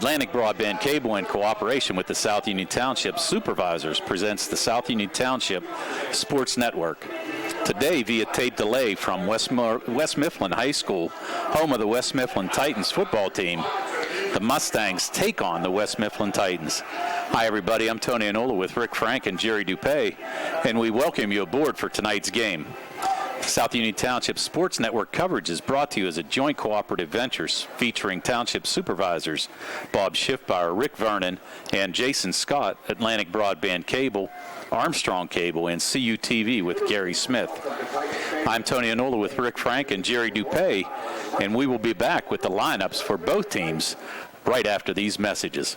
Atlantic Broadband Cable, in cooperation with the South Union Township Supervisors, presents the South Union Township Sports Network. Today, via tape delay from West Mifflin High School, home of the West Mifflin Titans football team, the Mustangs take on the West Mifflin Titans. Hi, everybody. I'm Tony Anola with Rick Frank and Jerry Dupay, and we welcome you aboard for tonight's game. South Union Township Sports Network coverage is brought to you as a joint cooperative venture featuring Township Supervisors Bob Schiffbauer, Rick Vernon, and Jason Scott, Atlantic Broadband Cable, Armstrong Cable, and CUTV with Gary Smith. I'm Tony Anola with Rick Frank and Jerry Dupay, and we will be back with the lineups for both teams right after these messages.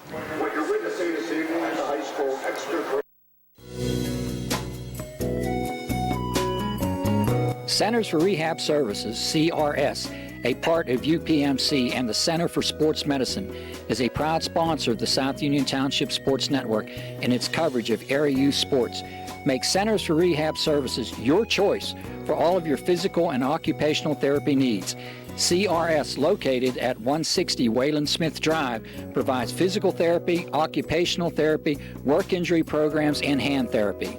Centers for Rehab Services, CRS, a part of UPMC and the Center for Sports Medicine, is a proud sponsor of the South Union Township Sports Network and its coverage of area youth sports. Make Centers for Rehab Services your choice for all of your physical and occupational therapy needs. CRS, located at 160 Wayland Smith Drive, provides physical therapy, occupational therapy, work injury programs, and hand therapy.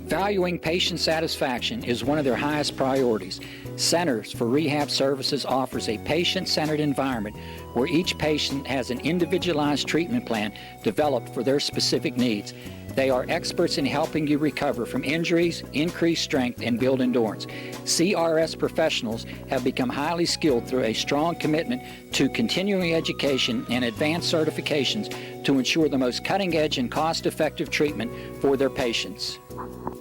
Valuing patient satisfaction is one of their highest priorities. Centers for Rehab Services offers a patient-centered environment where each patient has an individualized treatment plan developed for their specific needs. They are experts in helping you recover from injuries, increase strength, and build endurance. CRS professionals have become highly skilled through a strong commitment to continuing education and advanced certifications to ensure the most cutting-edge and cost-effective treatment for their patients.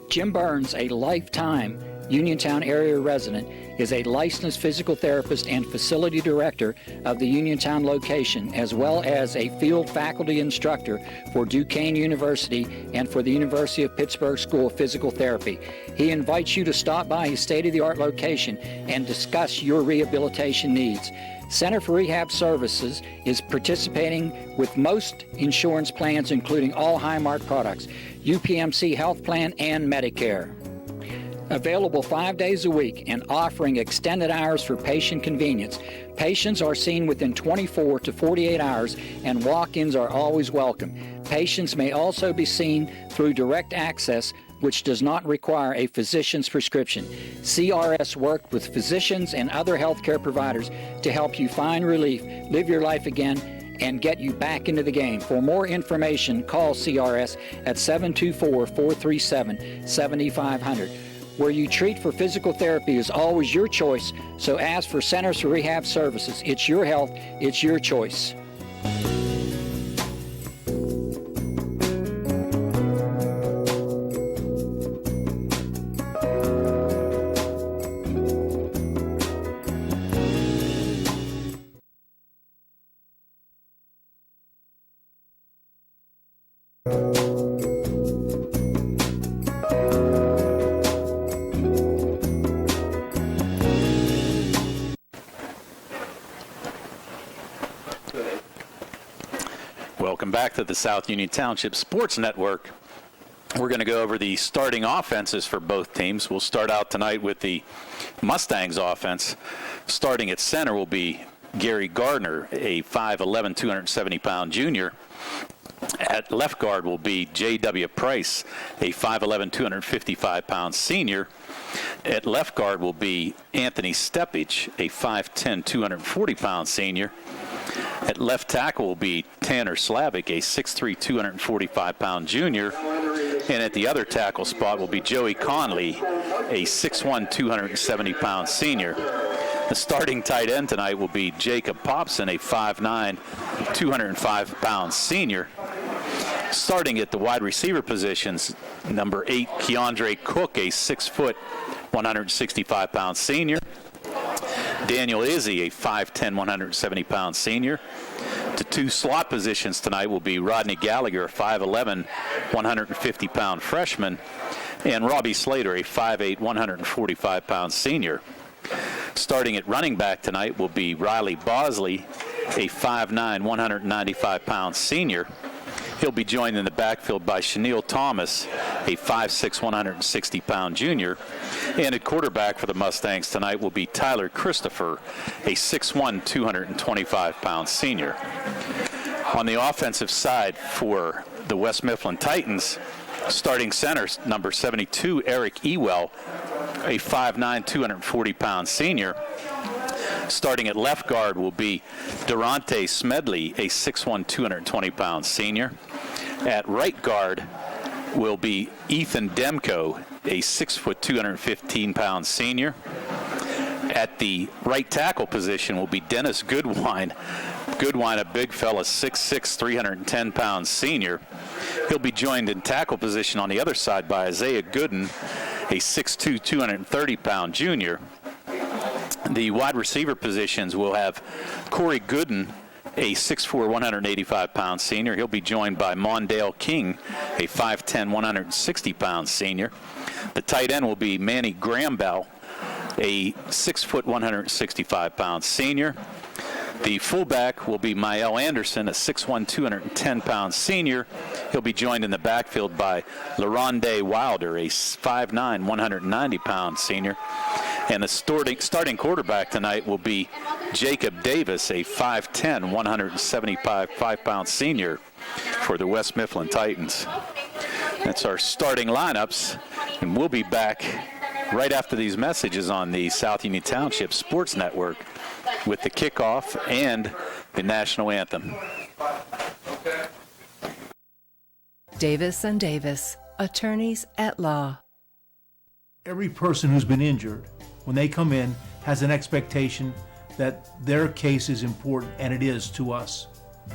Jim Burns, a lifetime Uniontown area resident, is a licensed physical therapist and facility director of the Uniontown location, as well as a field faculty instructor for Duquesne University and for the University of Pittsburgh School of Physical Therapy. He invites you to stop by his state-of-the-art location and discuss your rehabilitation needs. Center for Rehab Services is participating with most insurance plans, including all Highmark products, UPMC Health Plan, and Medicare. Available 5 days a week and offering extended hours for patient convenience. Patients are seen within 24 to 48 hours, and walk-ins are always welcome. Patients may also be seen through direct access, which does not require a physician's prescription. CRS worked with physicians and other healthcare providers to help you find relief, live your life again, and get you back into the game. For more information, call CRS at 724-437-7500. Where you treat for physical therapy is always your choice, so ask for Centers for Rehab Services. It's your health, it's your choice. Welcome back to the South Union Township Sports Network. We're going to go over the starting offenses for both teams. We'll start out tonight with the Mustangs offense. Starting at center will be Gary Gardner, a 5'11", 270-pound junior. At left guard will be J.W. Price, a 5'11", 255-pound senior. At left guard will be Anthony Stepich, a 5'10", 240-pound senior. At left tackle will be Tanner Slavic, a 6'3", 245-pound junior. And at the other tackle spot will be Joey Conley, a 6'1", 270-pound senior. The starting tight end tonight will be Jacob Popson, a 5'9", 205-pound senior. Starting at the wide receiver positions, number 8, Keandre Cook, a 6 foot, 165-pound senior. Daniel Izzy, a 5'10", 170-pound senior. The two slot positions tonight will be Rodney Gallagher, a 5'11", 150-pound freshman, and Robbie Slater, a 5'8", 145-pound senior. Starting at running back tonight will be Riley Bosley, a 5'9", 195-pound senior. He'll be joined in the backfield by Chenille Thomas, a 5'6", 160-pound junior. And at quarterback for the Mustangs tonight will be Tyler Christopher, a 6'1", 225-pound senior. On the offensive side for the West Mifflin Titans, starting center, number 72, Eric Ewell, a 5'9", 240-pound senior. Starting at left guard will be Durante Smedley, a 6'1", 220-pound senior. At right guard will be Ethan Demko, a 6', 215-pound senior. At the right tackle position will be Dennis Goodwine. Goodwine, a big fella, 6'6", 310-pound senior. He'll be joined in tackle position on the other side by Isaiah Gooden, a 6'2", 230-pound junior. The wide receiver positions will have Corey Gooden, a 6'4", 185-pound senior. He'll be joined by Mondale King, a 5'10", 160-pound senior. The tight end will be Manny Grambell, a 6', 165-pound senior. The fullback will be Mael Anderson, a 6'1", 210-pound senior. He'll be joined in the backfield by LaRonde Wilder, a 5'9", 190-pound senior. And the starting quarterback tonight will be Jacob Davis, a 5'10", 175-pound senior for the West Mifflin Titans. That's our starting lineups, and we'll be back right after these messages on the South Union Township Sports Network with the kickoff and the national anthem. Davis and Davis, attorneys at law. Every person who's been injured, when they come in, has an expectation that their case is important, and it is to us.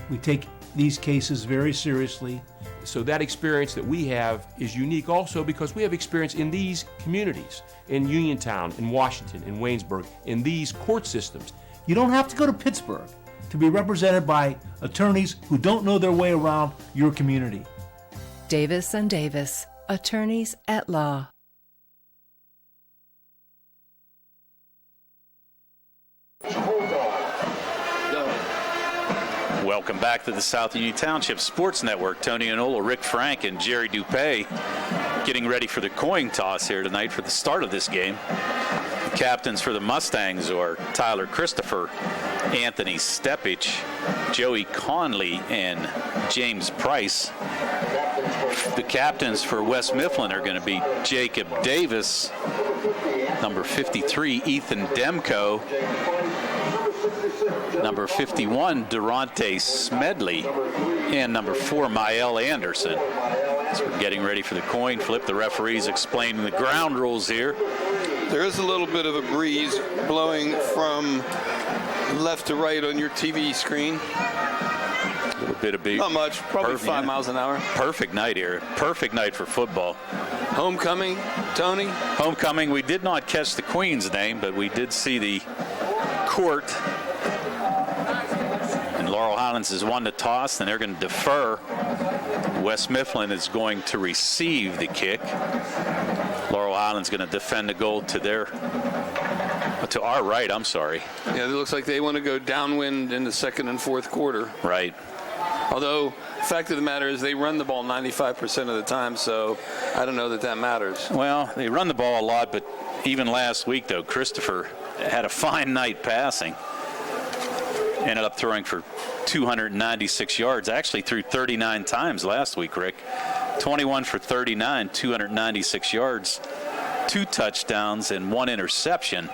We take these cases very seriously. So that experience that we have is unique also because we have experience in these communities, in Uniontown, in Washington, in Waynesburg, in these court systems. You don't have to go to Pittsburgh to be represented by attorneys who don't know their way around your community. Davis and Davis, attorneys at law. Welcome back to the South Union Township Sports Network. Tony Inola, Rick Frank, and Jerry Dupay getting ready for the coin toss here tonight for the start of this game. The captains for the Mustangs are Tyler Christopher, Anthony Stepich, Joey Conley, and James Price. The captains for West Mifflin are going to be Jacob Davis, number 53, Ethan Demko, number 51, Durante Smedley, and number 4, Mael Anderson. So we're getting ready for the coin flip. The referee's explaining the ground rules here. There is a little bit of a breeze blowing from left to right on your TV screen. A little bit of Not much, probably 5 miles an hour. Perfect night here. Perfect night for football. Homecoming, Tony? Homecoming, we did not catch the Queen's name, but we did see the court. And Laurel Highlands has won the toss, and they're going to defer. West Mifflin is going to receive the kick. Laurel Highlands going to defend the goal to our right, I'm sorry. Yeah, it looks like they want to go downwind in the second and fourth quarter. Right. Although, the fact of the matter is they run the ball 95% of the time, so I don't know that matters. Well, they run the ball a lot, but even last week, though, Christopher had a fine night passing. Ended up throwing for 296 yards. Actually threw 39 times last week, Rick. 21 for 39, 296 yards, 2 touchdowns, and 1 interception.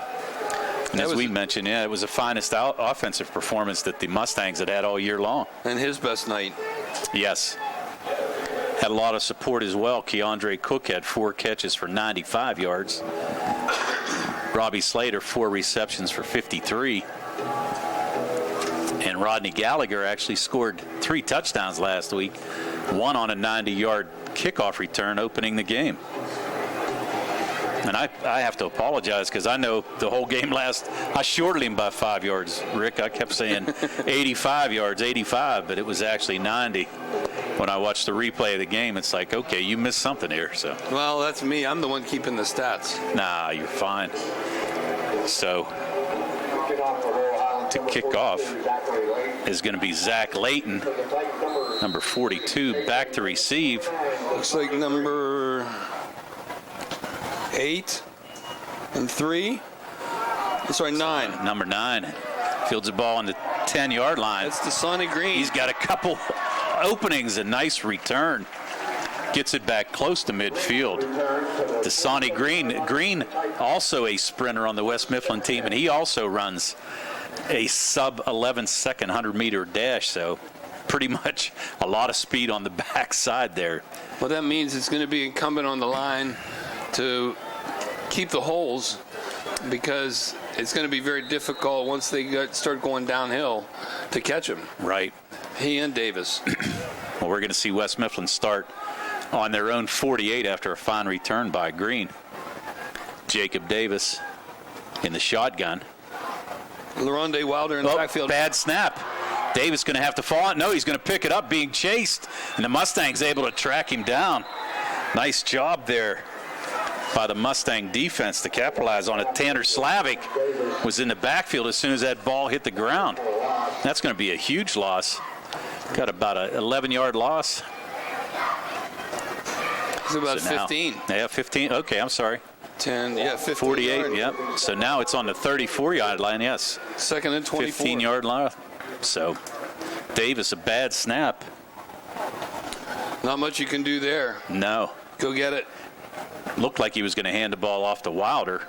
And as we mentioned, it was the finest offensive performance that the Mustangs had all year long. And his best night. Yes. Had a lot of support as well. Keandre Cook had 4 catches for 95 yards. Robbie Slater, 4 receptions for 53. And Rodney Gallagher actually scored 3 touchdowns last week, 1 on a 90-yard kickoff return opening the game. And I have to apologize because I know the whole game I shorted him by 5 yards, Rick. I kept saying 85 yards, 85, but it was actually 90. When I watched the replay of the game, it's like, okay, you missed something here. So. Well, that's me. I'm the one keeping the stats. Nah, you're fine. So to kick off is going to be Zach Layton, number 42, back to receive. Looks like number 8 and 3. Sorry, 9. Number 9 fields the ball in the 10-yard line. That's the Sonny Green. He's got a couple openings, a nice return. Gets it back close to midfield. Dasani Green. Green, also a sprinter on the West Mifflin team, and he also runs a sub-11-second 100-meter dash, so pretty much a lot of speed on the backside there. Well, that means it's going to be incumbent on the line to keep the holes, because it's going to be very difficult once they start going downhill to catch him. Right. He and Davis. Well, we're going to see West Mifflin start on their own 48 after a fine return by Green. Jacob Davis in the shotgun. LaRonde Wilder in the backfield. Bad snap. Davis going to have to fall. No, he's going to pick it up, being chased, and the Mustang's able to track him down. Nice job there by the Mustang defense to capitalize on it. Tanner Slavic was in the backfield as soon as that ball hit the ground. That's going to be a huge loss. Got about an 11-yard loss. It's about So now, 15. Yeah, 15. Okay, I'm sorry. 10, yeah, 15. 48, yard. yep. So now it's on the 34-yard line, yes. Second and 24. 15-yard line. So Davis, a bad snap. Not much you can do there. No. Go get it. Looked like he was going to hand the ball off to Wilder.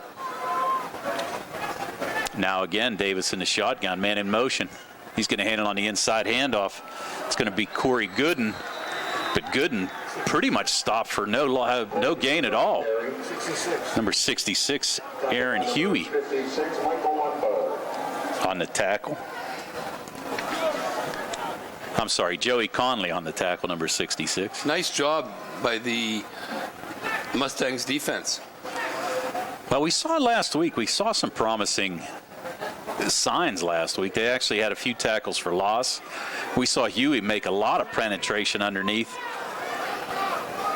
Now again, Davis in the shotgun, man in motion. He's going to hand it on the inside handoff. It's going to be Corey Gooden, but Gooden pretty much stopped for no gain at all. Number 66, Aaron Huey on the tackle. I'm sorry, Joey Conley on the tackle, number 66. Nice job by the Mustangs defense. Well, we saw last week, we saw some promising signs last week. They actually had a few tackles for loss. We saw Huey make a lot of penetration underneath.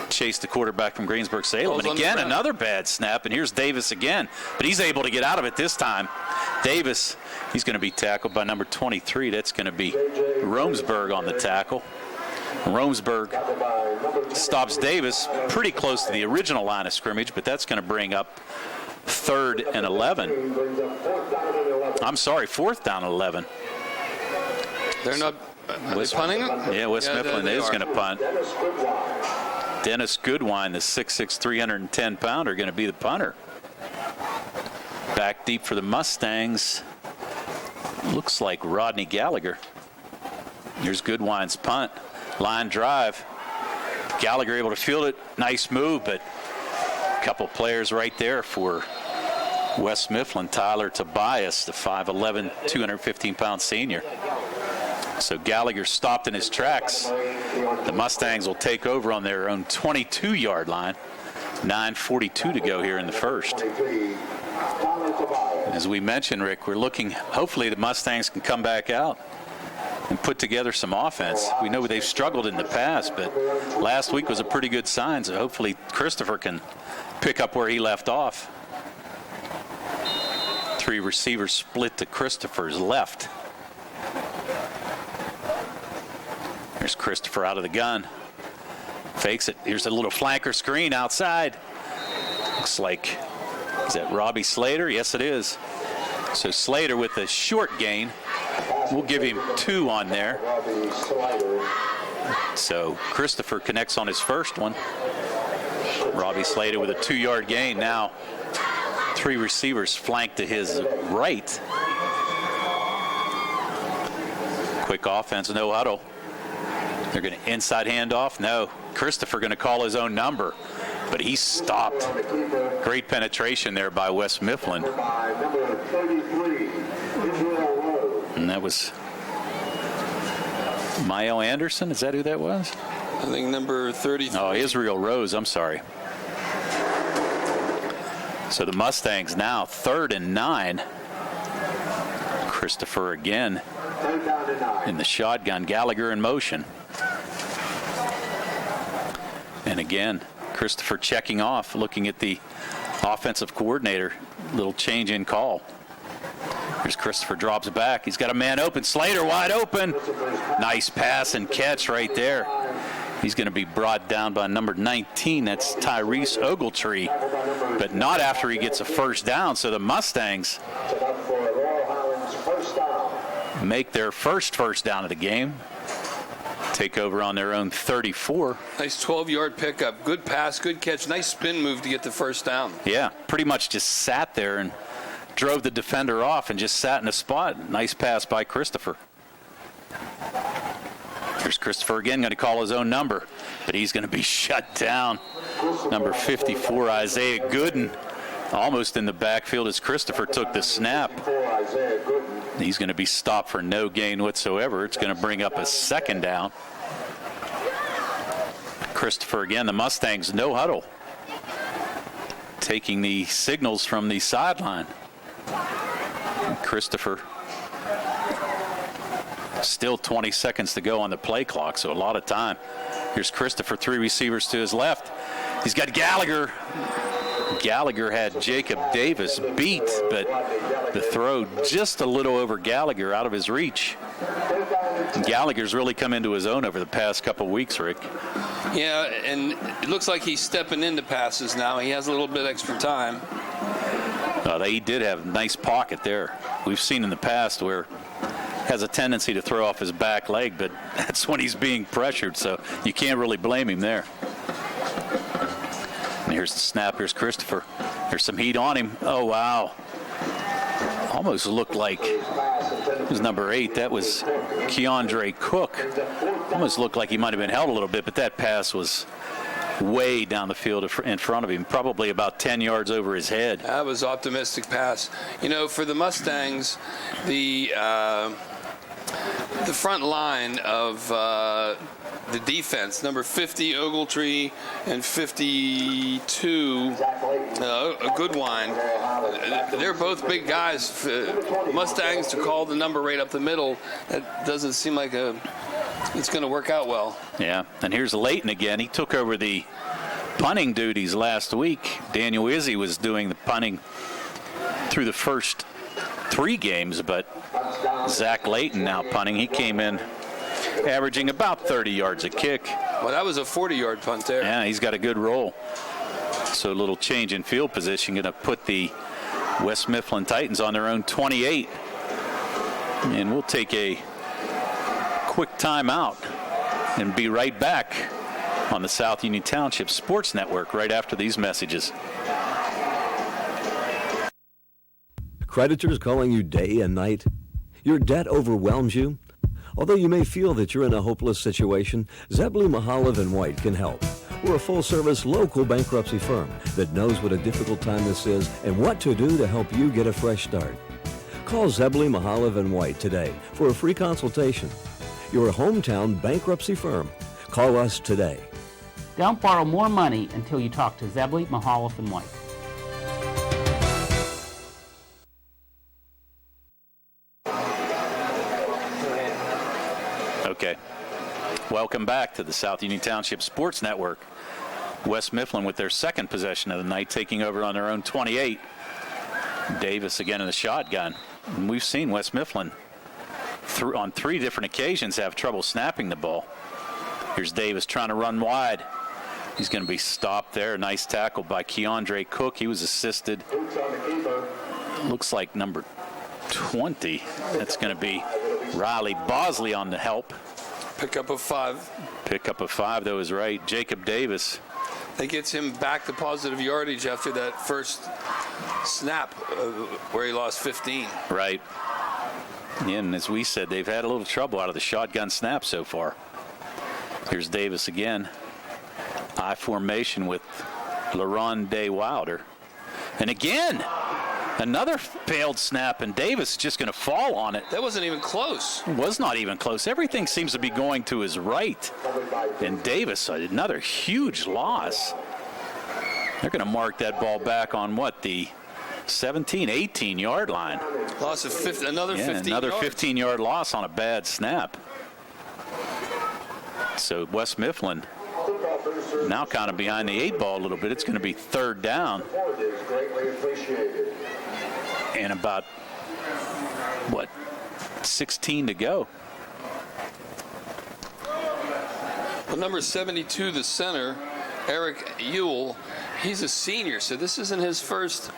Chased the quarterback from Greensburg-Salem. And again, another bad snap. And here's Davis again. But he's able to get out of it this time. Davis, he's going to be tackled by number 23. That's going to be Romesburg on the tackle. Romesburg stops Davis pretty close to the original line of scrimmage, but that's going to bring up 3rd and 11. I'm sorry, 4th down and 11. They're not are they punting it? Yeah, West Mifflin is going to punt. Dennis Goodwine, the 6'6", 310-pounder, going to be the punter. Back deep for the Mustangs. Looks like Rodney Gallagher. Here's Goodwine's punt. Line drive. Gallagher able to field it. Nice move, but a couple players right there for West Mifflin. Tyler Tobias, the 5'11", 215-pound senior. So Gallagher stopped in his tracks. The Mustangs will take over on their own 22-yard line. 9:42 to go here in the first. As we mentioned, Rick, we're looking, hopefully the Mustangs can come back out and put together some offense. We know they've struggled in the past, but last week was a pretty good sign, so hopefully Christopher can pick up where he left off. 3 receivers split to Christopher's left. There's Christopher out of the gun. Fakes it. Here's a little flanker screen outside. Looks like, is that Robbie Slater? Yes, it is. So Slater with a short gain. We'll give him 2 on there. So Christopher connects on his first one. Robbie Slater with a 2-yard gain. Now 3 receivers flank to his right. Quick offense, no huddle. They're going to inside handoff. No, Christopher going to call his own number, but he stopped. Great penetration there by West Mifflin. And that was Mayo Anderson. Is that who that was? I think number 33. Oh, Israel Rose. I'm sorry. So the Mustangs now 3rd and 9. Christopher again in the shotgun. Gallagher in motion. And again, Christopher checking off, looking at the offensive coordinator. Little change in call. Here's Christopher, drops back. He's got a man open. Slater wide open. Nice pass and catch right there. He's going to be brought down by number 19. That's Tyrese Ogletree. But not after he gets a first down. So the Mustangs make their first down of the game. Take over on their own 34. Nice 12-yard pickup. Good pass, good catch. Nice spin move to get the first down. Yeah, pretty much just sat there and drove the defender off and just sat in a spot. Nice pass by Christopher. Here's Christopher again, going to call his own number, but he's going to be shut down. Number 54, Isaiah Gooden, almost in the backfield as Christopher took the snap. He's going to be stopped for no gain whatsoever. It's going to bring up a second down. Christopher again, the Mustangs, no huddle, taking the signals from the sideline. Christopher, still 20 seconds to go on the play clock, so a lot of time. Here's Christopher, 3 receivers to his left. He's got Gallagher. Gallagher had Jacob Davis beat, but the throw just a little over Gallagher, out of his reach. Gallagher's really come into his own over the past couple weeks, Rick. Yeah, and it looks like he's stepping into passes now. He has a little bit extra time. He did have a nice pocket there. We've seen in the past where has a tendency to throw off his back leg, but that's when he's being pressured, so you can't really blame him there. And here's the snap. Here's Christopher. There's some heat on him. Oh, wow. Almost looked like it was number 8. That was Keandre Cook. Almost looked like he might have been held a little bit, but that pass was way down the field in front of him, probably about 10 yards over his head. That was optimistic pass. You know, for the Mustangs, the front line of the defense, number 50 Ogletree and 52 a Goodwine, they're both big guys. Mustangs to call the number right up the middle, that doesn't seem like it's going to work out well. Yeah, and here's Layton again. He took over the punting duties last week. Daniel Izzy was doing the punting through the first 3 games, but Zach Layton now punting. He came in averaging about 30 yards a kick. Well, that was a 40-yard punt there. Yeah, he's got a good roll. So a little change in field position going to put the West Mifflin Titans on their own 28. And we'll take a quick timeout and be right back on the South Union Township Sports Network right after these messages. Creditors calling you day and night? Your debt overwhelms you? Although you may feel that you're in a hopeless situation, Zebley, Mahalev & White can help. We're a full-service local bankruptcy firm that knows what a difficult time this is and what to do to help you get a fresh start. Call Zebley, Mahalev & White today for a free consultation. Your hometown bankruptcy firm. Call us today. Don't borrow more money until you talk to Zebley, Mahalev & White. Okay. Welcome back to the South Union Township Sports Network. West Mifflin with their second possession of the night, taking over on their own 28. Davis again in the shotgun. And we've seen West Mifflin on 3 different occasions have trouble snapping the ball. Here's Davis trying to run wide. He's going to be stopped there. Nice tackle by Keandre Cook. He was assisted. Looks like number 20. That's going to be Riley Bosley on the help. Pickup of 5. Pickup of 5, though, is right. Jacob Davis. That gets him back to positive yardage after that first snap where he lost 15. Right. And as we said, they've had a little trouble out of the shotgun snap so far. Here's Davis again. I formation with LaRon Day Wilder. And again, another failed snap, and Davis is just going to fall on it. That wasn't even close. It was not even close. Everything seems to be going to his right. And Davis, another huge loss. They're going to mark that ball back on what, the 17, 18-yard line. Loss of another 15 another yards. 15-yard loss on a bad snap. So West Mifflin now kind of behind the 8 ball a little bit. It's going to be 3rd down. And about, 16 to go. Well, number 72, the center, Eric Ewell, he's a senior, so this isn't his first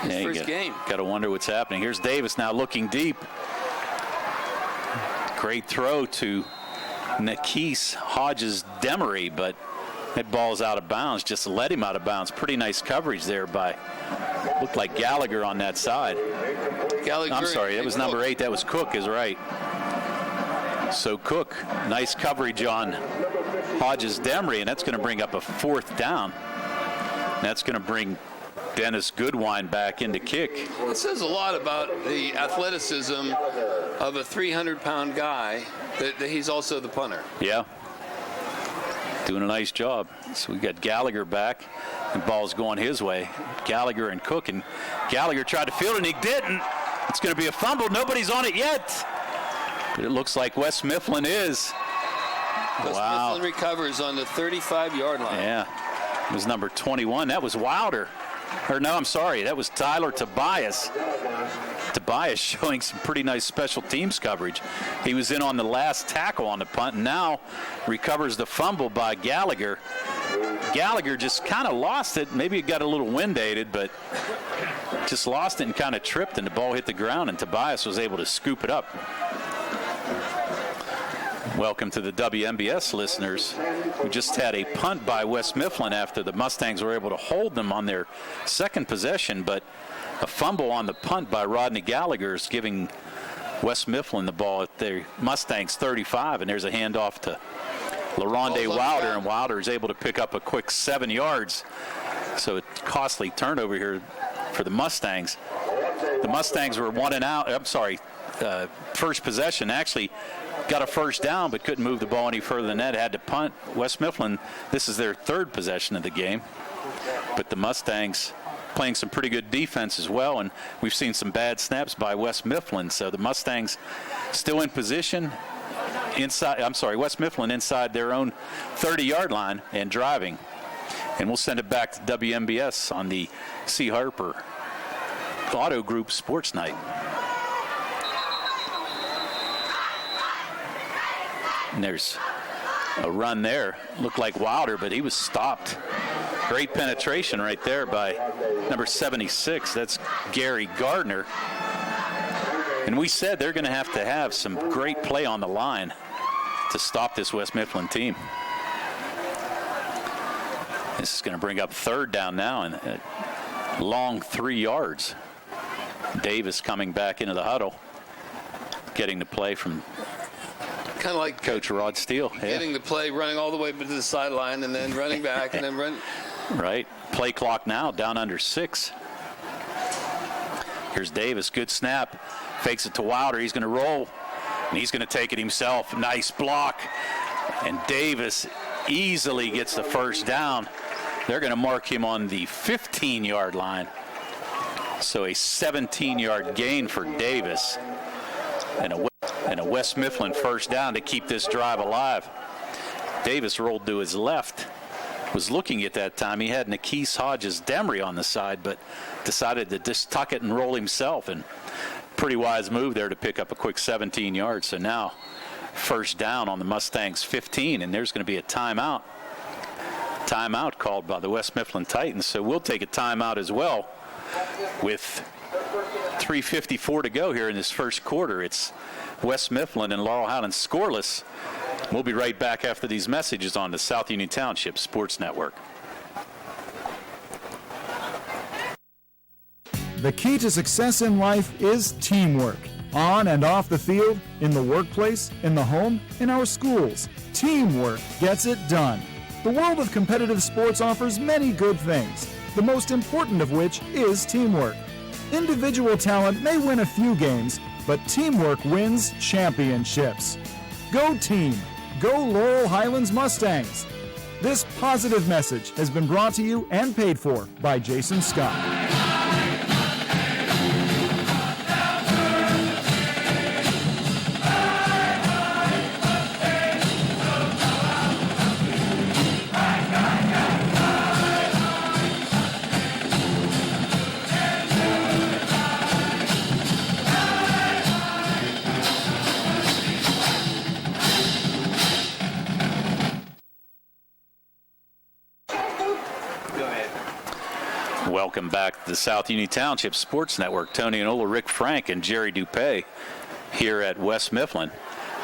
his first game. Got to wonder what's happening. Here's Davis now looking deep. Great throw to Nikis Hodges-Demery, but that ball's out of bounds. Just let him out of bounds. Pretty nice coverage there by, looked like Gallagher on that side. Gallagher. I'm sorry, that was number 8. That was Cook is right. So Cook, nice coverage on Hodges-Demery, and that's going to bring up a 4th down. That's going to bring Dennis Goodwine back into kick. It says a lot about the athleticism of a 300-pound guy that he's also the punter. Yeah. Doing a nice job. So we got Gallagher back, and ball's going his way. Gallagher and Cook, and Gallagher tried to field it, and he didn't. It's going to be a fumble. Nobody's on it yet. But it looks like West Mifflin is. Wow. Mifflin recovers on the 35-yard line. Yeah. It was number 21. That was Wilder. Or no, I'm sorry. That was Tyler Tobias. Tobias showing some pretty nice special teams coverage. He was in on the last tackle on the punt, and now recovers the fumble by Gallagher. Gallagher just kind of lost it. Maybe it got a little wind-aided, but just lost it and kind of tripped, and the ball hit the ground, and Tobias was able to scoop it up. Welcome to the WMBS listeners. We just had a punt by West Mifflin after the Mustangs were able to hold them on their second possession, but a fumble on the punt by Rodney Gallagher is giving West Mifflin the ball at their Mustangs 35, and there's a handoff to LaRonde Wilder, and Wilder is able to pick up a quick 7 yards. So a costly turnover here for the Mustangs. The Mustangs were 1 and out. I'm sorry, first possession actually got a first down, but couldn't move the ball any further than that. Had to punt. West Mifflin, this is their 3rd possession of the game. But the Mustangs playing some pretty good defense as well, and we've seen some bad snaps by West Mifflin. So the Mustangs still in position inside, West Mifflin inside their own 30-yard line and driving. And we'll send it back to WMBS on the C. Harper Auto Group Sports Night. And there's a run there. Looked like Wilder, but he was stopped. Great penetration right there by number 76. That's Gary Gardner. And we said they're going to have some great play on the line to stop this West Mifflin team. This is going to bring up 3rd down now, and a long 3 yards. Davis coming back into the huddle, getting the play from kind of like Coach Rod Steele. Getting the play, running all the way to the sideline, and then running back, and then run. Right. Play clock now down under 6. Here's Davis. Good snap. Fakes it to Wilder. He's going to roll, and he's going to take it himself. Nice block. And Davis easily gets the first down. They're going to mark him on the 15-yard line. So a 17-yard gain for Davis. And a West Mifflin first down to keep this drive alive. Davis rolled to his left. Was looking at that time. He had Nikis Hodges-Demery on the side, but decided to just tuck it and roll himself. And pretty wise move there to pick up a quick 17 yards. So now first down on the Mustangs 15, and there's going to be a timeout. Timeout called by the West Mifflin Titans. So we'll take a timeout as well with 3:54 to go here in this first quarter. It's West Mifflin and Laurel Highlands scoreless. We'll be right back after these messages on the South Union Township Sports Network. The key to success in life is teamwork. On and off the field, in the workplace, in the home, in our schools. Teamwork gets it done. The world of competitive sports offers many good things, the most important of which is teamwork. Individual talent may win a few games, but teamwork wins championships. Go team! Go Laurel Highlands Mustangs! This positive message has been brought to you and paid for by Jason Scott. Welcome back to the South Union Township Sports Network. Tony Anola, Rick Frank, and Jerry Dupay here at West Mifflin.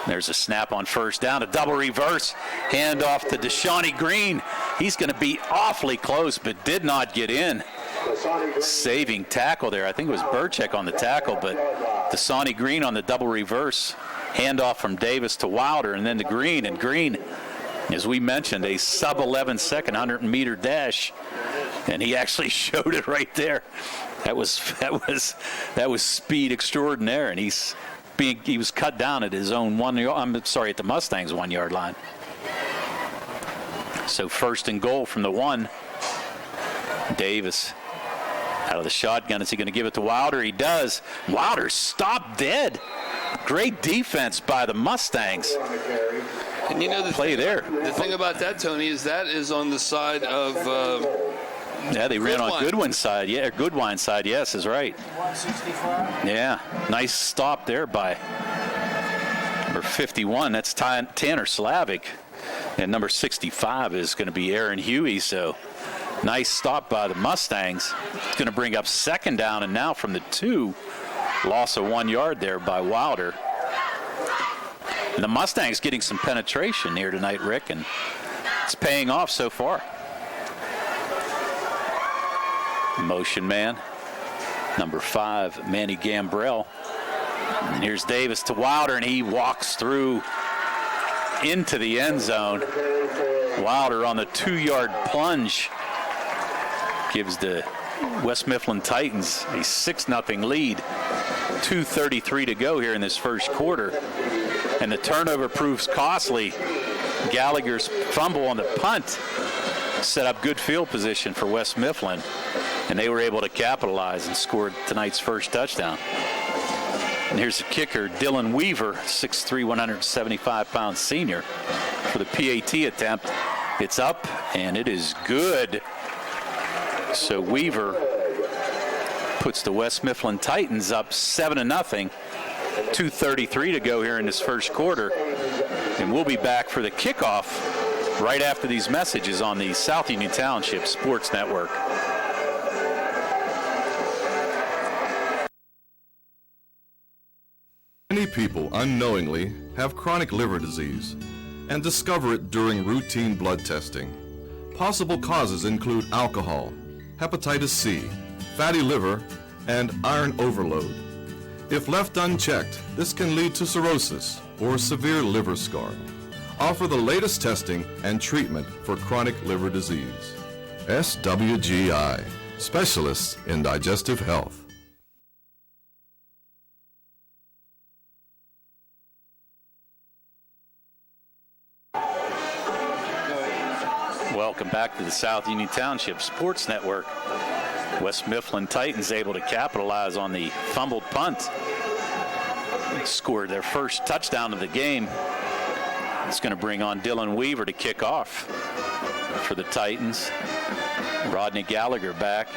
There's a snap on first down, a double reverse, hand off to Deshawnee Green. He's going to be awfully close, but did not get in. Saving tackle there. I think it was Burchek on the tackle, but Deshawnee Green on the double reverse. Handoff from Davis to Wilder, and then to Green. And Green, as we mentioned, a sub-11 second 100-meter dash, and he actually showed it right there. That was speed extraordinaire, and he was cut down at his own at the Mustangs 1 yard line. So first and goal from the 1. Davis out of the shotgun. Is he going to give it to Wilder? He does. Wilder stopped dead. Great defense by the Mustangs. And you know the thing about that, Tony, is that is on the side of they ran on Goodwine's side. Yeah, Goodwine's side, yes, is right. 165. Yeah, nice stop there by number 51. That's Tanner Slavic. And number 65 is going to be Aaron Huey. So nice stop by the Mustangs. It's going to bring up second down, and now from the 2, loss of 1 yard there by Wilder. And the Mustangs getting some penetration here tonight, Rick, and it's paying off so far. Motion man, number 5, Manny Gambrell. And here's Davis to Wilder, and he walks through into the end zone. Wilder on the 2-yard plunge gives the West Mifflin Titans a 6-0 lead. 2:33 to go here in this first quarter. And the turnover proves costly. Gallagher's fumble on the punt set up good field position for West Mifflin, and they were able to capitalize and scored tonight's first touchdown. And here's the kicker, Dylan Weaver, 6'3", 175-pound senior, for the PAT attempt. It's up, and it is good. So Weaver puts the West Mifflin Titans up 7-0. 2:33 to go here in this first quarter. And we'll be back for the kickoff right after these messages on the South Union Township Sports Network. Many people unknowingly have chronic liver disease and discover it during routine blood testing. Possible causes include alcohol, hepatitis C, fatty liver, and iron overload. If left unchecked, this can lead to cirrhosis or severe liver scarring. Offer the latest testing and treatment for chronic liver disease. SWGI, specialists in digestive health. Welcome back to the South Union Township Sports Network. West Mifflin Titans able to capitalize on the fumbled punt. They scored their first touchdown of the game. It's going to bring on Dylan Weaver to kick off for the Titans. Rodney Gallagher back.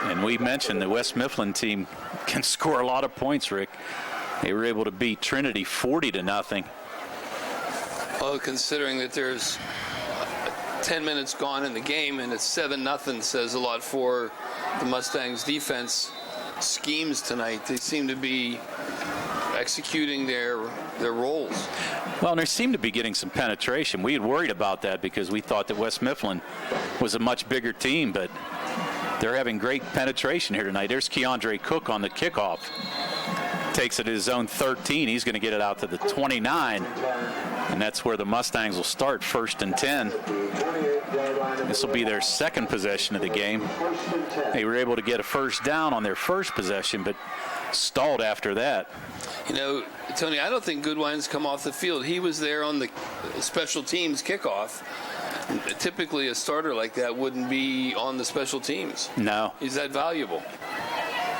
And we mentioned the West Mifflin team can score a lot of points, Rick. They were able to beat Trinity 40-0. Well, considering that there's 10 minutes gone in the game and it's 7-0, says a lot for the Mustangs defense schemes tonight. They seem to be executing their roles. Well, and they seem to be getting some penetration. We had worried about that because we thought that West Mifflin was a much bigger team, but they're having great penetration here tonight. There's Keandre Cook on the kickoff. Takes it at his own 13. He's going to get it out to the 29. And that's where the Mustangs will start, 1st and 10. This will be their second possession of the game. They were able to get a first down on their first possession, but stalled after that. You know, Tony, I don't think Goodwine's come off the field. He was there on the special teams kickoff. Typically, a starter like that wouldn't be on the special teams. No. He's that valuable.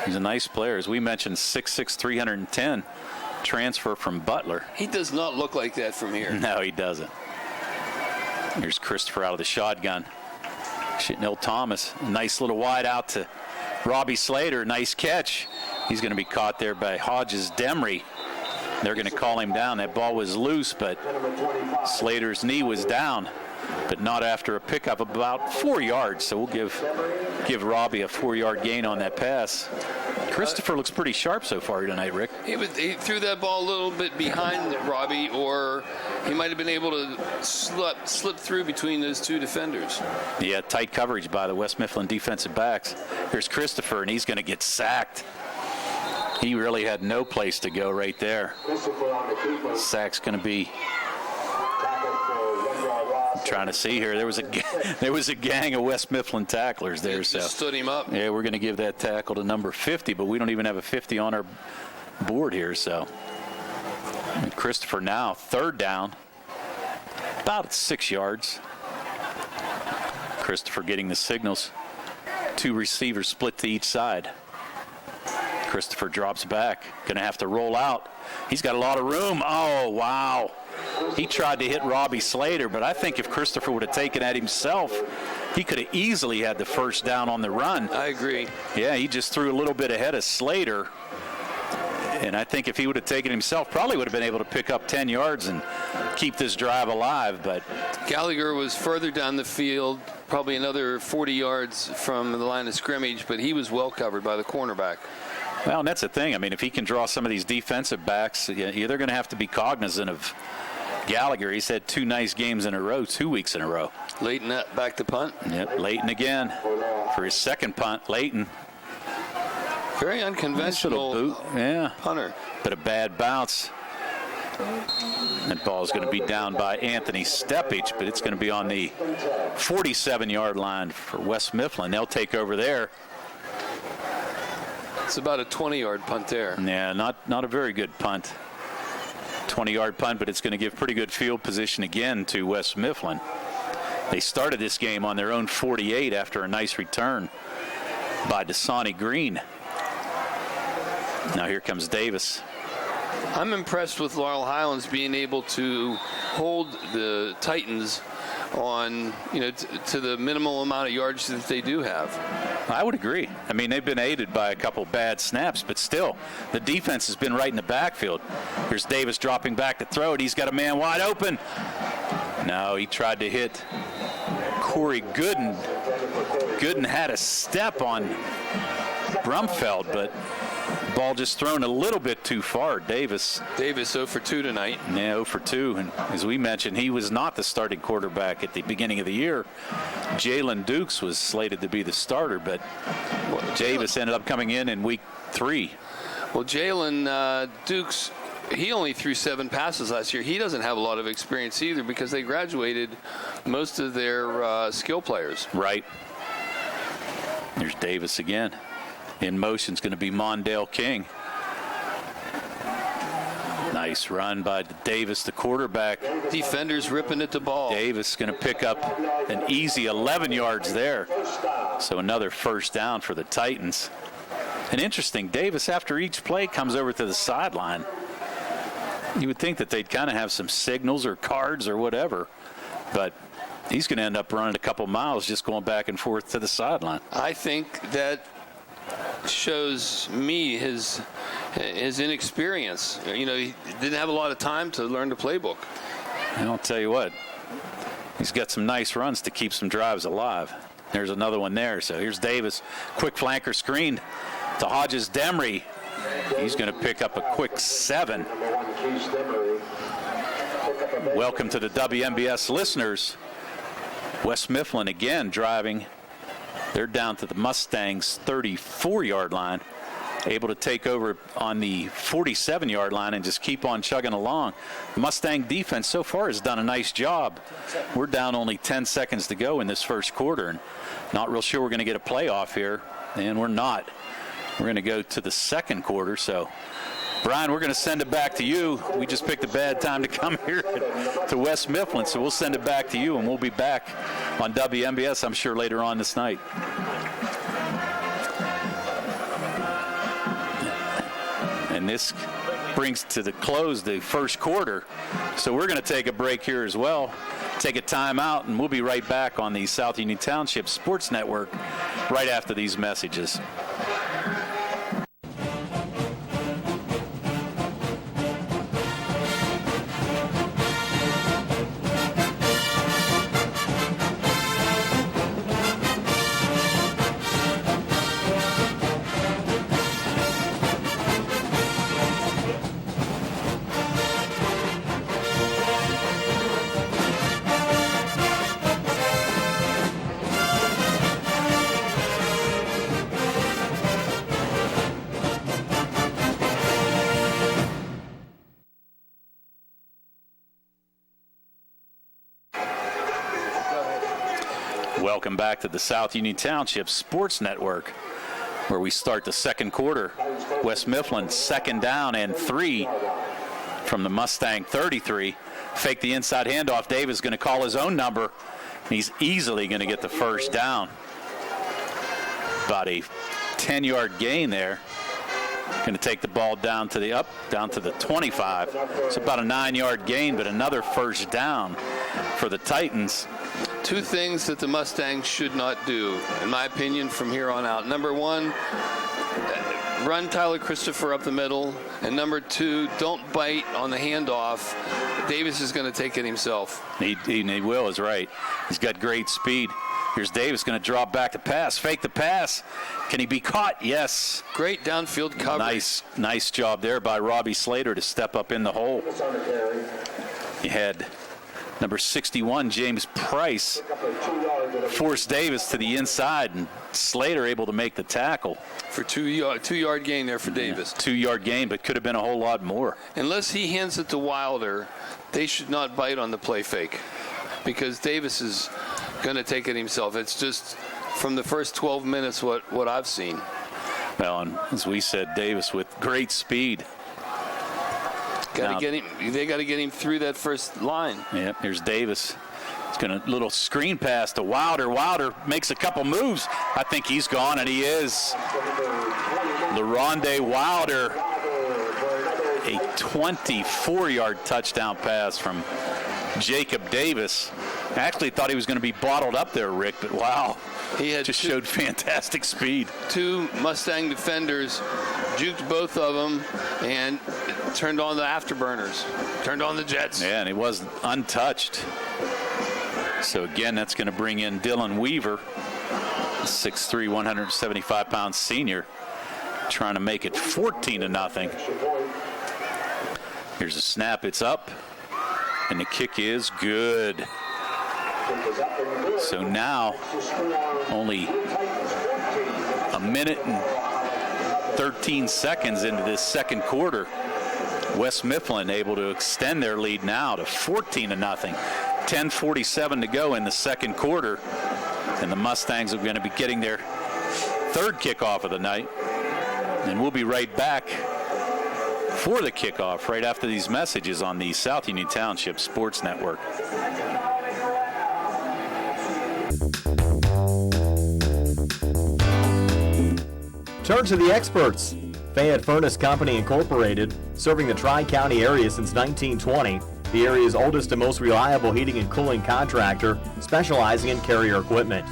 He's a nice player. As we mentioned, 6'6", 310. Transfer from Butler. He does not look like that from here. No, he doesn't. Here's Christopher out of the shotgun. Shitnell Thomas, a nice little wide out to Robbie Slater. Nice catch. He's going to be caught there by Hodges Demry. They're going to call him down. That ball was loose, but Slater's knee was down. but not after a pickup of about 4 yards. So we'll give Robbie a 4-yard gain on that pass. Christopher looks pretty sharp so far tonight, Rick. He threw that ball a little bit behind Robbie, or he might have been able to slip through between those two defenders. Yeah, tight coverage by the West Mifflin defensive backs. Here's Christopher, and he's going to get sacked. He really had no place to go right there. Sack's going to be... I'm trying to see here. There was a gang of West Mifflin tacklers there. So stood him up. Yeah, we're going to give that tackle to number 50, but we don't even have a 50 on our board here. So and Christopher now, 3rd down, about 6 yards. Christopher getting the signals. 2 receivers split to each side. Christopher drops back. Going to have to roll out. He's got a lot of room. Oh, wow. He tried to hit Robbie Slater, but I think if Christopher would have taken that himself, he could have easily had the first down on the run. I agree. Yeah, he just threw a little bit ahead of Slater. And I think if he would have taken himself, probably would have been able to pick up 10 yards and keep this drive alive. But Gallagher was further down the field, probably another 40 yards from the line of scrimmage, but he was well covered by the cornerback. Well, and that's the thing. I mean, if he can draw some of these defensive backs, they're going to have to be cognizant of Gallagher. He's had 2 nice games in a row, 2 weeks in a row. Leighton back to punt. Yep, Leighton again for his 2nd punt. Leighton. Very unconventional boot. Yeah. Punter. But a bad bounce. That ball's going to be down by Anthony Steppich, but it's going to be on the 47-yard line for West Mifflin. They'll take over there. It's about a 20-yard punt there. Yeah, not a very good punt. 20-yard punt, but it's going to give pretty good field position again to West Mifflin. They started this game on their own 48 after a nice return by Dasani Green. Now here comes Davis. I'm impressed with Laurel Highlands being able to hold the Titans on, to the minimal amount of yards that they do have. I would agree. I mean, they've been aided by a couple bad snaps, but still, the defense has been right in the backfield. Here's Davis dropping back to throw it. He's got a man wide open. No, he tried to hit Corey Gooden. Gooden had a step on Brumfeld, but ball just thrown a little bit too far. Davis 0 for 2 tonight. Yeah, 0 for 2. And as we mentioned, he was not the starting quarterback at the beginning of the year. Jalen Dukes was slated to be the starter, but Davis ended up coming in week 3. Well, Jalen Dukes, he only threw 7 passes last year. He doesn't have a lot of experience either because they graduated most of their skill players. Right. There's Davis again. In motion is going to be Mondale King. Nice run by Davis, the quarterback. Defenders ripping at the ball. Davis going to pick up an easy 11 yards there. So another first down for the Titans. And interesting, Davis, after each play, comes over to the sideline. You would think that they'd kind of have some signals or cards or whatever, but he's going to end up running a couple miles just going back and forth to the sideline. I think that shows me his inexperience. He didn't have a lot of time to learn the playbook. And I'll tell you what, he's got some nice runs to keep some drives alive. There's another one there. So here's Davis, quick flanker screen to Hodges Demery. He's going to pick up a quick 7. Welcome to the WMBS listeners. West Mifflin again driving. They're down to the Mustangs' 34-yard line, able to take over on the 47-yard line and just keep on chugging along. Mustang defense so far has done a nice job. We're down only 10 seconds to go in this first quarter, and not real sure we're going to get a playoff here, and we're not. We're going to go to the second quarter, so Brian, we're going to send it back to you. We just picked a bad time to come here to West Mifflin, so we'll send it back to you, and we'll be back on WMBS, I'm sure, later on this night. And this brings to the close the first quarter, so we're going to take a break here as well, take a timeout, and we'll be right back on the South Union Township Sports Network right after these messages. Welcome back to the South Union Township Sports Network, where we start the second quarter. West Mifflin 2nd down and 3 from the Mustang 33. Fake the inside handoff. Davis going to call his own number. He's easily going to get the first down. About a 10-yard gain there. Going to take the ball down to the 25. It's about a 9-yard gain, but another first down for the Titans. Two things that the Mustangs should not do, in my opinion, from here on out. Number one, run Tyler Christopher up the middle. And number two, don't bite on the handoff. Davis is going to take it himself. He will, is right. He's got great speed. Here's Davis going to drop back the pass, fake the pass. Can he be caught? Yes. Great downfield coverage. Nice job there by Robbie Slater to step up in the hole. He had number 61, James Price, forced Davis to the inside, and Slater able to make the tackle. For two-yard gain there for Davis. 2-yard gain, but could have been a whole lot more. Unless he hands it to Wilder, they should not bite on the play fake, because Davis is going to take it himself. It's just from the first 12 minutes what I've seen. Well, and as we said, Davis with great speed. They got to get him through that first line. Yep, here's Davis. It's going to little screen pass to Wilder. Wilder makes a couple moves. I think he's gone, and he is. LaRonde Wilder, a 24-yard touchdown pass from Jacob Davis. I actually thought he was going to be bottled up there, Rick, but wow. He had showed fantastic speed. Two Mustang defenders juked both of them and turned on the afterburners, turned on the jets. Yeah, and he was untouched. So again, that's going to bring in Dylan Weaver, 6'3", 175-pound senior, trying to make it 14-0. Here's a snap. It's up, and the kick is good. So now, only a minute and 13 seconds into this second quarter, West Mifflin able to extend their lead now to 14-0. 10:47 to go in the second quarter, and the Mustangs are going to be getting their third kickoff of the night. And we'll be right back for the kickoff right after these messages on the South Union Township Sports Network. Turn to the experts. Fayette Furnace Company Incorporated, serving the Tri-County area since 1920, the area's oldest and most reliable heating and cooling contractor, specializing in Carrier equipment.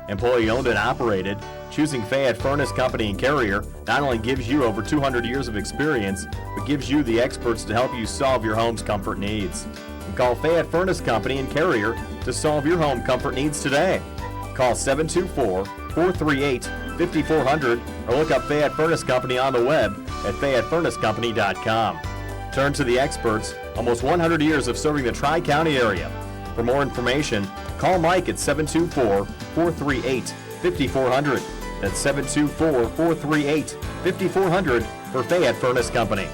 Employee owned and operated, choosing Fayette Furnace Company and Carrier not only gives you over 200 years of experience, but gives you the experts to help you solve your home's comfort needs. Call Fayette Furnace Company and Carrier to solve your home comfort needs today. Call 724-438-5400 or look up Fayette Furnace Company on the web at FayetteFurnaceCompany.com. Turn to the experts, almost 100 years of serving the Tri-County area. For more information, call Mike at 724-438-5400. That's 724-438-5400 for Fayette Furnace Company.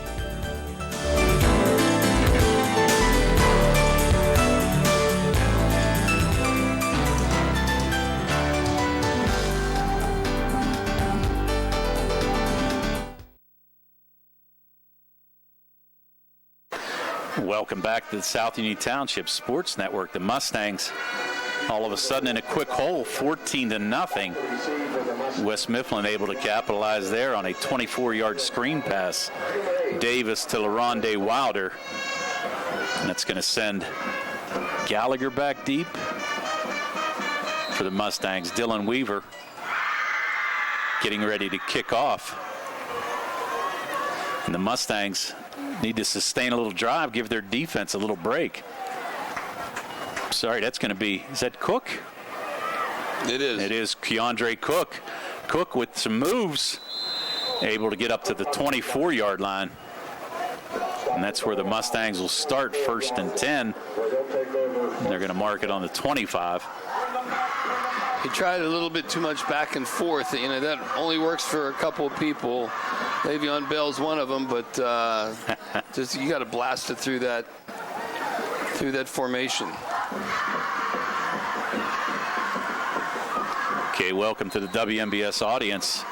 Welcome back to the South Union Township Sports Network. The Mustangs, all of a sudden in a quick hole, 14-0. West Mifflin able to capitalize there on a 24-yard screen pass. Davis to LaRonde Wilder. And that's going to send Gallagher back deep for the Mustangs. Dylan Weaver getting ready to kick off. And the Mustangs need to sustain a little drive, give their defense a little break. Sorry, that's going to be, is that Cook? It is. It is Keandre Cook. Cook with some moves, able to get up to the 24-yard line. And that's where the Mustangs will start, 1st and 10. And they're going to mark it on the 25. He tried a little bit too much back and forth. You know, that only works for a couple of people. Le'Veon Bell's one of them, but just you got to blast it through that Okay, welcome to the WMBS audience.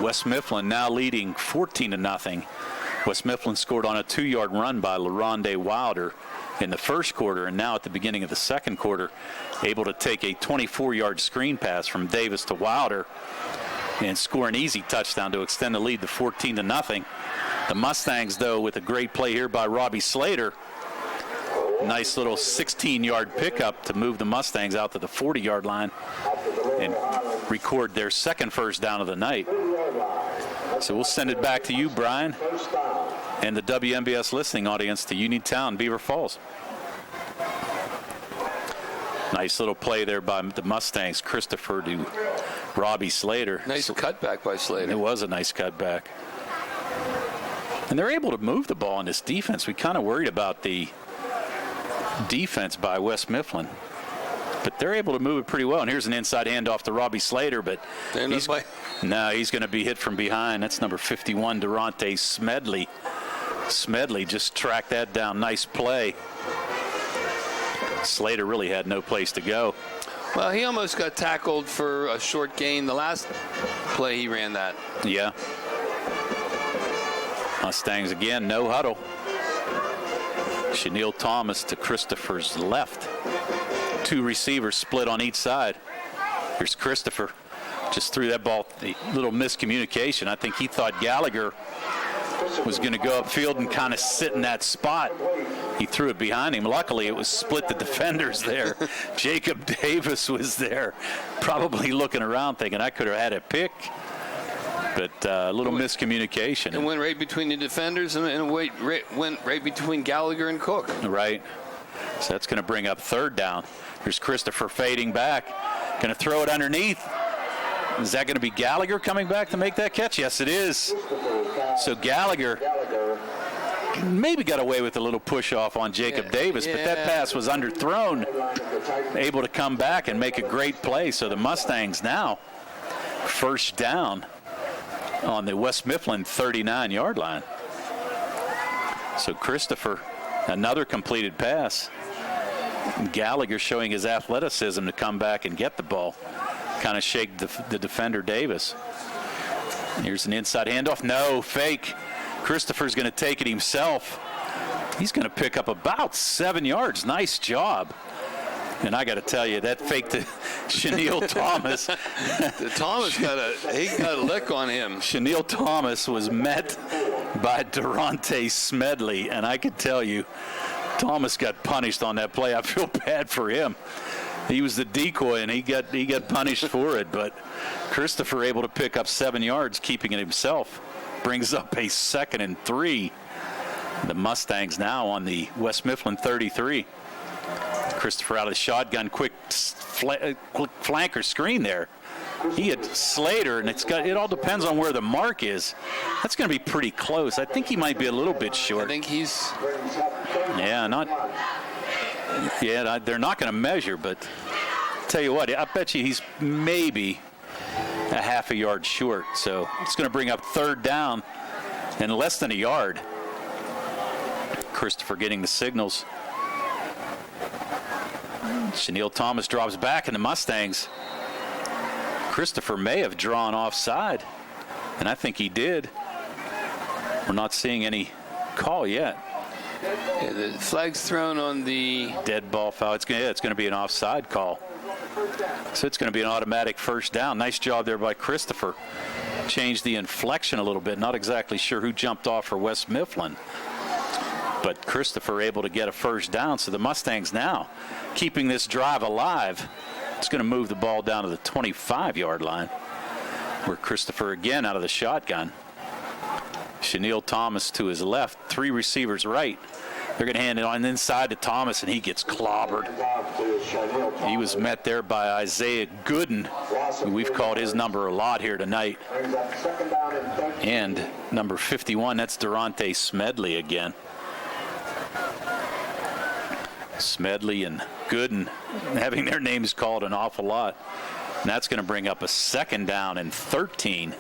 West Mifflin now leading 14-0. West Mifflin scored on a 2-yard run by LaRonde Wilder in the first quarter, and now at the beginning of the second quarter, able to take a 24-yard screen pass from Davis to Wilder and score an easy touchdown to extend the lead to 14-0. The Mustangs, though, with a great play here by Robbie Slater. Nice little 16-yard pickup to move the Mustangs out to the 40-yard line and record their second first down of the night. So we'll send it back to you, Brian, and the WMBS listening audience to Uniontown, Beaver Falls. Nice little play there by the Mustangs. Christopher to Robbie Slater. Nice cutback by Slater. It was a nice cutback. And they're able to move the ball in this defense. We kind of worried about the defense by West Mifflin, but they're able to move it pretty well. And here's an inside handoff to Robbie Slater, but he's going to be hit from behind. That's number 51, Durante Smedley. Smedley just tracked that down. Nice play. Slater really had no place to go. Well, he almost got tackled for a short gain. The last play he ran that. Yeah. Mustangs again, no huddle. Chenille Thomas to Christopher's left. Two receivers split on each side. Here's Christopher. Just threw that ball, a little miscommunication. I think he thought Gallagher was going to go upfield and kind of sit in that spot. He threw it behind him. Luckily, it was split the defenders there. Jacob Davis was there, probably looking around thinking, I could have had a pick. But a little miscommunication. And went right between the defenders and went right between Gallagher and Cook. Right. So that's going to bring up third down. Here's Christopher fading back. Going to throw it underneath. Is that going to be Gallagher coming back to make that catch? Yes, it is. So Gallagher maybe got away with a little push off on Jacob Davis, but that pass was underthrown. Able to come back and make a great play. So the Mustangs now first down on the West Mifflin 39-yard line. So Christopher, another completed pass. Gallagher showing his athleticism to come back and get the ball. Kind of shake the defender Davis. Here's an inside handoff. No, fake. Christopher's going to take it himself. He's going to pick up about 7 yards. Nice job. And I got to tell you, that fake to Chenille Thomas. Thomas got a lick on him. Chenille Thomas was met by Durante Smedley, and I could tell you, Thomas got punished on that play. I feel bad for him. He was the decoy, and he got punished for it. But Christopher able to pick up 7 yards, keeping it himself. Brings up a 2nd and 3. The Mustangs now on the West Mifflin 33. Christopher out of the shotgun, quick flanker screen there. He had Slater, and it all depends on where the mark is. That's going to be pretty close. I think he might be a little bit short. I think he's. Yeah, they're not going to measure, but tell you what, I bet you he's maybe a half a yard short. So it's going to bring up third down and less than a yard. Christopher getting the signals. Chenille Thomas drops back, and the Mustangs. Christopher may have drawn offside, and I think he did. We're not seeing any call yet. Yeah, the flag's thrown on the dead ball foul. It's going to be an offside call. So it's going to be an automatic first down. Nice job there by Christopher. Changed the inflection a little bit. Not exactly sure who jumped off for West Mifflin. But Christopher able to get a first down. So the Mustangs now keeping this drive alive. It's going to move the ball down to the 25-yard line, where Christopher again out of the shotgun. Chenille Thomas to his left, 3 receivers right. They're going to hand it on inside to Thomas, and he gets clobbered. He was met there by Isaiah Gooden, who we've called his number a lot here tonight. And number 51, that's Durante Smedley again. Smedley and Gooden having their names called an awful lot. And that's going to bring up a 2nd down and 13.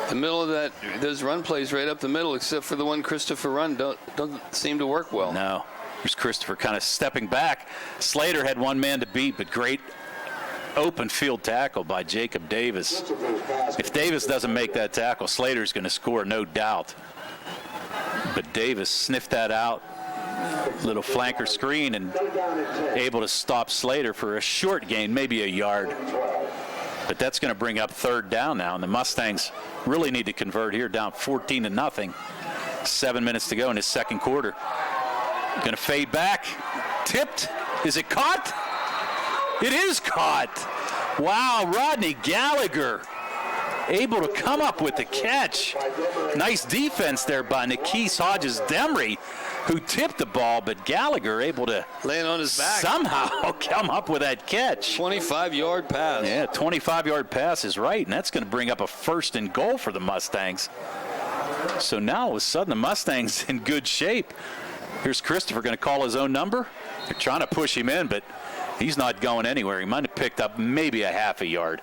The middle of those run plays right up the middle, except for the one Christopher run, doesn't seem to work well. No. Here's Christopher kind of stepping back. Slater had one man to beat, but great open field tackle by Jacob Davis. If Davis doesn't make that tackle, Slater's going to score, no doubt. But Davis sniffed that out. Little flanker screen and able to stop Slater for a short gain, maybe a yard. But that's going to bring up third down now, and the Mustangs really need to convert here, down 14-0. 7 minutes to go in this second quarter. Going to fade back. Tipped. Is it caught? It is caught. Wow, Rodney Gallagher able to come up with the catch. Nice defense there by Nikese Hodges-Demry, who tipped the ball, but Gallagher able to land on his back, somehow come up with that catch. 25-yard pass. Yeah, 25-yard pass is right, and that's going to bring up a 1st and goal for the Mustangs. So now all of a sudden the Mustangs in good shape. Here's Christopher going to call his own number. They're trying to push him in, but he's not going anywhere. He might have picked up maybe a half a yard.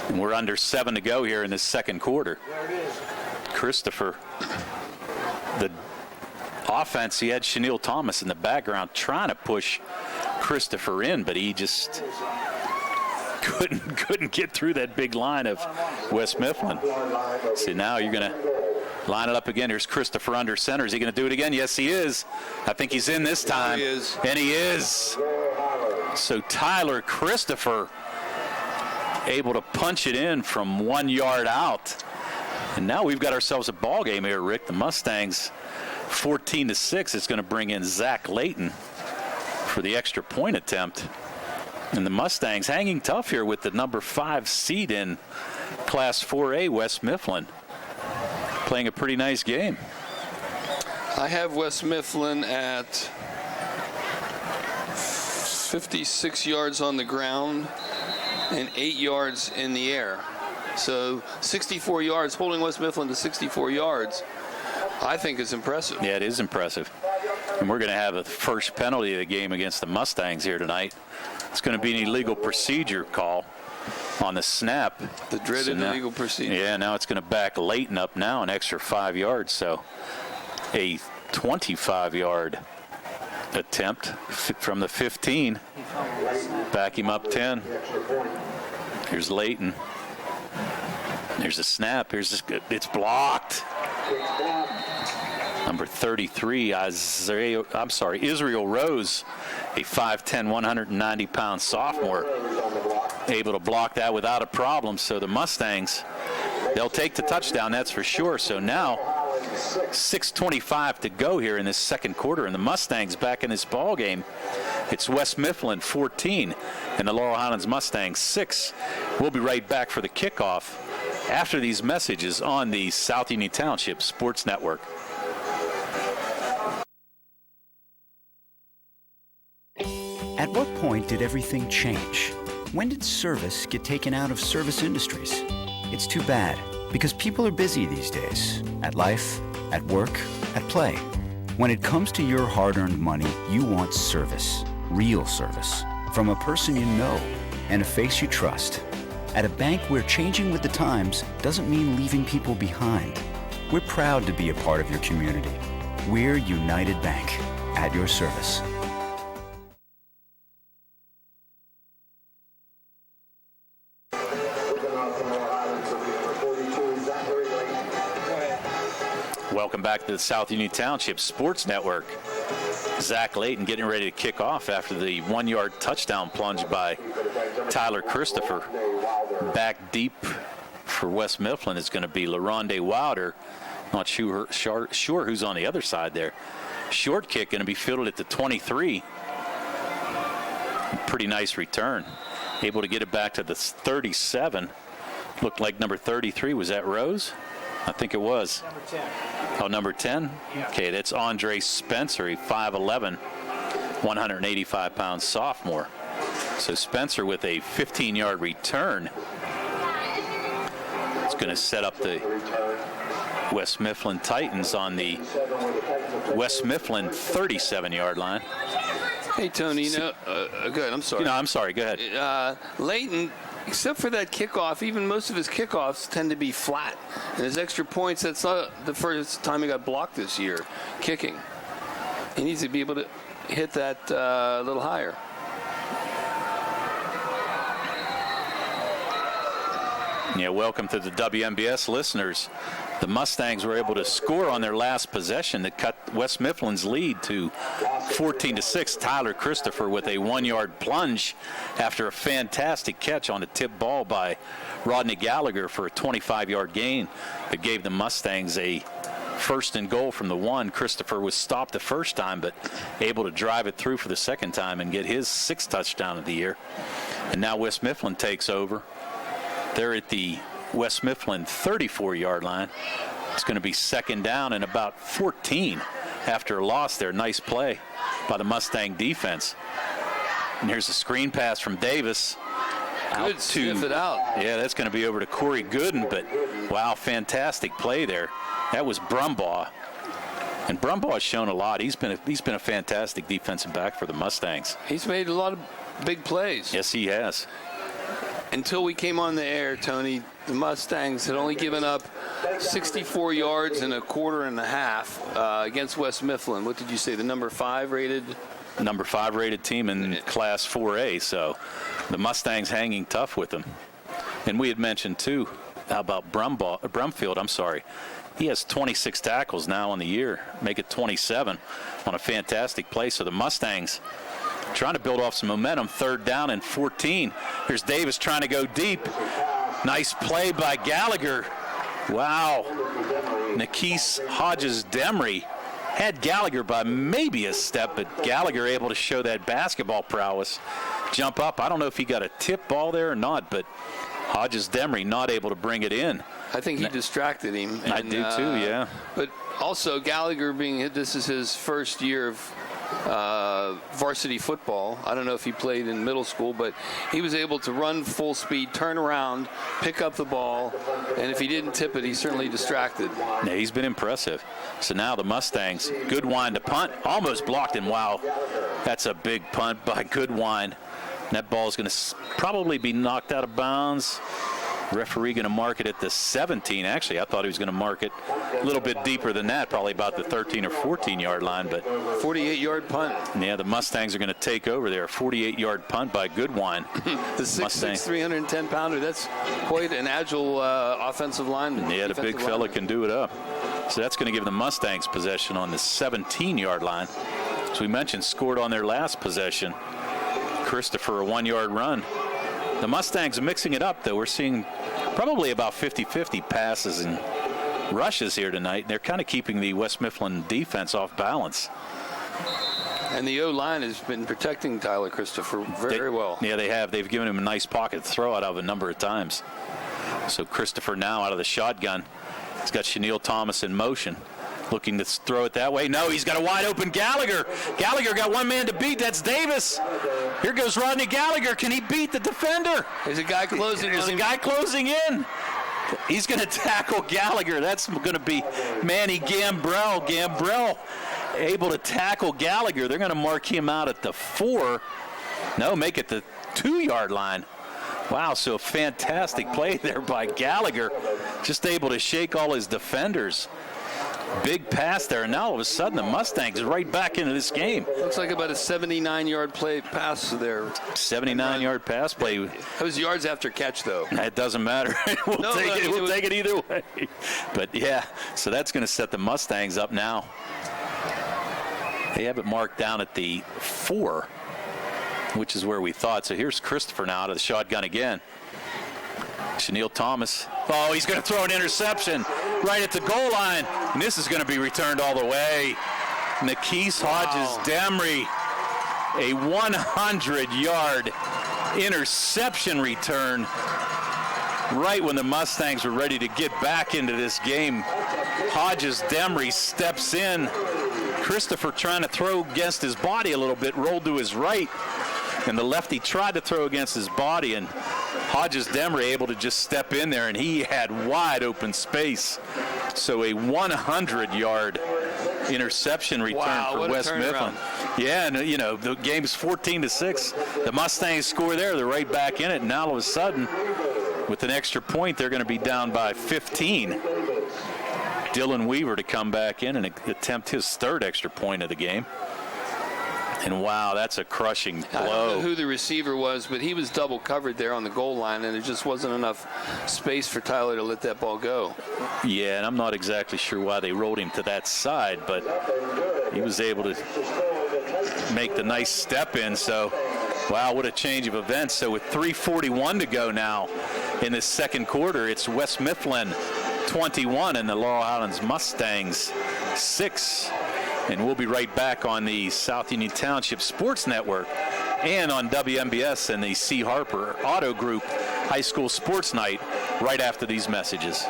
And we're under 7 to go here in this second quarter. Christopher, the offense, he had Chanel Thomas in the background trying to push Christopher in, but he just couldn't get through that big line of West Mifflin. See, now you're going to line it up again. Here's Christopher under center. Is he going to do it again? Yes, he is. I think he's in this time. He is. And he is. So Tyler Christopher able to punch it in from 1 yard out. And now we've got ourselves a ball game here, Rick. The Mustangs 14-6. It's going to bring in Zach Layton for the extra point attempt. And the Mustangs hanging tough here with the number 5 seed in Class 4A, West Mifflin. Playing a pretty nice game. I have West Mifflin at 56 yards on the ground and 8 yards in the air. So 64 yards, holding West Mifflin to 64 yards, I think is impressive. Yeah, it is impressive. And we're going to have a first penalty of the game against the Mustangs here tonight. It's going to be an illegal procedure call on the snap. The dreaded illegal procedure. Yeah, now it's going to back Layton up now an extra 5 yards. So a 25-yard attempt from the 15. Back him up 10. Here's Layton. There's a snap. It's blocked. Number 33, Israel Rose, a 5'10", 190-pound sophomore, able to block that without a problem. So the Mustangs, they'll take the touchdown, that's for sure. So now 6:25 to go here in this second quarter, and the Mustangs back in this ball game. It's West Mifflin 14 and the Laurel Highlands Mustangs 6. We'll be right back for the kickoff after these messages on the South Union Township Sports Network. At what point did everything change? When did service get taken out of service industries? It's too bad, because people are busy these days. At life, at work, at play. When it comes to your hard-earned money, you want service. Real service. From a person you know and a face you trust. At a bank where changing with the times doesn't mean leaving people behind. We're proud to be a part of your community. We're United Bank, at your service. Welcome back to the South Union Township Sports Network. Zach Layton getting ready to kick off after the 1 yard touchdown plunge by Tyler Christopher. Back deep for West Mifflin is going to be LaRonde Wilder. Not sure who's on the other side there. Short kick going to be fielded at the 23. Pretty nice return. Able to get it back to the 37. Looked like number 33. Was that Rose? I think it was. Number 10. Oh, number 10? Yeah. Okay, that's Andre Spencer, a 5'11", 185-pound sophomore. So Spencer with a 15-yard return. It's going to set up the West Mifflin Titans on the West Mifflin 37-yard line. Hey, Tony, go ahead. I'm sorry. No, I'm sorry. Go ahead. Layton, except for that kickoff, even most of his kickoffs tend to be flat. And his extra points, that's not the first time he got blocked this year, kicking. He needs to be able to hit that a little higher. Yeah, welcome to the WMBS listeners. The Mustangs were able to score on their last possession to cut West Mifflin's lead to 14-6. Tyler Christopher with a 1-yard plunge after a fantastic catch on a tip ball by Rodney Gallagher for a 25-yard gain that gave the Mustangs a first and goal from the 1. Christopher was stopped the first time, but able to drive it through for the second time and get his 6th touchdown of the year. And now West Mifflin takes over. They're at the West Mifflin 34-yard line. It's going to be second down and about 14 after a loss there. Nice play by the Mustang defense. And here's a screen pass from Davis. Good, sniff it out. Yeah, that's going to be over to Corey Gooden, but wow, fantastic play there. That was Brumbaugh. And Brumbaugh's shown a lot. He's been a fantastic defensive back for the Mustangs. He's made a lot of big plays. Yes, he has. Until we came on the air, Tony, the Mustangs had only given up 64 yards in a quarter and a half against West Mifflin. What did you say, the number 5 rated? Number 5 rated team in Class 4A, so the Mustangs hanging tough with them. And we had mentioned, too, how about Brumfield, he has 26 tackles now on the year, make it 27 on a fantastic play. So the Mustangs trying to build off some momentum. 3rd down and 14. Here's Davis trying to go deep. Nice play by Gallagher. Wow. Nikis Hodges-Demery had Gallagher by maybe a step, but Gallagher able to show that basketball prowess. Jump up. I don't know if he got a tip ball there or not, but Hodges-Demery not able to bring it in. I think he distracted him. I do too, yeah. But also Gallagher this is his first year of varsity football. I don't know if he played in middle school, but he was able to run full speed, turn around, pick up the ball, and if he didn't tip it, he's certainly distracted. Yeah, he's been impressive. So now the Mustangs, Goodwine to punt, almost blocked, and wow, that's a big punt by Goodwine. That ball is going to probably be knocked out of bounds. Referee going to mark it at the 17. Actually, I thought he was going to mark it a little bit deeper than that, probably about the 13 or 14-yard line. But 48-yard punt. Yeah, the Mustangs are going to take over there. 48-yard punt by Goodwine. The 6'6", 310-pounder. That's quite an agile offensive lineman. Yeah, the big fella can do it up. So that's going to give the Mustangs possession on the 17-yard line. As we mentioned, scored on their last possession. Christopher, a 1-yard run. The Mustangs are mixing it up, though. We're seeing probably about 50-50 passes and rushes here tonight. They're kind of keeping the West Mifflin defense off balance. And the O-line has been protecting Tyler Christopher very well. Yeah, they have. They've given him a nice pocket to throw out of a number of times. So Christopher now out of the shotgun. He's got Chenille Thomas in motion. Looking to throw it that way. No, he's got a wide open Gallagher. Gallagher got one man to beat. That's Davis. Here goes Rodney Gallagher. Can he beat the defender? There's a guy closing in. There's a guy closing in. He's going to tackle Gallagher. That's going to be Manny Gambrell. Gambrell able to tackle Gallagher. They're going to mark him out at the 4. No, make it the 2-yard line. Wow, so a fantastic play there by Gallagher. Just able to shake all his defenders. Big pass there, and now all of a sudden the Mustangs are right back into this game. Looks like about a 79-yard pass there. 79-yard pass play. That was yards after catch, though. It doesn't matter. We'll take it either way. But, yeah, so that's going to set the Mustangs up now. They have it marked down at the 4, which is where we thought. So here's Christopher now out of the shotgun again. Chenille Thomas. Oh, he's going to throw an interception right at the goal line. And this is going to be returned all the way. Nikis Hodges-Demery, a 100-yard interception return right when the Mustangs were ready to get back into this game. Hodges-Demery steps in. Christopher trying to throw against his body a little bit, rolled to his right. And the lefty tried to throw against his body, and Hodges-Demery able to just step in there, and he had wide open space. So a 100-yard interception return for West Mifflin. Yeah, and the game's 14-6. The Mustangs score there. They're right back in it, and now all of a sudden, with an extra point, they're going to be down by 15. Dylan Weaver to come back in and attempt his 3rd extra point of the game. And wow, that's a crushing blow. I don't know who the receiver was, but he was double covered there on the goal line, and there just wasn't enough space for Tyler to let that ball go. Yeah, and I'm not exactly sure why they rolled him to that side, but he was able to make the nice step in. So, wow, what a change of events. So with 3:41 to go now in this second quarter, it's West Mifflin 21 and the Laurel Highlands Mustangs 6. And we'll be right back on the South Union Township Sports Network and on WMBS and the C. Harper Auto Group High School Sports Night right after these messages.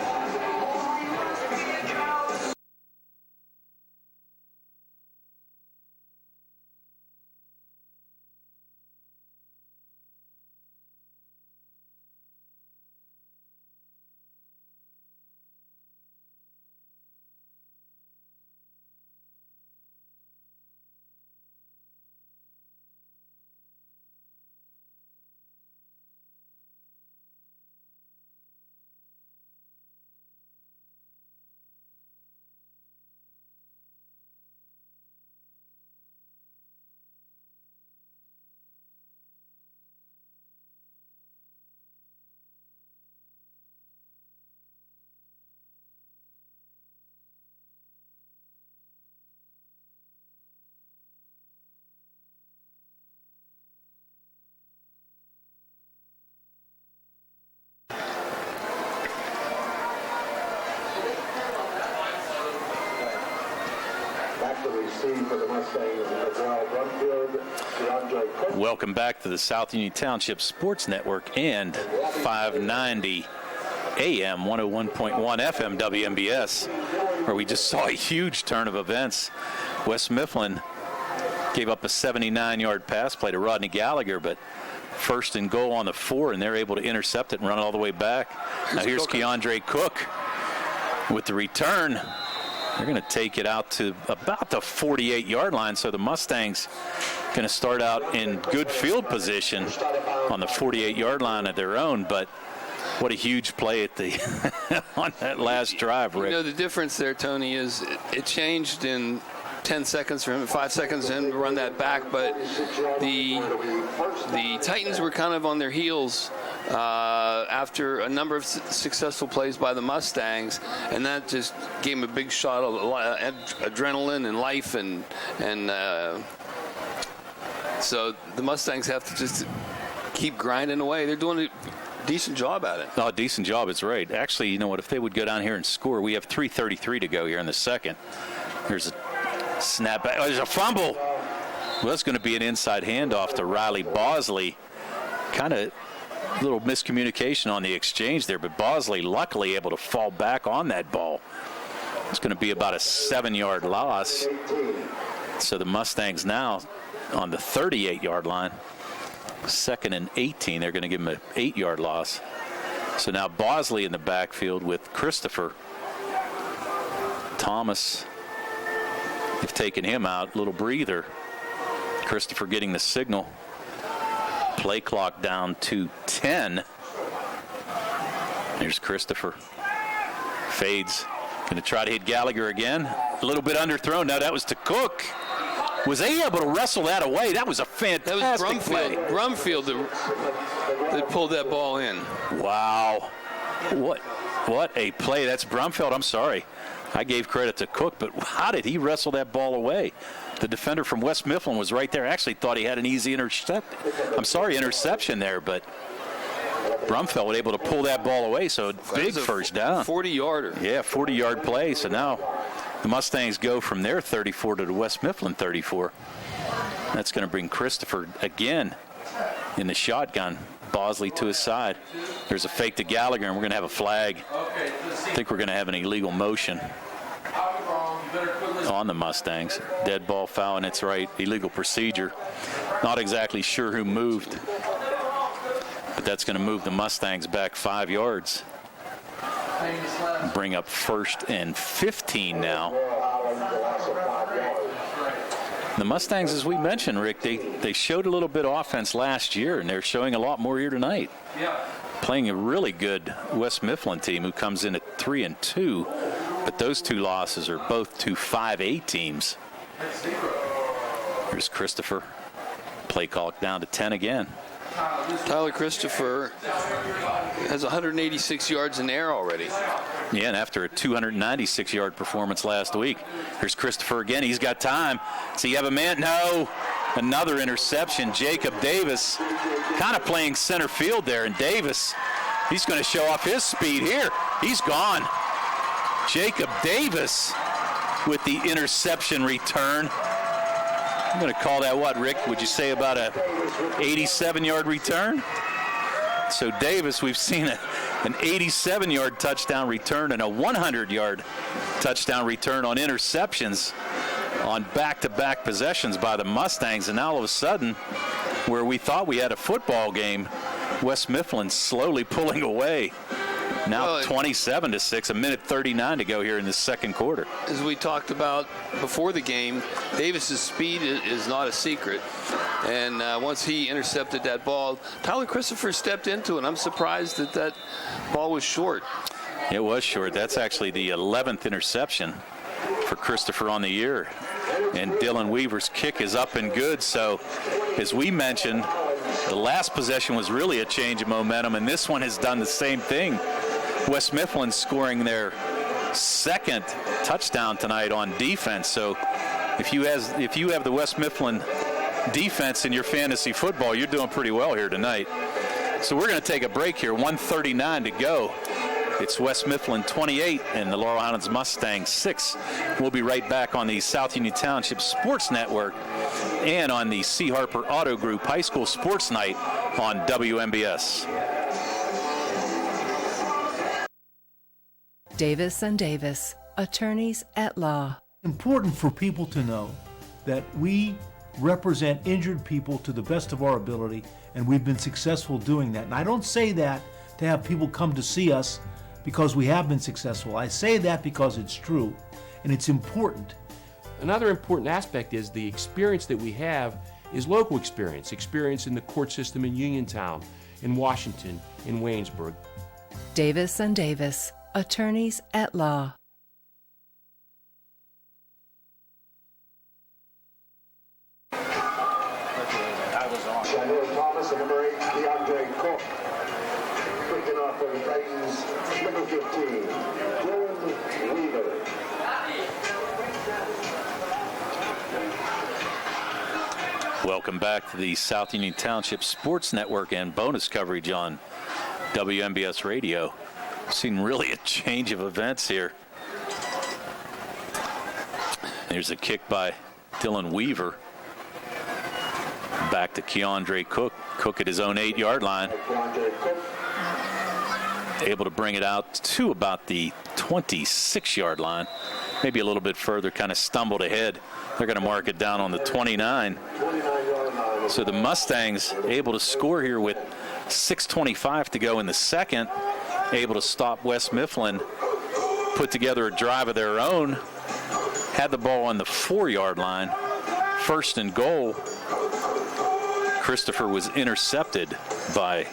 Welcome back to the South Union Township Sports Network and 590 AM 101.1 FM WMBS, where we just saw a huge turn of events. West Mifflin gave up a 79-yard pass play to Rodney Gallagher, but first and goal on the 4, and they're able to intercept it and run it all the way back. Now here's Keandre Cook with the return. They're going to take it out to about the 48-yard line, so the Mustangs going to start out in good field position on the 48-yard line of their own. But what a huge play at the on that last drive, Rick. You know, the difference there, Tony, is it changed in 10 seconds for him, 5 seconds in to run that back, but the Titans were kind of on their heels after a number of successful plays by the Mustangs, and that just gave them a big shot of adrenaline and life, and so the Mustangs have to just keep grinding away. They're doing a decent job at it. Oh, decent job, it's right. Actually, you know what, if they would go down here and score, we have 3:33 to go here in the second. There's a snap back. Oh, there's a fumble. Well, that's going to be an inside handoff to Riley Bosley. Kind of a little miscommunication on the exchange there, but Bosley luckily able to fall back on that ball. It's going to be about a 7-yard loss. So the Mustangs now on the 38-yard line. 2nd and 18. They're going to give him an 8-yard loss. So now Bosley in the backfield with Christopher. Thomas, they've taken him out. Little breather. Christopher getting the signal. Play clock down to 10. Here's Christopher. Fades. Going to try to hit Gallagher again. A little bit underthrown. Now that was to Cook. Was they able to wrestle that away? That was a fantastic play. Brumfield that pulled that ball in. Wow. What a play. That's Brumfield. I'm sorry. I gave credit to Cook, but how did he wrestle that ball away? The defender from West Mifflin was right there. Actually thought he had an easy interception there, but Brumfield was able to pull that ball away, so big first down. 40-yarder. Yeah, 40-yard play. So now the Mustangs go from their 34 to the West Mifflin 34. That's going to bring Christopher again in the shotgun. Bosley to his side. There's a fake to Gallagher, and we're going to have a flag. I think we're going to have an illegal motion on the Mustangs. Dead ball foul, and it's right. Illegal procedure. Not exactly sure who moved, but that's going to move the Mustangs back 5 yards. Bring up 1st and 15 now. The Mustangs, as we mentioned, Rick, they showed a little bit of offense last year, and they're showing a lot more here tonight. Yeah. Playing a really good West Mifflin team who comes in at 3-2, but those two losses are both to 5A teams. Here's Christopher. Play clock down to 10 again. Tyler Christopher has 186 yards in the air already. Yeah, and after a 296-yard performance last week. Here's Christopher again. He's got time. So you have a man? No. Another interception. Jacob Davis kind of playing center field there. And Davis, he's going to show off his speed here. He's gone. Jacob Davis with the interception return. I'm going to call that what, Rick? Would you say about a 87-yard return? So Davis, we've seen an 87-yard touchdown return and a 100-yard touchdown return on interceptions on back-to-back possessions by the Mustangs. And now all of a sudden, where we thought we had a football game, West Mifflin slowly pulling away. Now 27-6, a minute 39 to go here in the second quarter. As we talked about before the game, Davis's speed is not a secret. And once he intercepted that ball, Tyler Christopher stepped into it. I'm surprised that ball was short. It was short. That's actually the 11th interception for Christopher on the year. And Dylan Weaver's kick is up and good. So, as we mentioned, the last possession was really a change of momentum, and this one has done the same thing. West Mifflin scoring their second touchdown tonight on defense. So if you have the West Mifflin defense in your fantasy football, you're doing pretty well here tonight. So we're going to take a break here. 1:39 to go. It's West Mifflin 28 and the Laurel Highlands Mustangs 6. We'll be right back on the South Union Township Sports Network and on the C. Harper Auto Group High School Sports Night on WMBS. Davis & Davis, attorneys at law. Important for people to know that we represent injured people to the best of our ability, and we've been successful doing that. And I don't say that to have people come to see us because we have been successful. I say that because it's true, and it's important. Another important aspect is the experience that we have is local experience in the court system in Uniontown, in Washington, in Waynesburg. Davis & Davis, attorneys at law. Thomas and number 8, DeAndre Cook. Picking off for the Titans, number 15, Dylan Weaver. Welcome back to the South Union Township Sports Network and bonus coverage on WMBS Radio. Seen really a change of events here. There's a kick by Dylan Weaver. Back to Keandre Cook. Cook at his own 8-yard line. Able to bring it out to about the 26-yard line. Maybe a little bit further, kind of stumbled ahead. They're going to mark it down on the 29. So the Mustangs able to score here with 6:25 to go in the second. Able to stop West Mifflin, put together a drive of their own, had the ball on the 4-yard line, first and goal. Christopher was intercepted by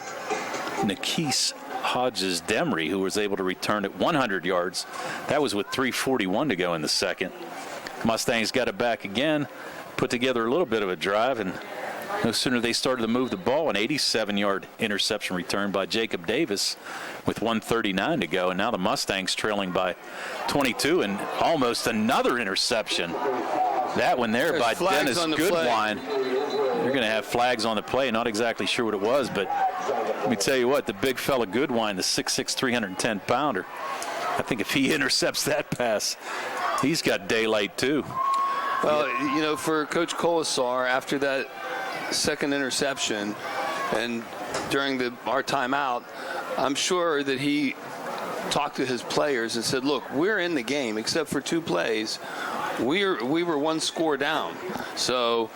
Nikis Hodges-Demry, who was able to return it 100 yards. That was with 3:41 to go in the second. Mustangs got it back again, put together a little bit of a drive, and no sooner they started to move the ball, an 87-yard interception return by Jacob Davis with 1:39 to go. And now the Mustangs trailing by 22 and almost another interception. That one there by Dennis Goodwine. They're going to have flags on the play. Not exactly sure what it was, but let me tell you what, the big fella Goodwine, the 6'6", 310-pounder, I think if he intercepts that pass, he's got daylight too. Well, you know, for Coach Colasar, after that second interception and during our timeout, I'm sure that he talked to his players and said, look, we're in the game except for 2 plays. We were 1 score down. So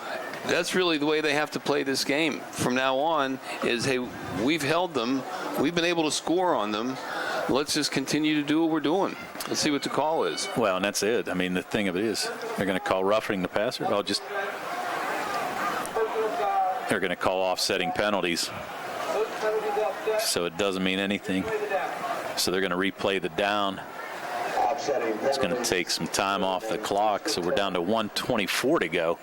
that's really the way they have to play this game from now on is, hey, we've held them. We've been able to score on them. Let's just continue to do what we're doing. Let's see what the call is. Well, and that's it. I mean, the thing of it is they're going to call roughing the passer. They're going to call offsetting penalties. So it doesn't mean anything. So they're going to replay the down. It's going to take some time off the clock. So we're down to 1:24 to go.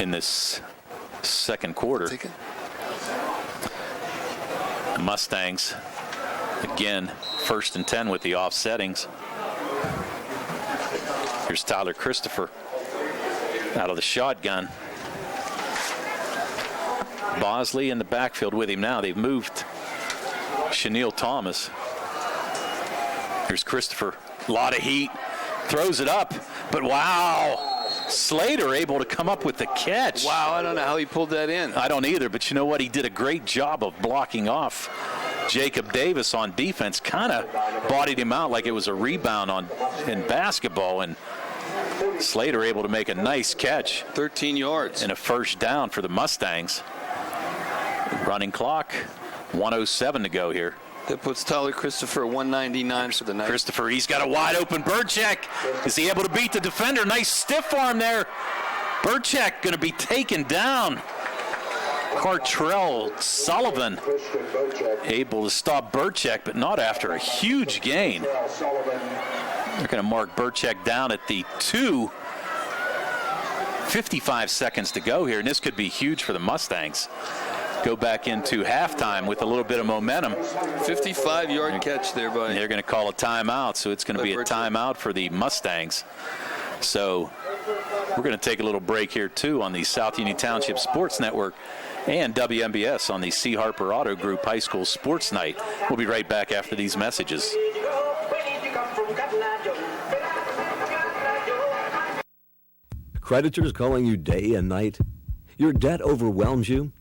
in this second quarter. The Mustangs, again, 1st and 10 with the offsettings. Here's Tyler Christopher out of the shotgun. Bosley in the backfield with him now. They've moved Chenille Thomas. Here's Christopher. A lot of heat. Throws it up. But wow. Slater able to come up with the catch. Wow, I don't know how he pulled that in. I don't either, but you know what? He did a great job of blocking off Jacob Davis on defense. Kind of bodied him out like it was a rebound in basketball, and Slater able to make a nice catch. 13 yards. And a first down for the Mustangs. Running clock, 1:07 to go here. That puts Tyler Christopher at 199 for the night. Christopher, he's got a wide open Burchek. Is he able to beat the defender? Nice stiff arm there. Burchek going to be taken down. Cartrell Sullivan able to stop Burchek, but not after a huge gain. They're going to mark Burchek down at the 2. 55 seconds to go here, and this could be huge for the Mustangs. Go back into halftime with a little bit of momentum. 55-yard catch there by. They're going to call a timeout, so it's going to be a timeout for the Mustangs. So we're going to take a little break here, too, on the South Union Township Sports Network and WMBS on the C. Harper Auto Group High School Sports Night. We'll be right back after these messages. Creditors calling you day and night? Your debt overwhelms you?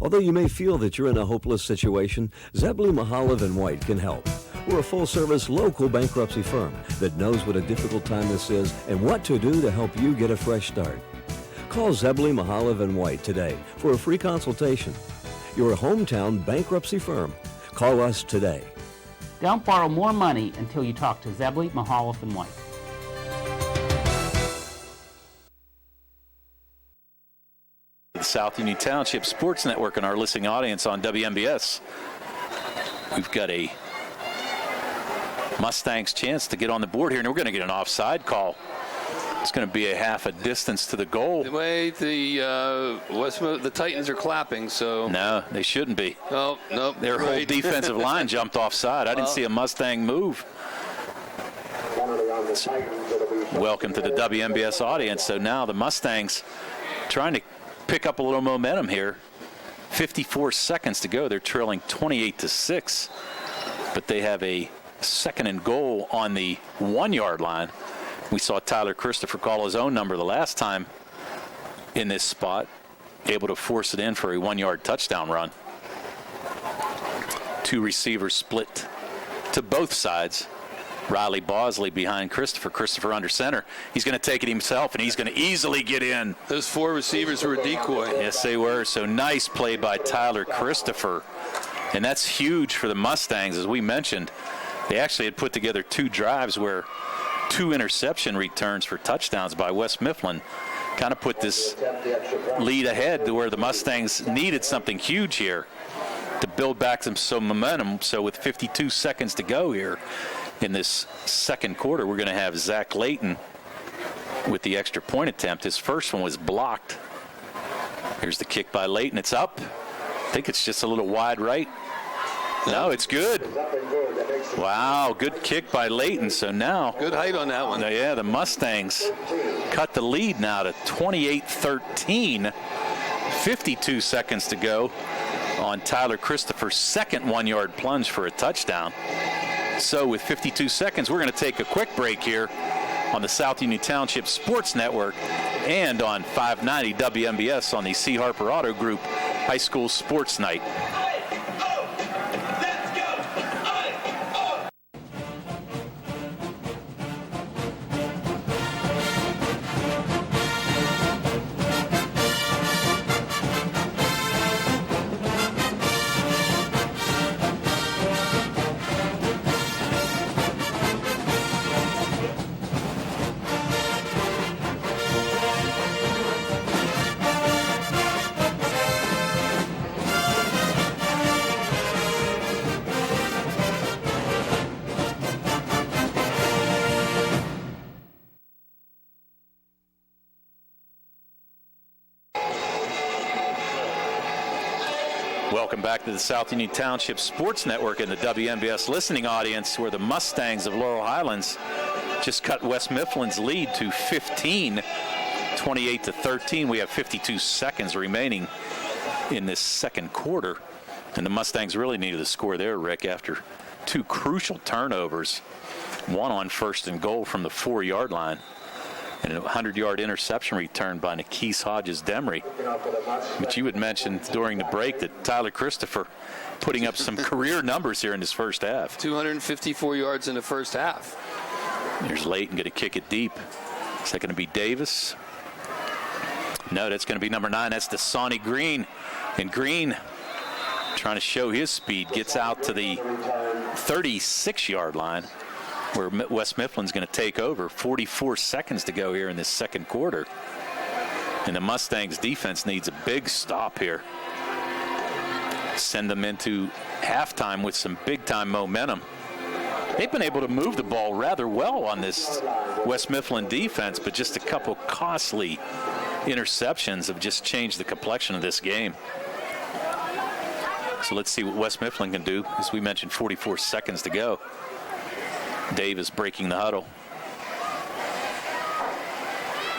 Although you may feel that you're in a hopeless situation, Zebley, Mahalev & White can help. We're a full-service local bankruptcy firm that knows what a difficult time this is and what to do to help you get a fresh start. Call Zebley, Mahalev & White today for a free consultation. Your hometown bankruptcy firm. Call us today. Don't borrow more money until you talk to Zebley, Mahalev & White. The South Union Township Sports Network and our listening audience on WMBS. We've got a Mustangs chance to get on the board here, and we're going to get an offside call. It's going to be a half a distance to the goal. Wait, the Titans are clapping, so. No, they shouldn't be. Oh, nope. Their whole defensive line jumped offside. I didn't see a Mustang move. Welcome to the WMBS audience. So now the Mustangs trying to pick up a little momentum here. 54 seconds to go. They're trailing 28-6, but they have a second and goal on the 1-yard line. We saw Tyler Christopher call his own number the last time in this spot, able to force it in for a 1-yard touchdown run. Two receivers split to both sides. Riley Bosley behind Christopher. Christopher under center. He's going to take it himself, and he's going to easily get in. Those four receivers were a decoy. Yes, they were. So nice play by Tyler Christopher. And that's huge for the Mustangs. As we mentioned, they actually had put together 2 drives where 2 interception returns for touchdowns by West Mifflin kind of put this lead ahead to where the Mustangs needed something huge here to build back some momentum. So with 52 seconds to go here in this second quarter, we're going to have Zach Layton with the extra point attempt. His first one was blocked. Here's the kick by Layton. It's up. I think it's just a little wide right. No, it's good. Wow, good kick by Layton. So now. Good height on that one. Yeah, the Mustangs cut the lead now to 28-13. 52 seconds to go on Tyler Christopher's second 1-yard plunge for a touchdown. So with 52 seconds, we're going to take a quick break here on the South Union Township Sports Network and on 590 WMBS on the C. Harper Auto Group High School Sports Night. Welcome back to the South Union Township Sports Network and the WNBS listening audience, where the Mustangs of Laurel Highlands just cut West Mifflin's lead to 15, 28-13. We have 52 seconds remaining in this second quarter, and the Mustangs really needed a score there, Rick, after two crucial turnovers, one on first and goal from the 4-yard line, and a 100-yard interception return by Nikese Hodges-Demery. But you had mentioned during the break that Tyler Christopher putting up some career numbers here in this first half. 254 yards in the first half. There's Layton going to kick it deep. Is that going to be Davis? No, that's going to be number 9. That's Dasani Green. And Green, trying to show his speed, gets out to the 36-yard line, where West Mifflin's going to take over. 44 seconds to go here in this second quarter. And the Mustangs defense needs a big stop here. Send them into halftime with some big-time momentum. They've been able to move the ball rather well on this West Mifflin defense, but just a couple costly interceptions have just changed the complexion of this game. So let's see what West Mifflin can do. As we mentioned, 44 seconds to go. Davis breaking the huddle.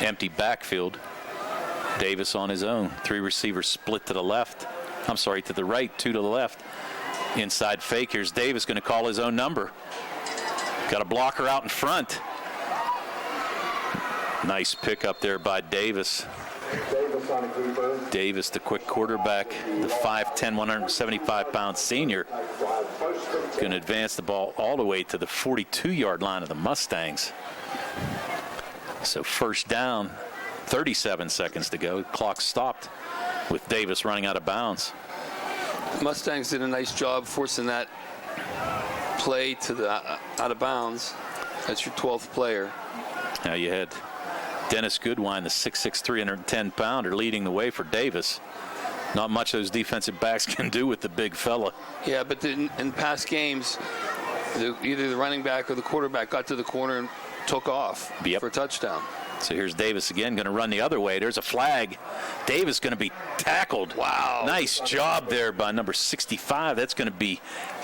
Empty backfield. Davis on his own. 3 receivers split to the left. I'm sorry, to the right, 2 to the left. Inside fake. Here's Davis going to call his own number. Got a blocker out in front. Nice pick up there by Davis. Davis, the quick quarterback, the 5'10", 175-pound senior, going to advance the ball all the way to the 42-yard line of the Mustangs. So first down, 37 seconds to go. Clock stopped with Davis running out of bounds. Mustangs did a nice job forcing that play to the out of bounds. That's your 12th player. Now you had Dennis Goodwine, the 6'6", 310-pounder, leading the way for Davis. Not much those defensive backs can do with the big fella. Yeah, but in past games, either the running back or the quarterback got to the corner and took off for a touchdown. So here's Davis again, going to run the other way. There's a flag. Davis going to be tackled. Wow. Nice job there by number 65. That's going to be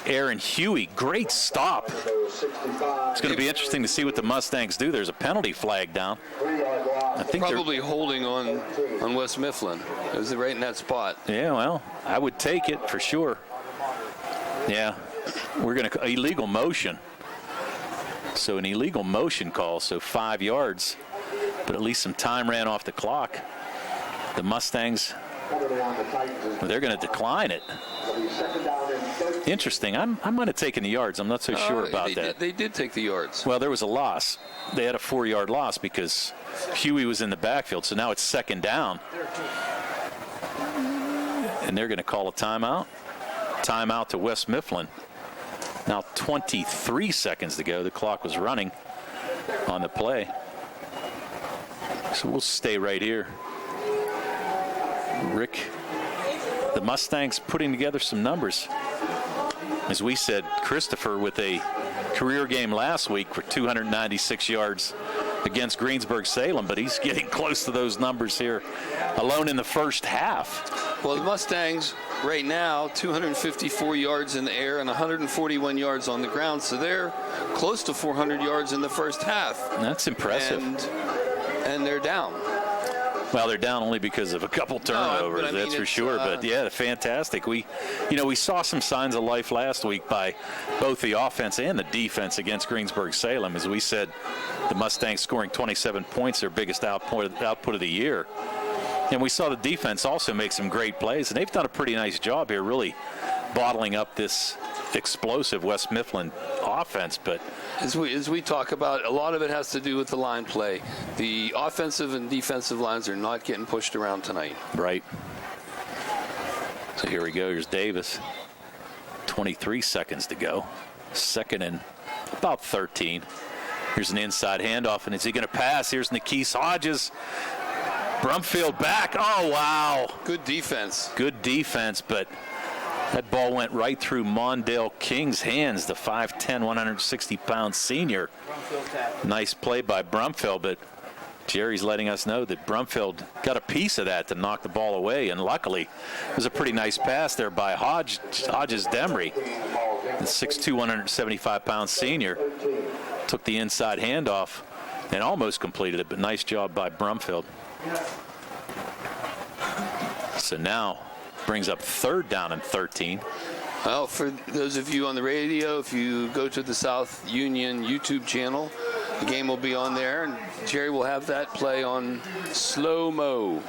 Aaron Huey. Great stop. It's going to be interesting to see what the Mustangs do. There's a penalty flag down. I think probably holding on West Mifflin. It was right in that spot. Yeah, well, I would take it for sure. Yeah, we're going to illegal motion. So an illegal motion call, so 5 yards. But at least some time ran off the clock. The Mustangs, they're going to decline it. Interesting. I might have taken the yards. I'm not so sure about that. They did take the yards. Well, there was a loss. They had a 4-yard loss because Huey was in the backfield. So now it's second down. And they're going to call a timeout. Timeout to West Mifflin. Now 23 seconds to go. The clock was running on the play. So we'll stay right here. Rick, the Mustangs putting together some numbers. As we said, Christopher with a career game last week for 296 yards against Greensburg-Salem, but he's getting close to those numbers here alone in the first half. Well, the Mustangs right now, 254 yards in the air and 141 yards on the ground, so they're close to 400 yards in the first half. That's impressive. And they're down. Well, they're down only because of a couple turnovers, that's for sure. But yeah, fantastic. We saw some signs of life last week by both the offense and the defense against Greensburg-Salem. As we said, the Mustangs scoring 27 points, their biggest output of the year. And we saw the defense also make some great plays, and they've done a pretty nice job here, really bottling up this explosive West Mifflin offense. But as we talk about, a lot of it has to do with the line play. The offensive and defensive lines are not getting pushed around tonight. Right. So here we go. Here's Davis. 23 seconds to go. Second and about 13. Here's an inside handoff, and is he going to pass? Here's Nikese Hodges. Brumfield back. Oh, wow. Good defense. Good defense, but that ball went right through Mondale King's hands, the 5'10", 160-pound senior. Nice play by Brumfield, but Jerry's letting us know that Brumfield got a piece of that to knock the ball away, and luckily it was a pretty nice pass there by Hodges Demry, the 6'2", 175-pound senior. Took the inside handoff and almost completed it, but nice job by Brumfield. So now brings up 3rd down and 13. Well, for those of you on the radio, if you go to the South Union YouTube channel, the game will be on there, and Jerry will have that play on slow-mo.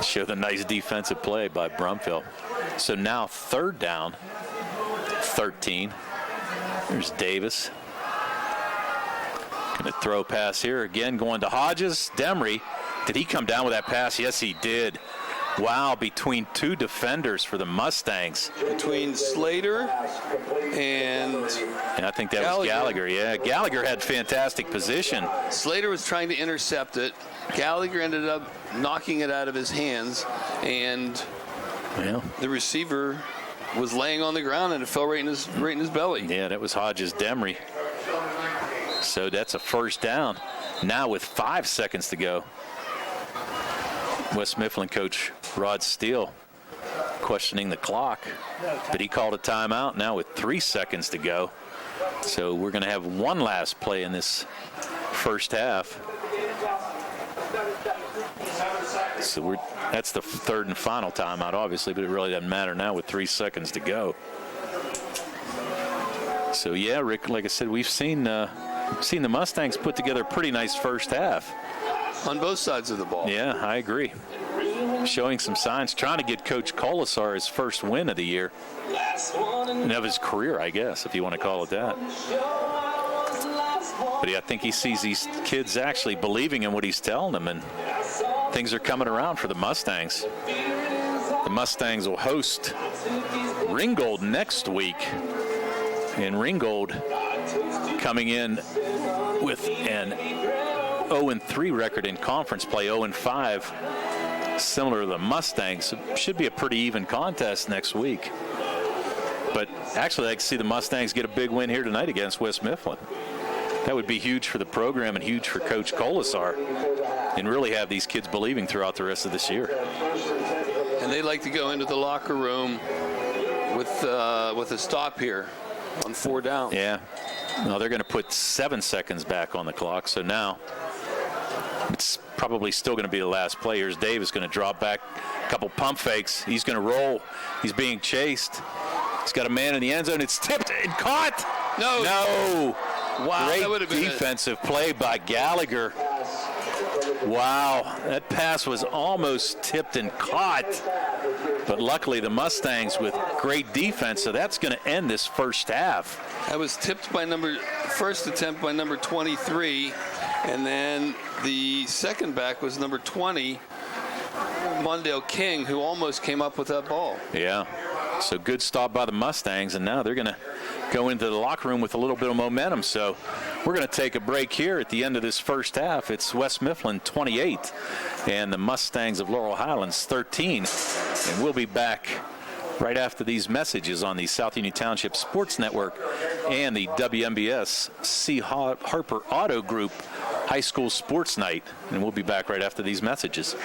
Show the nice defensive play by Brumfield. So now 3rd down, 13. There's Davis. Going to throw a pass here. Again, going to Hodges. Demry. Did he come down with that pass? Yes, he did. Wow, between 2 defenders for the Mustangs. Between Slater and I think that was Gallagher. Yeah, Gallagher had fantastic position. Slater was trying to intercept it. Gallagher ended up knocking it out of his hands, and the receiver was laying on the ground, and it fell right in his belly. Yeah, that was Hodges Demry. So that's a 1st down. Now with 5 seconds to go, West Mifflin coach Rod Steele questioning the clock, but he called a timeout now with 3 seconds to go. So we're going to have one last play in this first half. So that's the 3rd and final timeout, obviously, but it really doesn't matter now with 3 seconds to go. So yeah, Rick, like I said, we've seen the Mustangs put together a pretty nice first half. On both sides of the ball. Yeah, I agree. Showing some signs, trying to get Coach Colasar his first win of the year. And of his career, I guess, if you want to call it that. But yeah, I think he sees these kids actually believing in what he's telling them, and things are coming around for the Mustangs. The Mustangs will host Ringgold next week. And Ringgold coming in with an 0-3 record in conference play, 0-5, similar to the Mustangs. It should be a pretty even contest next week. But actually, I'd like to see the Mustangs get a big win here tonight against West Mifflin. That would be huge for the program and huge for Coach Colasar, and really have these kids believing throughout the rest of this year. And they like to go into the locker room with a stop here on 4 down. Yeah. No, they're going to put 7 seconds back on the clock. So now it's probably still going to be the last play. Here's Davis going to drop back, a couple pump fakes. He's going to roll. He's being chased. He's got a man in the end zone. It's tipped and caught. No. Wow. Great that would have been defensive play by Gallagher. Wow. That pass was almost tipped and caught. But luckily the Mustangs with great defense, so that's going to end this first half. That was tipped by first attempt by number 23, and then the second back was number 20, Mondale King, who almost came up with that ball. Yeah, so good stop by the Mustangs, and now they're going to go into the locker room with a little bit of momentum. So we're going to take a break here at the end of this first half. It's West Mifflin 28 and the Mustangs of Laurel Highlands 13. And we'll be back right after these messages on the South Union Township Sports Network and the WMBS C. Harper Auto Group High School Sports Night. And we'll be back right after these messages.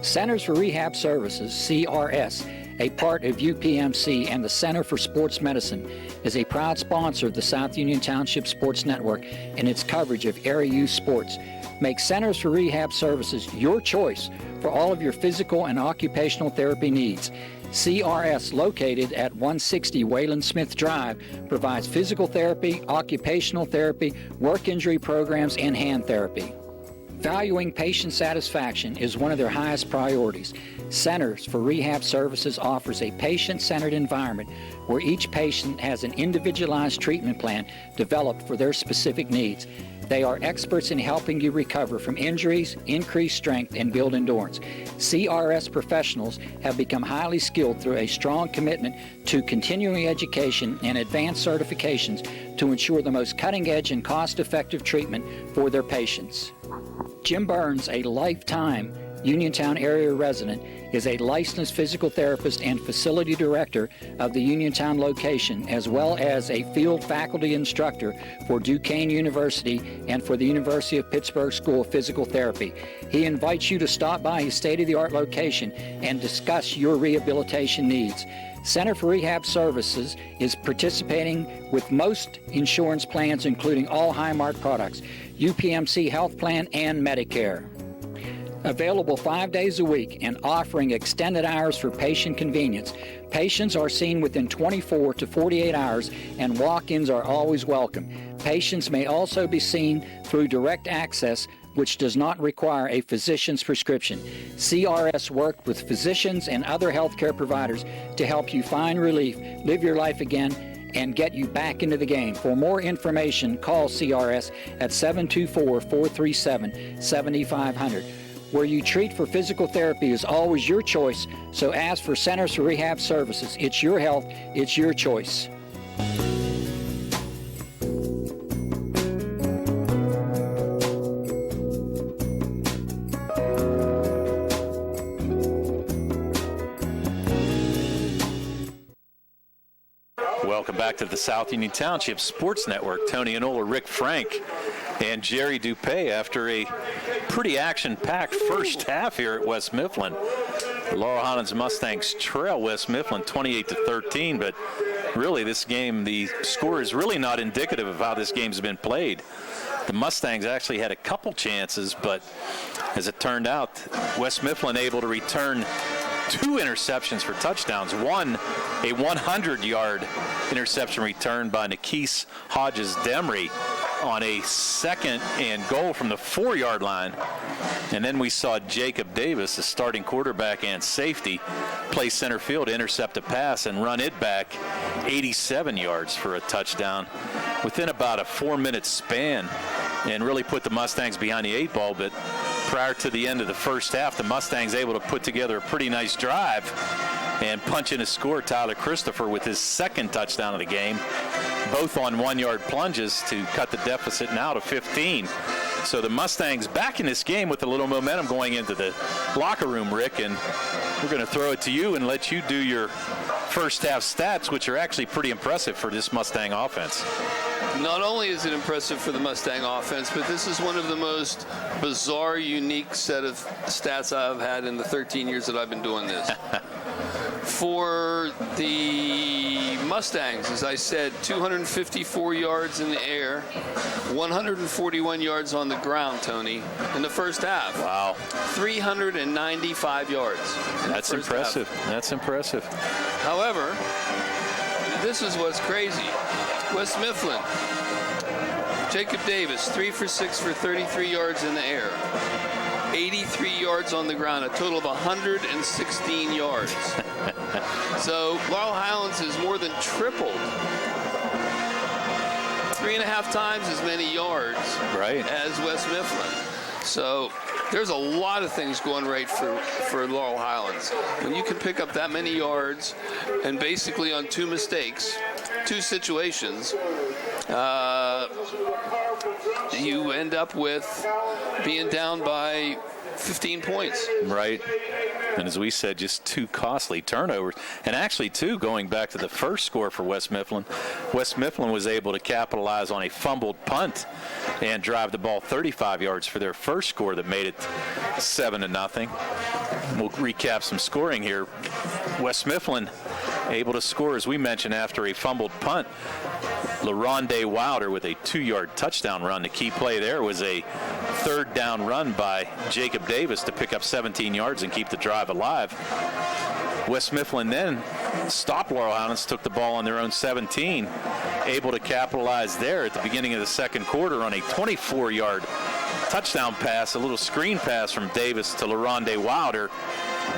Centers for Rehab Services, CRS, a part of UPMC and the Center for Sports Medicine, is a proud sponsor of the South Union Township Sports Network and its coverage of area youth sports. Make Centers for Rehab Services your choice for all of your physical and occupational therapy needs. CRS, located at 160 Wayland Smith Drive, provides physical therapy, occupational therapy, work injury programs, and hand therapy. Valuing patient satisfaction is one of their highest priorities. Centers for Rehab Services offers a patient-centered environment where each patient has an individualized treatment plan developed for their specific needs. They are experts in helping you recover from injuries, increase strength, and build endurance. CRS professionals have become highly skilled through a strong commitment to continuing education and advanced certifications to ensure the most cutting-edge and cost-effective treatment for their patients. Jim Burns, a lifetime Uniontown area resident, is a licensed physical therapist and facility director of the Uniontown location, as well as a field faculty instructor for Duquesne University and for the University of Pittsburgh School of Physical Therapy. He invites you to stop by his state-of-the-art location and discuss your rehabilitation needs. Center for Rehab Services is participating with most insurance plans, including all Highmark products, UPMC Health Plan, and Medicare. Available 5 days a week and offering extended hours for patient convenience. Patients are seen within 24 to 48 hours and walk-ins are always welcome. Patients may also be seen through direct access, which does not require a physician's prescription. CRS work with physicians and other healthcare providers to help you find relief, live your life again, and get you back into the game. For more information, call CRS at 724-437-7500. Where you treat for physical therapy is always your choice, so ask for Centers for Rehab Services. It's your health, it's your choice. Welcome back to the South Union Township Sports Network. Tony Inola, Rick Frank, and Jerry Dupay after a pretty action-packed first half here at West Mifflin. The Laurel Highlands Mustangs trail West Mifflin 28-13, but really this game, the score is really not indicative of how this game's been played. The Mustangs actually had a couple chances, but as it turned out, West Mifflin able to return 2 interceptions for touchdowns. One, a 100-yard interception return by Nikis Hodges-Demry on a 2nd and goal from the 4-yard line. And then we saw Jacob Davis, the starting quarterback and safety, play center field, intercept a pass and run it back 87 yards for a touchdown within about a 4-minute span, and really put the Mustangs behind the 8 ball. But prior to the end of the first half, the Mustangs able to put together a pretty nice drive and punch in a score. Tyler Christopher with his 2nd touchdown of the game, both on 1-yard plunges to cut the deficit now to 15. So the Mustangs back in this game with a little momentum going into the locker room, Rick, and we're going to throw it to you and let you do your first half stats, which are actually pretty impressive for this Mustang offense. Not only is it impressive for the Mustang offense, but this is one of the most bizarre, unique set of stats I've had in the 13 years that I've been doing this. For the Mustangs, as I said, 254 yards in the air, 141 yards on the ground, Tony, in the first half. Wow. 395 yards. That's impressive. That's impressive. However, this is what's crazy. West Mifflin, Jacob Davis, 3 for 6 for 33 yards in the air. 83 yards on the ground, a total of 116 yards. So Laurel Highlands has more than tripled, 3.5 times as many yards as West Mifflin. So there's a lot of things going right for Laurel Highlands. When you can pick up that many yards and basically on 2 mistakes, 2 situations, you end up with being down by 15 points. Right. And as we said, just 2 costly turnovers. And actually, too, going back to the first score for West Mifflin was able to capitalize on a fumbled punt and drive the ball 35 yards for their first score that made it 7-0. We'll recap some scoring here. West Mifflin able to score, as we mentioned, after a fumbled punt. LaRonde Wilder with a 2-yard touchdown run. The key play there was a 3rd down run by Jacob Davis to pick up 17 yards and keep the drive alive. West Mifflin then stopped Laurel Highlands, took the ball on their own 17, able to capitalize there at the beginning of the second quarter on a 24-yard touchdown pass, a little screen pass from Davis to LaRonde Wilder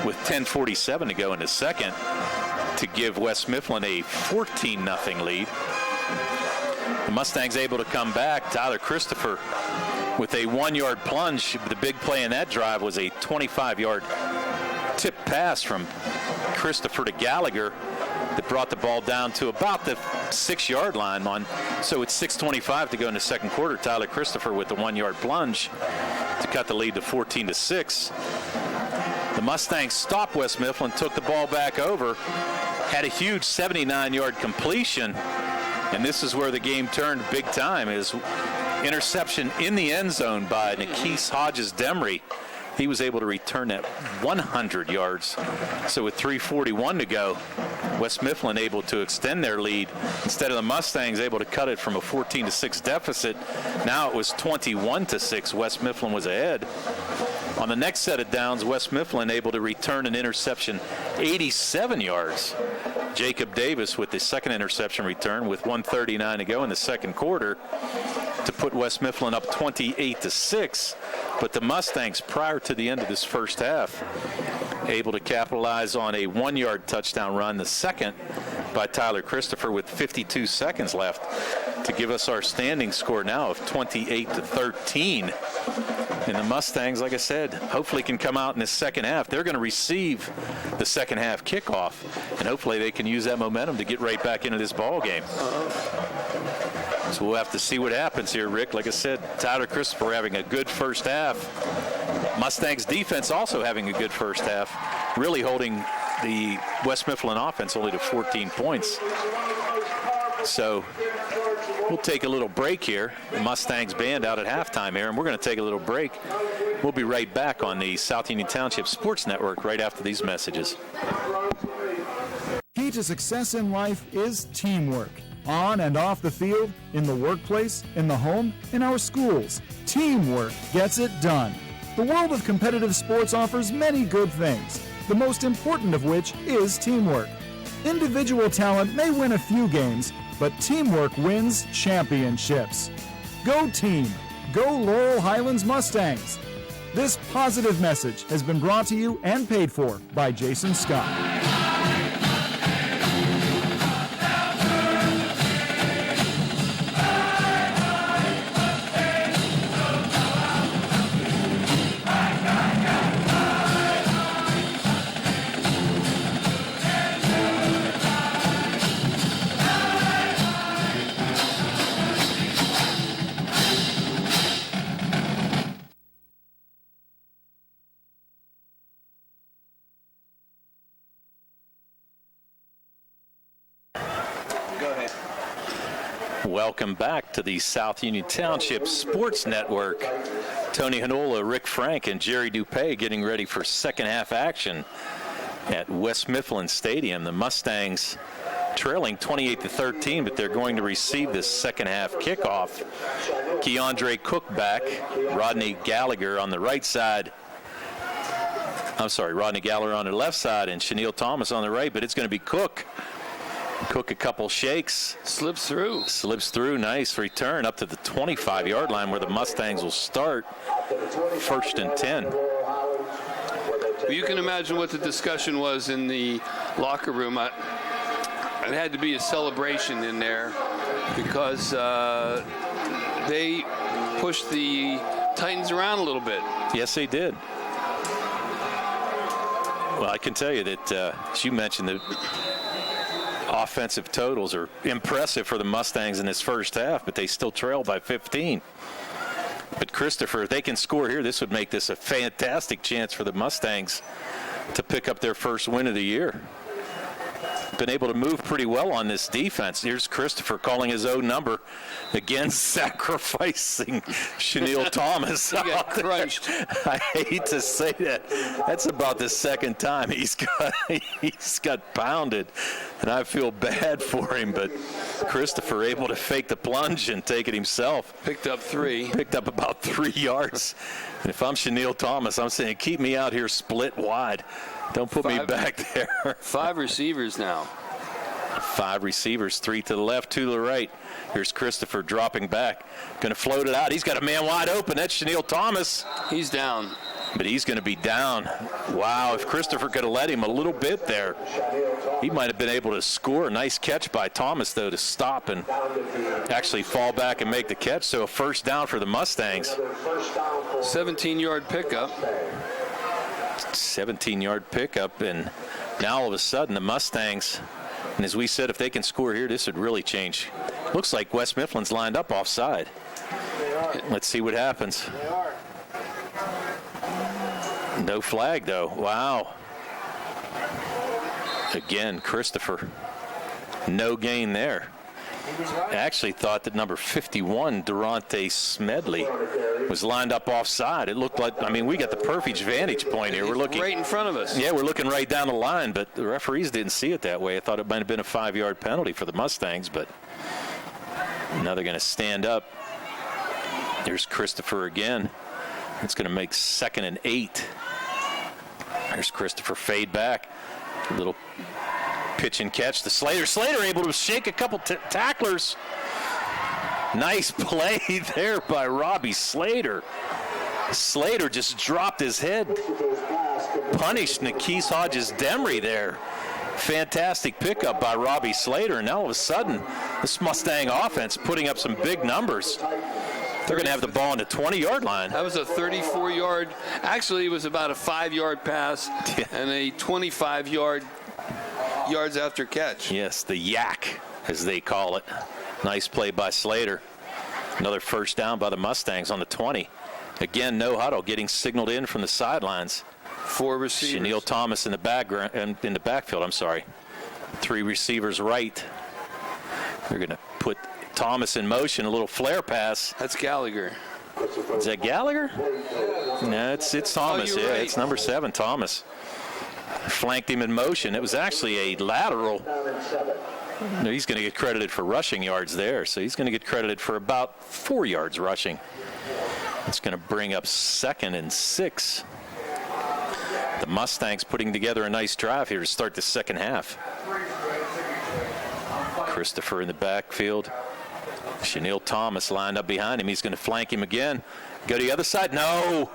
with 10:47 to go in the second to give West Mifflin a 14-0 lead. The Mustangs able to come back. Tyler Christopher with a 1-yard plunge. The big play in that drive was a 25-yard tip pass from Christopher to Gallagher that brought the ball down to about the 6-yard line. So it's 6:25 to go in the second quarter. Tyler Christopher with the 1-yard plunge to cut the lead to 14-6. The Mustangs stopped West Mifflin, took the ball back over, had a huge 79-yard completion, and this is where the game turned big time. Is interception in the end zone by Nikis Hodges-Demry. He was able to return that 100 yards. So with 3:41 to go, West Mifflin able to extend their lead. Instead of the Mustangs able to cut it from a 14-6 deficit, now it was 21-6. West Mifflin was ahead. On the next set of downs, West Mifflin able to return an interception 87 yards. Jacob Davis with the second interception return with 1:39 to go in the second quarter to put West Mifflin up 28-6. But the Mustangs, prior to the end of this first half, able to capitalize on a 1-yard touchdown run, the second by Tyler Christopher with 52 seconds left to give us our standing score now of 28-13. And the Mustangs, like I said, hopefully can come out in the second half. They're going to receive the second half kickoff, and hopefully they can use that momentum to get right back into this ball game. So we'll have to see what happens here, Rick. Like I said, Tyler Christopher having a good first half. Mustangs defense also having a good first half, really holding the West Mifflin offense only to 14 points. So we'll take a little break here. The Mustangs band out at halftime here, and we're going to take a little break. We'll be right back on the South Union Township Sports Network right after these messages. Key to success in life is teamwork. On and off the field, in the workplace, in the home, in our schools. Teamwork gets it done. The world of competitive sports offers many good things, the most important of which is teamwork. Individual talent may win a few games, but teamwork wins championships. Go team! Go Laurel Highlands Mustangs! This positive message has been brought to you and paid for by Jason Scott. Welcome back to the South Union Township Sports Network. Tony Hanola, Rick Frank, and Jerry Dupay getting ready for second half action at West Mifflin Stadium. The Mustangs trailing 28-13, but they're going to receive this second half kickoff. Keandre Cook back, Rodney Gallagher on the right side. Rodney Gallagher on the left side and Chenille Thomas on the right, but it's going to be Cook. Cook a couple shakes. Slips through. Nice return up to the 25-yard line where the Mustangs will start. 1st and 10. Well, you can imagine what the discussion was in the locker room. It had to be a celebration in there because they pushed the Titans around a little bit. Yes, they did. Well, I can tell you that, as you mentioned, the offensive totals are impressive for the Mustangs in this first half, but they still trail by 15. But Christopher, if they can score here, this would make this a fantastic chance for the Mustangs to pick up their first win of the year. Been able to move pretty well on this defense. Here's Christopher calling his own number. Again, sacrificing Chenille Thomas. He got crushed. I hate to say that. That's about the second time he's got pounded, and I feel bad for him. But Christopher able to fake the plunge and take it himself. Picked up about 3 yards. And if I'm Chenille Thomas, I'm saying keep me out here split wide. Don't put me back there. 5 receivers now. 5 receivers, 3 to the left, 2 to the right. Here's Christopher dropping back. Going to float it out. He's got a man wide open. That's Chanel Thomas. He's down. But he's going to be down. Wow, if Christopher could have let him a little bit there, he might have been able to score. Nice catch by Thomas, though, to stop and actually fall back and make the catch. So a first down for the Mustangs. 17-yard pickup. 17-yard pickup, and now all of a sudden the Mustangs, and as we said, if they can score here, this would really change. Looks like West Mifflin's lined up offside. Let's see what happens. No flag, though. Wow. Again, Christopher. No gain there. I actually thought that number 51, Durante Smedley, was lined up offside. It looked like, we got the perfect vantage point here. We're looking right in front of us. Yeah, we're looking right down the line, but the referees didn't see it that way. I thought it might have been a 5-yard penalty for the Mustangs, but now they're going to stand up. There's Christopher again. It's going to make 2nd and 8. There's Christopher fade back. A little pitch and catch to Slater. Slater able to shake a couple tacklers. Nice play there by Robbie Slater. Slater just dropped his head. Punished Nikese Hodges-Demery there. Fantastic pickup by Robbie Slater. And now all of a sudden, this Mustang offense putting up some big numbers. They're going to have the ball on the 20-yard line. That was a 34-yard. Actually, it was about a 5-yard pass and a 25-yard yards after catch. Yes, the yak, as they call it. Nice play by Slater. Another first down by the Mustangs on the 20. Again, no huddle, getting signaled in from the sidelines. 4 receivers. Chanel Thomas in the backfield. 3 receivers right. They're going to put Thomas in motion, a little flare pass. That's Gallagher. Is that Gallagher? No, it's Thomas. Oh, yeah, right. It's number 7, Thomas. Flanked him in motion. It was actually a lateral. No, he's going to get credited for rushing yards there, so he's going to get credited for about 4 yards rushing. It's going to bring up 2nd and 6. The Mustangs putting together a nice drive here to start the second half. Christopher in the backfield. Chanel Thomas lined up behind him. He's going to flank him again. Go to the other side. No.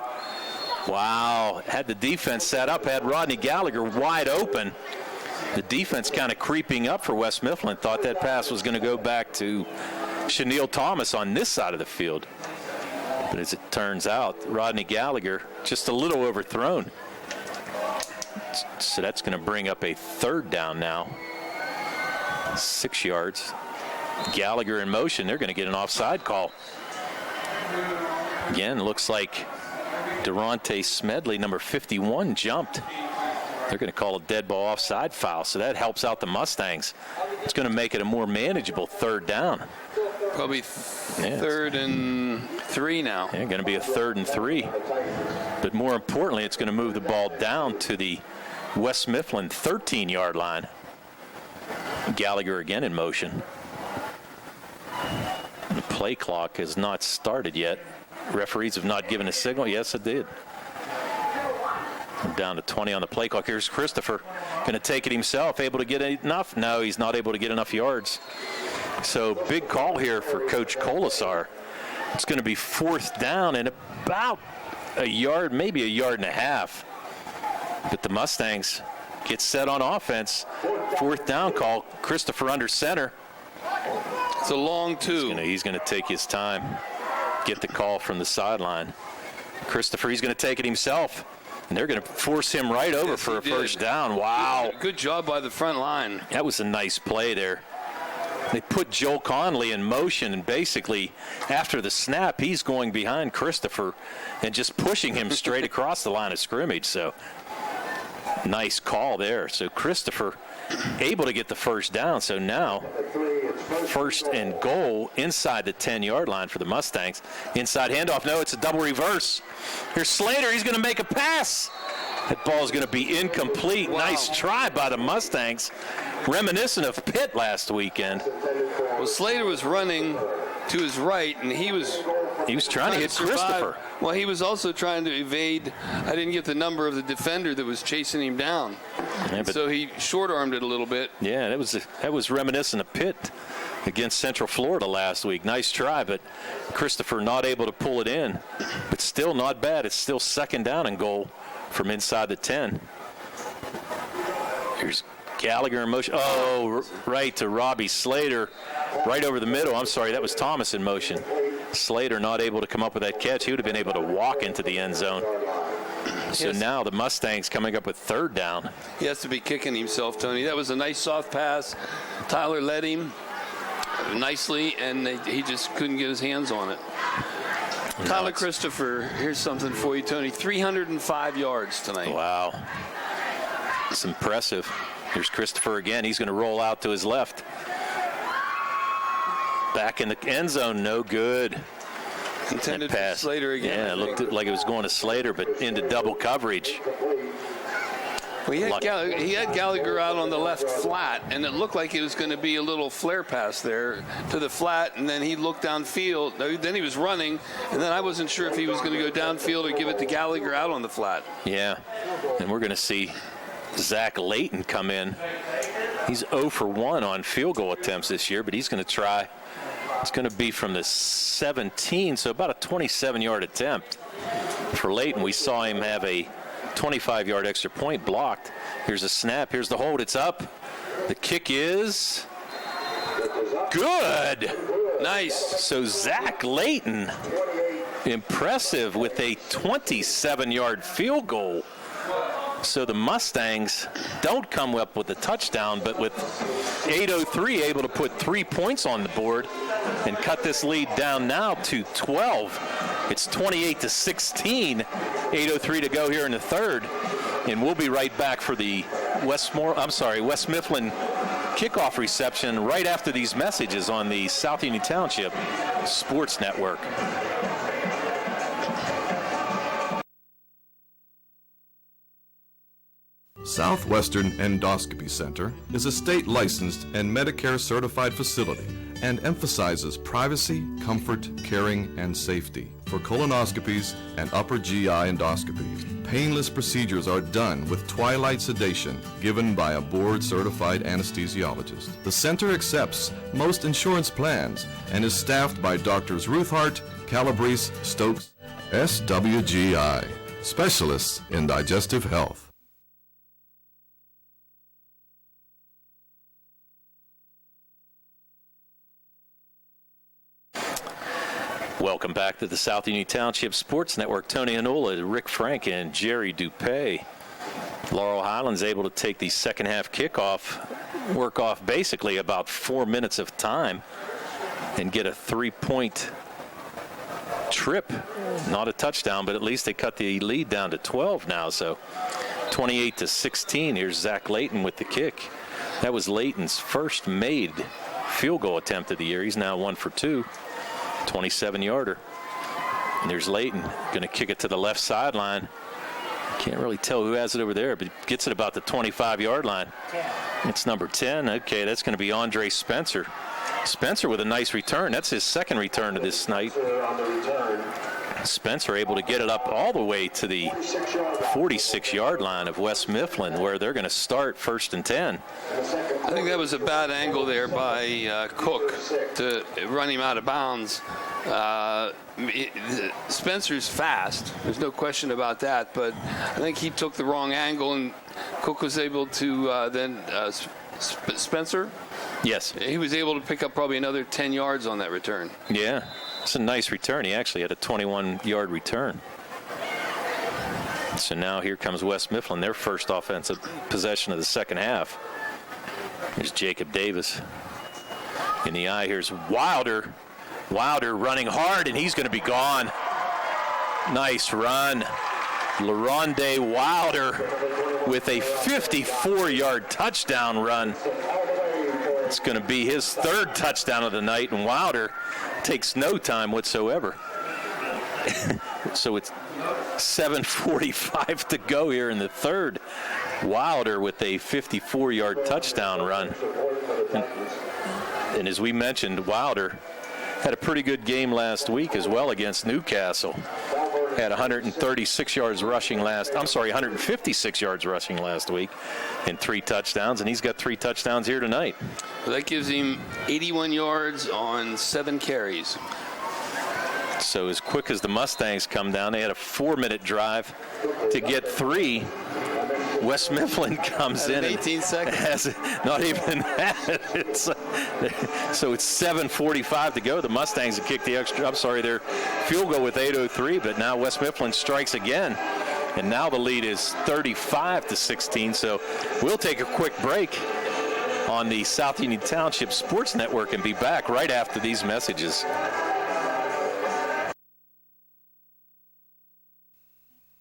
Wow. Had the defense set up, had Rodney Gallagher wide open. The defense kind of creeping up for West Mifflin. Thought that pass was going to go back to Chanel Thomas on this side of the field. But as it turns out, Rodney Gallagher just a little overthrown. So that's going to bring up a 3rd down now. 6 yards. Gallagher in motion. They're going to get an offside call. Again, looks like Durante Smedley, number 51, jumped. They're going to call a dead ball offside foul, so that helps out the Mustangs. It's going to make it a more manageable 3rd down. Probably 3rd and 3 now. Yeah, going to be a 3rd and 3. But more importantly, it's going to move the ball down to the West Mifflin 13-yard line. Gallagher again in motion. The play clock has not started yet. Referees have not given a signal. Yes, it did. Down to 20 on the play clock. Here's Christopher. Going to take it himself. Able to get enough? No, he's not able to get enough yards. So big call here for Coach Colasar. It's going to be 4th down and about a yard, maybe a yard and a half. But the Mustangs get set on offense. 4th down call. Christopher under center. It's a long 2. He's going to take his time. Get the call from the sideline. Christopher, he's going to take it himself. And they're going to force him right over for a first down. Wow. Good job by the front line. That was a nice play there. They put Joel Conley in motion, and basically after the snap, he's going behind Christopher and just pushing him straight across the line of scrimmage. So nice call there. So Christopher able to get the first down. So now 1st and goal inside the 10-yard line for the Mustangs. Inside handoff. No, it's a double reverse. Here's Slater. He's going to make a pass. That ball is going to be incomplete. Wow. Nice try by the Mustangs. Reminiscent of Pitt last weekend. Well, Slater was running to his right, and he was He was trying to hit Christopher. Well, he was also trying to evade. I didn't get the number of the defender that was chasing him down. Yeah, so he short-armed it a little bit. Yeah, that was reminiscent of Pitt against Central Florida last week. Nice try, but Christopher not able to pull it in. But still not bad. It's still second down and goal from inside the 10. Here's Gallagher in motion. Oh, right to Robbie Slater. Right over the middle. I'm sorry, that was Thomas in motion. Slater not able to come up with that catch. He would have been able to walk into the end zone. So now the Mustangs coming up with third down. He has to be kicking himself, Tony. That was a nice soft pass. Tyler led him nicely, and he just couldn't get his hands on it. Tyler Christopher, here's something for you, Tony. 305 yards tonight. Wow. It's impressive. Here's Christopher again. He's going to roll out to his left. Back in the end zone, no good. Intended for Slater again. Yeah, it looked like it was going to Slater, but into double coverage. Well, he had Gallagher out on the left flat, and it looked like it was going to be a little flare pass there to the flat, and then he looked downfield. Then he was running, and then I wasn't sure if he was going to go downfield or give it to Gallagher out on the flat. Yeah, and we're going to see Zach Layton come in. He's 0 for 1 on field goal attempts this year, but he's going to try. It's going to be from the 17, so about a 27-yard attempt for Layton. We saw him have a 25-yard extra point blocked. Here's a snap. Here's the hold. It's up. The kick is good. Nice. So Zach Layton, impressive with a 27-yard field goal. So the Mustangs don't come up with a touchdown, but with 8:03 able to put 3 points on the board and cut this lead down now to 12. It's 28-16, 8:03 to go here in the third. And we'll be right back for the West Mifflin kickoff reception right after these messages on the South Union Township Sports Network. Southwestern Endoscopy Center is a state-licensed and Medicare-certified facility and emphasizes privacy, comfort, caring, and safety for colonoscopies and upper GI endoscopies. Painless procedures are done with twilight sedation given by a board-certified anesthesiologist. The center accepts most insurance plans and is staffed by Drs. Ruthhart, Calabrese, Stokes, SWGI, specialists in digestive health. Welcome back to the South Union Township Sports Network. Tony Hanola, Rick Frank, and Jerry Dupay. Laurel Highlands able to take the second half kickoff, work off basically about 4 minutes of time, and get a 3-point trip. Not a touchdown, but at least they cut the lead down to 12 now. So 28-16. Here's Zach Layton with the kick. That was Layton's first made field goal attempt of the year. He's now 1 for 2. 27-yarder. And there's Layton going to kick it to the left sideline. Can't really tell who has it over there, but gets it about the 25-yard line. 10. It's number 10. Okay, that's going to be Andre Spencer. Spencer with a nice return. That's his second return of this night. Spencer able to get it up all the way to the 46-yard line of West Mifflin, where they're going to start 1st and 10. I think that was a bad angle there by Cook to run him out of bounds. Spencer's fast. There's no question about that, but I think he took the wrong angle, and Cook was able to then Spencer? Yes. He was able to pick up probably another 10 yards on that return. Yeah. It's a nice return. He actually had a 21-yard return. So now here comes West Mifflin, their first offensive possession of the second half. Here's Jacob Davis. In the eye, here's Wilder. Wilder running hard, and he's going to be gone. Nice run. LaRonde Wilder with a 54-yard touchdown run. It's going to be his third touchdown of the night, and Wilder takes no time whatsoever. So it's 7:45 to go here in the third. Wilder with a 54-yard touchdown run. And as we mentioned, Wilder had a pretty good game last week as well against Newcastle. Had 156 yards rushing 156 yards rushing last week and 3 touchdowns, and he's got 3 touchdowns here tonight. Well, that gives him 81 yards on 7 carries. So as quick as the Mustangs come down, they had a 4-minute drive to get 3. West Mifflin comes in 18 seconds. Has not even that. So it's 7:45 to go. The Mustangs have kicked their field goal with 8:03, but now West Mifflin strikes again. And now the lead is 35-16. So we'll take a quick break on the South Union Township Sports Network and be back right after these messages.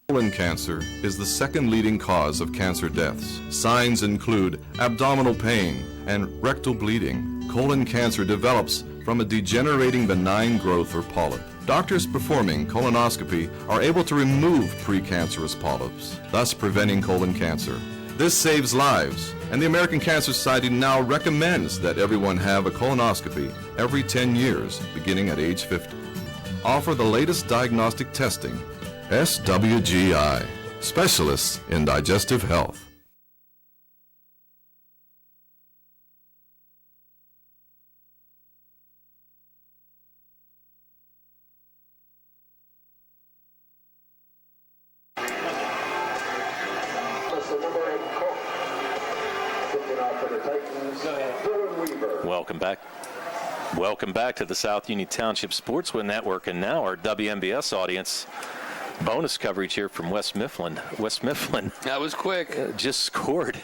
Colon cancer is the second leading cause of cancer deaths. Signs include abdominal pain and rectal bleeding. Colon cancer develops from a degenerating benign growth or polyp. Doctors performing colonoscopy are able to remove precancerous polyps, thus preventing colon cancer. This saves lives, and the American Cancer Society now recommends that everyone have a colonoscopy every 10 years, beginning at age 50. Offer the latest diagnostic testing. SWGI, Specialists in Digestive Health. Welcome back to the South Union Township Sports Network, and now our WMBS audience. Bonus coverage here from West Mifflin. West Mifflin. That was quick. Just scored.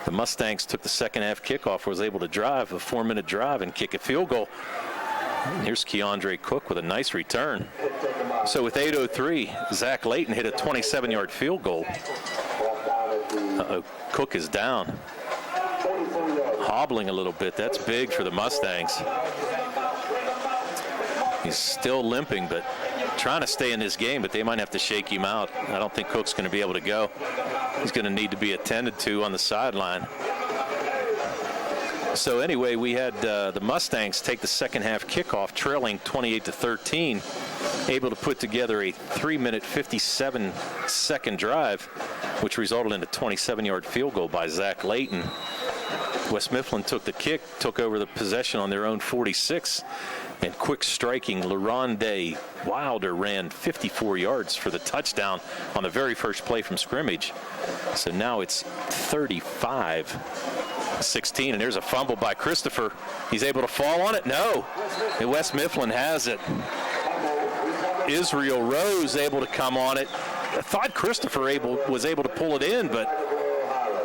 The Mustangs took the second half kickoff, was able to drive a 4-minute drive and kick a field goal. And here's Keandre Cook with a nice return. So with 8:03, Zach Layton hit a 27-yard field goal. Cook is down. Hobbling a little bit. That's big for the Mustangs. He's still limping, but trying to stay in this game, but they might have to shake him out. I don't think Cook's going to be able to go. He's going to need to be attended to on the sideline. So anyway, we had the Mustangs take the second half kickoff, trailing 28-13, able to put together a 3-minute 57-second drive, which resulted in a 27-yard field goal by Zach Layton. West Mifflin took the kick, took over the possession on their own 46, and quick striking LaRonde Wilder ran 54 yards for the touchdown on the very first play from scrimmage. So now it's 35-16, and there's a fumble by Christopher. He's able to fall on it? No. And West Mifflin has it. Israel Rose able to come on it. I thought Christopher was able to pull it in, but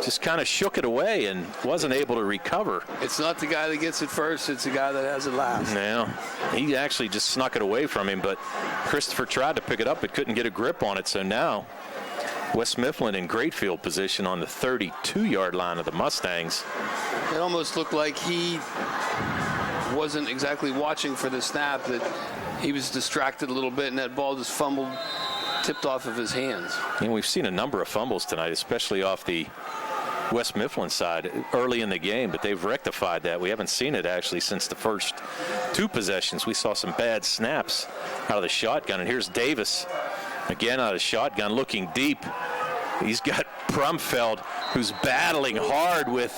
just kind of shook it away and wasn't able to recover. It's not the guy that gets it first, it's the guy that has it last. Yeah, he actually just snuck it away from him, but Christopher tried to pick it up but couldn't get a grip on it. So now West Mifflin in great field position on the 32-yard line of the Mustangs. It almost looked like he wasn't exactly watching for the snap, that he was distracted a little bit and that ball just tipped off of his hands. And we've seen a number of fumbles tonight, especially off the West Mifflin side early in the game, but they've rectified that. We haven't seen it actually since the first 2 possessions. We saw some bad snaps out of the shotgun, and here's Davis again out of shotgun looking deep. He's got Brumfeld, who's battling hard with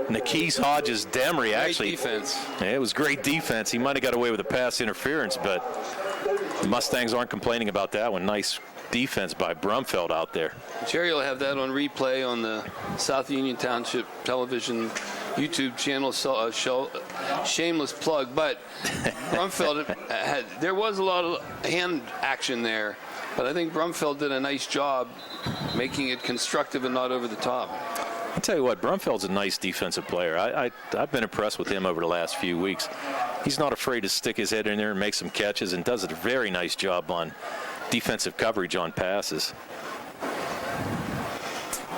Nikes Hodges-Demery. Actually, great defense. Yeah, it was great defense. He might have got away with a pass interference, but the Mustangs aren't complaining about that one. Nice defense by Brumfeld out there. Jerry will have that on replay on the South Union Township Television YouTube channel. Shameless plug, but Brumfeld there was a lot of hand action there, but I think Brumfeld did a nice job making it constructive and not over the top. I'll tell you what, Brumfeld's a nice defensive player. I've been impressed with him over the last few weeks. He's not afraid to stick his head in there and make some catches, and does a very nice job on defensive coverage on passes.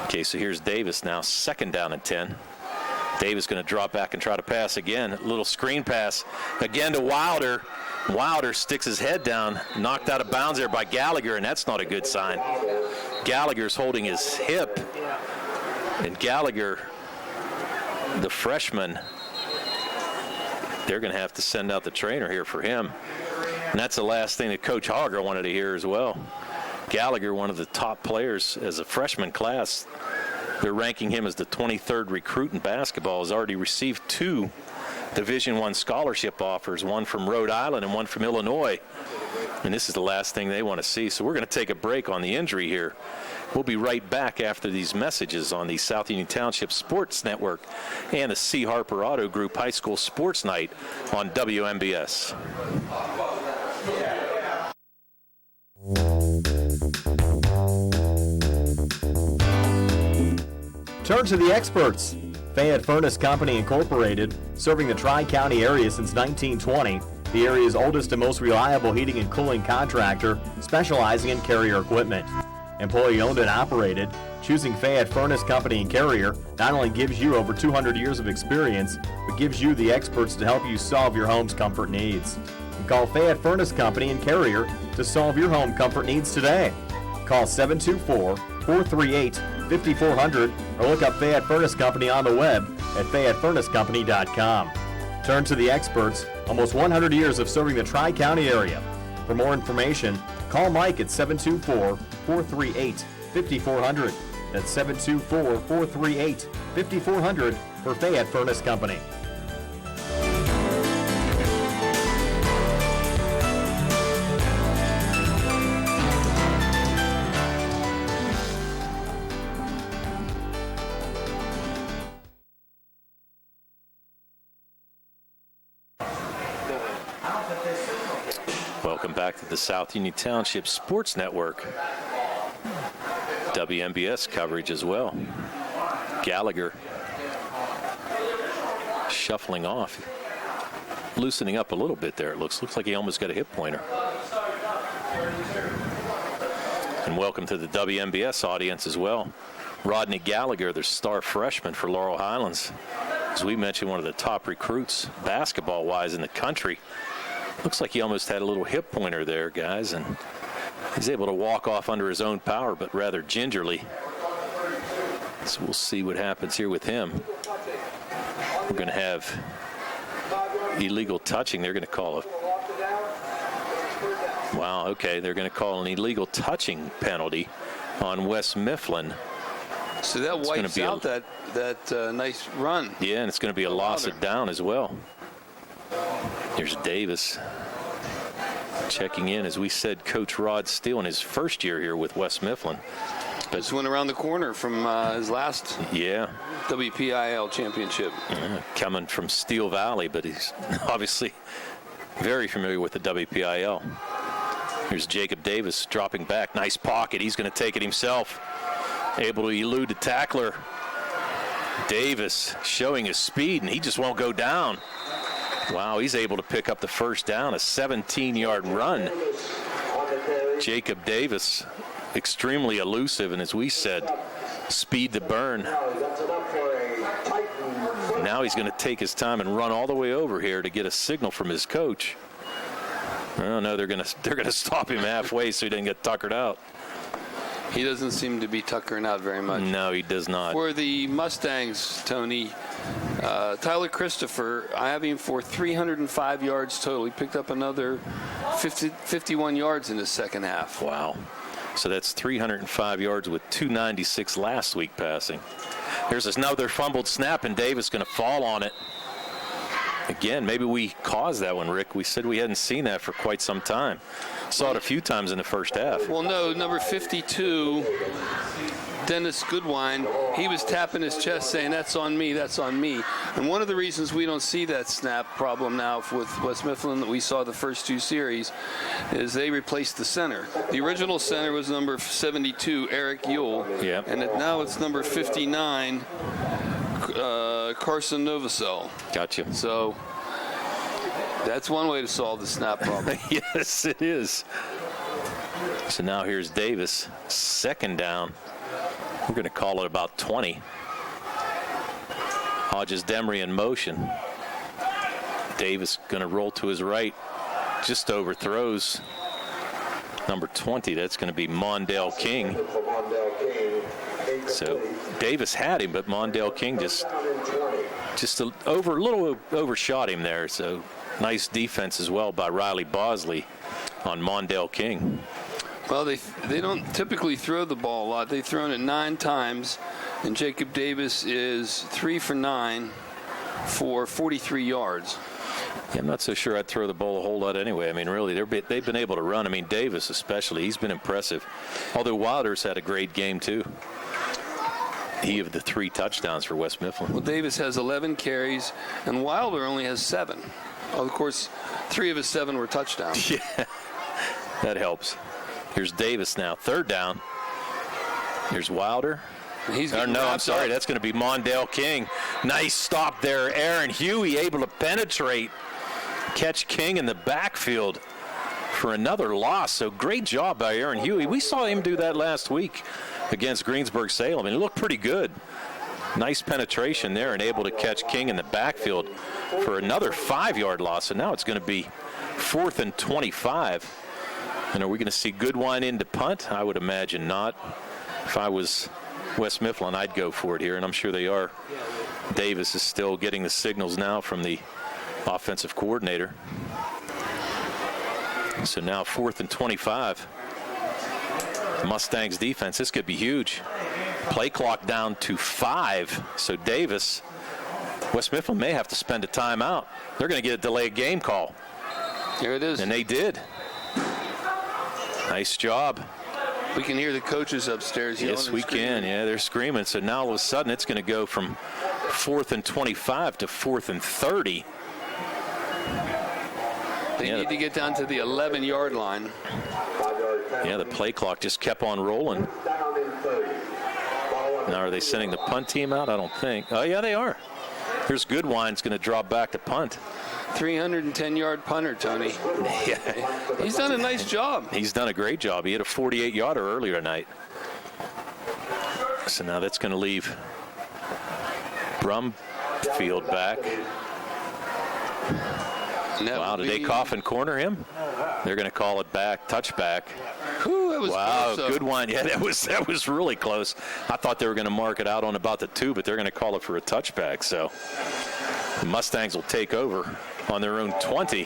Okay, so here's Davis now, 2nd down and 10. Davis going to drop back and try to pass again. A little screen pass again to Wilder. Wilder sticks his head down, knocked out of bounds there by Gallagher, and that's not a good sign. Gallagher's holding his hip, and Gallagher, the freshman, they're going to have to send out the trainer here for him. And that's the last thing that Coach Hogger wanted to hear as well. Gallagher, one of the top players as a freshman class, they're ranking him as the 23rd recruit in basketball, has already received 2 Division I scholarship offers, one from Rhode Island and one from Illinois. And this is the last thing they want to see. So we're going to take a break on the injury here. We'll be right back after these messages on the South Union Township Sports Network and the C. Harper Auto Group High School Sports Night on WMBS. Turn to the experts. Fayette Furnace Company Incorporated, serving the Tri-County area since 1920, the area's oldest and most reliable heating and cooling contractor, specializing in Carrier equipment. Employee owned and operated, choosing Fayette Furnace Company and Carrier not only gives you over 200 years of experience, but gives you the experts to help you solve your home's comfort needs. Call Fayette Furnace Company and Carrier to solve your home comfort needs today. Call 724-438-5400 or look up Fayette Furnace Company on the web at FayetteFurnaceCompany.com. Turn to the experts, almost 100 years of serving the Tri-County area. For more information, call Mike at 724-438-5400. That's 724-438-5400 for Fayette Furnace Company. Welcome back to the South Union Township Sports Network. WMBS coverage as well. Gallagher shuffling off, loosening up a little bit there. It looks like he almost got a hip pointer. And welcome to the WMBS audience as well. Rodney Gallagher, the star freshman for Laurel Highlands. As we mentioned, one of the top recruits basketball-wise in the country. Looks like he almost had a little hip pointer there, guys, and he's able to walk off under his own power, but rather gingerly. So we'll see what happens here with him. We're going to have illegal touching. They're going to call it. Wow, okay, they're going to call an illegal touching penalty on West Mifflin. So that wipes out that nice run. Yeah, and it's going to be a loss of down as well. Here's Davis checking in. As we said, Coach Rod Steele in his first year here with West Mifflin. But just went around the corner from his last WPIAL championship. Coming from Steel Valley, but he's obviously very familiar with the WPIAL. Here's Jacob Davis dropping back. Nice pocket. He's going to take it himself. Able to elude the tackler. Davis showing his speed, and he just won't go down. Wow, he's able to pick up the first down, a 17-yard run. Jacob Davis, extremely elusive, and as we said, speed to burn. Now he's going to take his time and run all the way over here to get a signal from his coach. Oh no, they're going to stop him halfway so he doesn't get tuckered out. He doesn't seem to be tuckering out very much. No, he does not. For the Mustangs, Tony, Tyler Christopher, I have him for 305 yards total. He picked up another 51 yards in the second half. Wow. So that's 305 yards with 296 last week passing. Here's another fumbled snap, and Davis going to fall on it. Again, maybe we caused that one, Rick. We said we hadn't seen that for quite some time. Saw it a few times in the first half. Well, no, number 52, Dennis Goodwine, he was tapping his chest saying, that's on me, that's on me. And one of the reasons we don't see that snap problem now with West Mifflin that we saw the first two series is they replaced the center. The original center was number 72, Eric Yule. Yep. And now it's number 59, Carson Novosel. Gotcha. So that's one way to solve the snap problem. Yes, it is. So now here's Davis, second down. We're going to call it about 20. Hodges Demery in motion. Davis going to roll to his right. Just overthrows number 20. That's going to be Mondale King. So Davis had him, but Mondale King just just a little overshot him there. So nice defense as well by Riley Bosley on Mondale King. Well, they don't typically throw the ball a lot. They've thrown it 9 times, and Jacob Davis is 3 for 9 for 43 yards. Yeah, I'm not so sure I'd throw the ball a whole lot anyway. I mean, really, they've been able to run. I mean, Davis especially, he's been impressive. Although Wilder's had a great game, too. He of the 3 touchdowns for West Mifflin. Well, Davis has 11 carries, and Wilder only has 7. Of course, 3 of his 7 were touchdowns. Yeah, that helps. Here's Davis now, 3rd down. Here's Wilder. I'm sorry, that's going to be Mondale King. Nice stop there. Aaron Huey able to penetrate, catch King in the backfield for another loss. So great job by Aaron Huey. We saw him do that last week against Greensburg-Salem, and it looked pretty good. Nice penetration there and able to catch King in the backfield for another 5-yard loss. And now it's going to be 4th and 25. And are we going to see Goodwine into punt? I would imagine not. If I was West Mifflin, I'd go for it here, and I'm sure they are. Davis is still getting the signals now from the offensive coordinator. So now 4th and 25. Mustangs defense, this could be huge. Play clock down to 5. So Davis, West Mifflin may have to spend a timeout. They're going to get a delayed game call. Here it is. And they did. Nice job. We can hear the coaches upstairs yelling. Yes, we can. Yeah, they're screaming. So now all of a sudden it's going to go from 4th and 25 to 4th and 30. They need to get down to the 11-yard line. Yeah, the play clock just kept on rolling. Now, are they sending the punt team out? I don't think. Oh, yeah, they are. Here's Goodwine's going to drop back to punt. 310-yard punter, Tony. Yeah. He's done a nice job. He's done a great job. He had a 48-yarder earlier tonight. So now that's going to leave Brumfield back. Wow, did they cough and corner him? They're going to call it back, touchback. Whew, that was wow, close, good one. Yeah, that was really close. I thought they were going to mark it out on about the 2, but they're going to call it for a touchback. So the Mustangs will take over on their own 20.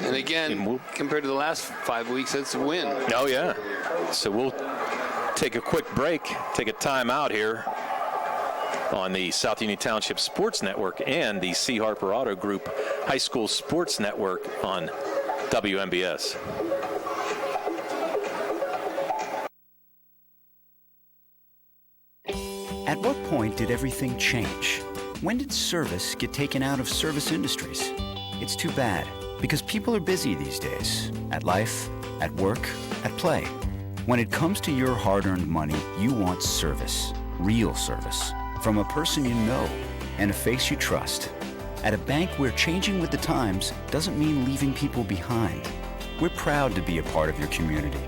And again, compared to the last 5 weeks, that's a win. Oh, yeah. So we'll take a quick break, take a timeout here on the South Union Township Sports Network and the C. Harper Auto Group High School Sports Network on WMBS. At what point did everything change? When did service get taken out of service industries? It's too bad, because people are busy these days. At life, at work, at play. When it comes to your hard-earned money, you want service. Real service. From a person you know and a face you trust. At a bank where changing with the times doesn't mean leaving people behind. We're proud to be a part of your community.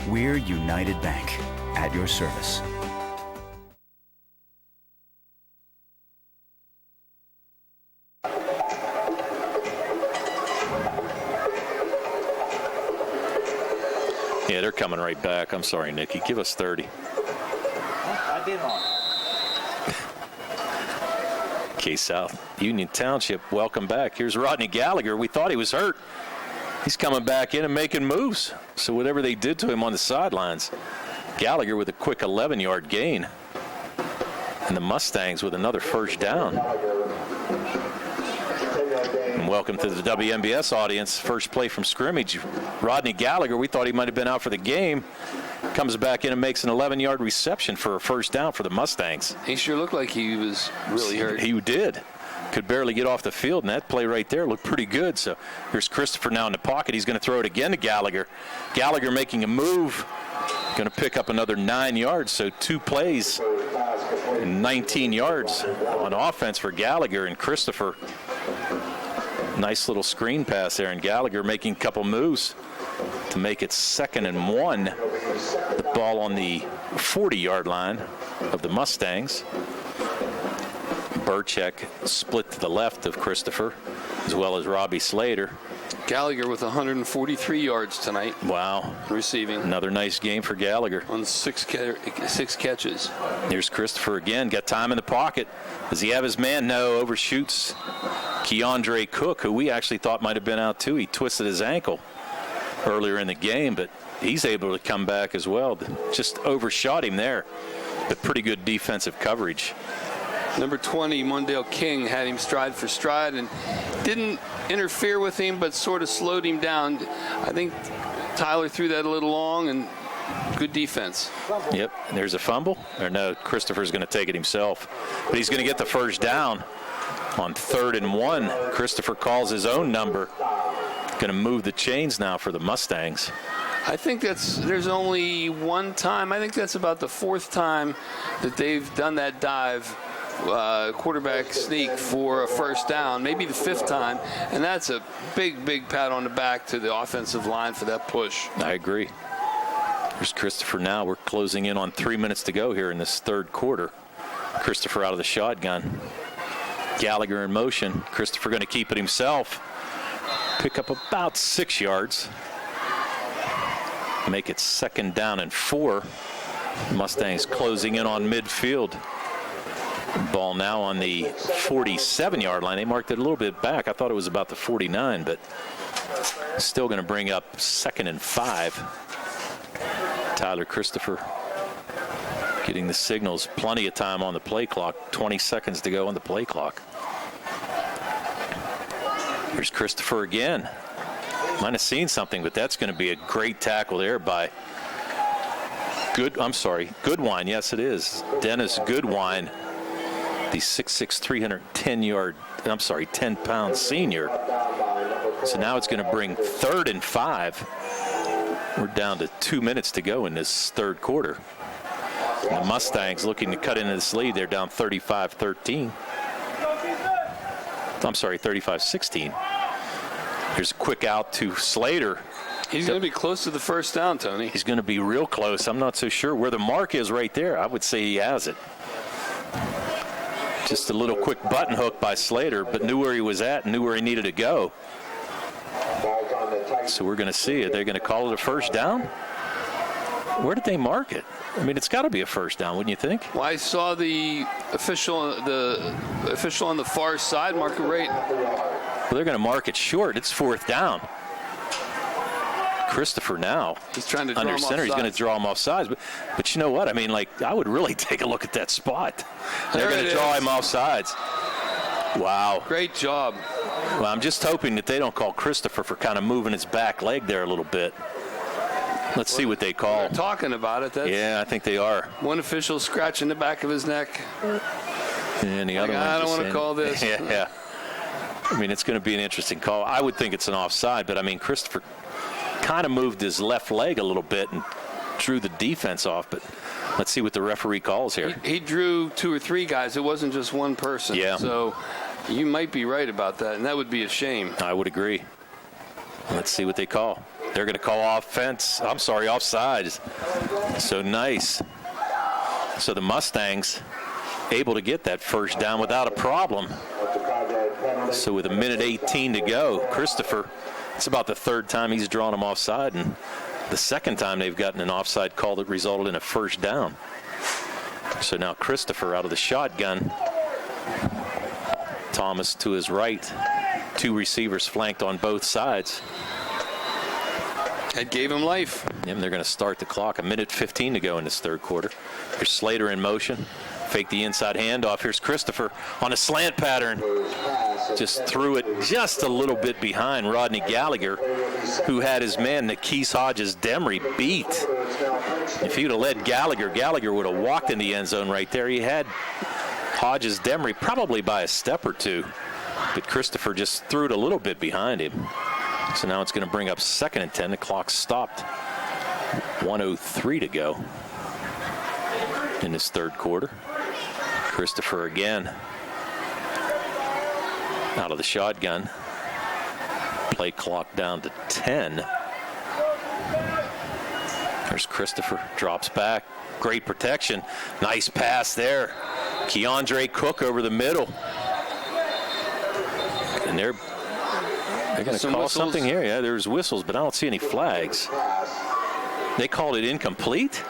We're United Bank, at your service. Yeah, they're coming right back. I'm sorry, Nikki. Give us 30. I did on. South Union Township, welcome back. Here's Rodney Gallagher. We thought he was hurt. He's coming back in and making moves. So whatever they did to him on the sidelines, Gallagher with a quick 11-yard gain. And the Mustangs with another first down. And welcome to the WMBS audience. First play from scrimmage. Rodney Gallagher, we thought he might have been out for the game. Comes back in and makes an 11-yard reception for a first down for the Mustangs. He sure looked like he was really hurt. He did. Could barely get off the field, and that play right there looked pretty good. So here's Christopher now in the pocket. He's going to throw it again to Gallagher. Gallagher making a move. Going to pick up another 9 yards. So 2 plays and 19 yards on offense for Gallagher and Christopher. Nice little screen pass there, and Gallagher making a couple moves to make it 2nd and 1. The ball on the 40-yard line of the Mustangs. Burchek split to the left of Christopher. as well as Robbie Slater. Gallagher with 143 yards tonight. Wow. Receiving. Another nice game for Gallagher. On six catches. Here's Christopher again. Got time in the pocket. Does he have his man? No. Overshoots Keandre Cook, who we actually thought might have been out too. He twisted his ankle earlier in the game, but he's able to come back as well. Just overshot him there. But pretty good defensive coverage. Number 20, Mondale King, had him stride for stride and didn't interfere with him, but sort of slowed him down. I think Tyler threw that a little long, and good defense. Yep, there's a fumble. Or no, Christopher's going to take it himself. But he's going to get the first down on 3rd and 1. Christopher calls his own number. Going to move the chains now for the Mustangs. I think there's only one time. I think that's about the 4th time that they've done that dive. Quarterback sneak for a first down, maybe the 5th time, and that's a big pat on the back to the offensive line for that push. I agree. Here's Christopher now. We're closing in on 3 minutes to go here in this 3rd quarter. Christopher out of the shotgun. Gallagher in motion. Christopher going to keep it himself. Pick up about 6 yards. Make it 2nd down and 4. Mustangs closing in on midfield. Ball now on the 47-yard line. They marked it a little bit back. I thought it was about the 49, but still going to bring up 2nd and 5. Tyler Christopher getting the signals. Plenty of time on the play clock. 20 seconds to go on the play clock. Here's Christopher again. Might have seen something, but that's going to be a great tackle there by Goodwine. Yes, it is. Dennis Goodwine. The 6'6", 10-pound senior. So now it's going to bring 3rd and 5. We're down to 2 minutes to go in this 3rd quarter. And the Mustangs looking to cut into this lead. They're down 35-13. 35-16. Here's a quick out to Slater. He's going to be close to the first down, Tony. He's going to be real close. I'm not so sure where the mark is right there. I would say he has it. Just a little quick button hook by Slater, but knew where he was at and knew where he needed to go. So we're going to see it. They're going to call it a first down? Where did they mark it? I mean, it's got to be a first down, wouldn't you think? Well, I saw the official on the far side mark it right. Well, they're going to mark it short. It's 4th down. Christopher now. He's trying to draw under him center. off He's going to sides. draw him off sides. But you know what? I mean, I would really take a look at that spot. They're going to draw him off sides. Wow. Great job. Well, I'm just hoping that they don't call Christopher for kind of moving his back leg there a little bit. Let's see what they call. They're talking about it. Yeah, I think they are. One official scratching the back of his neck. And the other one I don't just want to call this. Yeah. I mean, it's going to be an interesting call. I would think it's an offside, but I mean, Christopher kind of moved his left leg a little bit and drew the defense off, but let's see what the referee calls here. He drew 2 or 3 guys. It wasn't just one person. Yeah. So you might be right about that, and that would be a shame. I would agree. Let's see what they call. They're going to call offside. So nice. So the Mustangs able to get that first down without a problem. So with 1:18 to go, Christopher, it's about the 3rd time he's drawn them offside, and the 2nd time they've gotten an offside call that resulted in a first down. So now Christopher out of the shotgun. Thomas to his right. 2 receivers flanked on both sides. That gave him life. And they're going to start the clock. 1:15 to go in this 3rd quarter. Here's Slater in motion. Fake the inside handoff. Here's Christopher on a slant pattern. Just threw it just a little bit behind Rodney Gallagher, who had his man, Niquise Hodges-Demery, beat. If he'd have led Gallagher, Gallagher would have walked in the end zone right there. He had Hodges-Demery probably by a step or 2, but Christopher just threw it a little bit behind him. So now it's going to bring up 2nd and 10. The clock stopped. 1:03 to go in this 3rd quarter. Christopher again out of the shotgun. Play clock down to 10. There's Christopher, drops back. Great protection. Nice pass there. Keandre Cook over the middle. And they're They're going to call something here. Yeah, there's whistles, but I don't see any flags. They called it incomplete?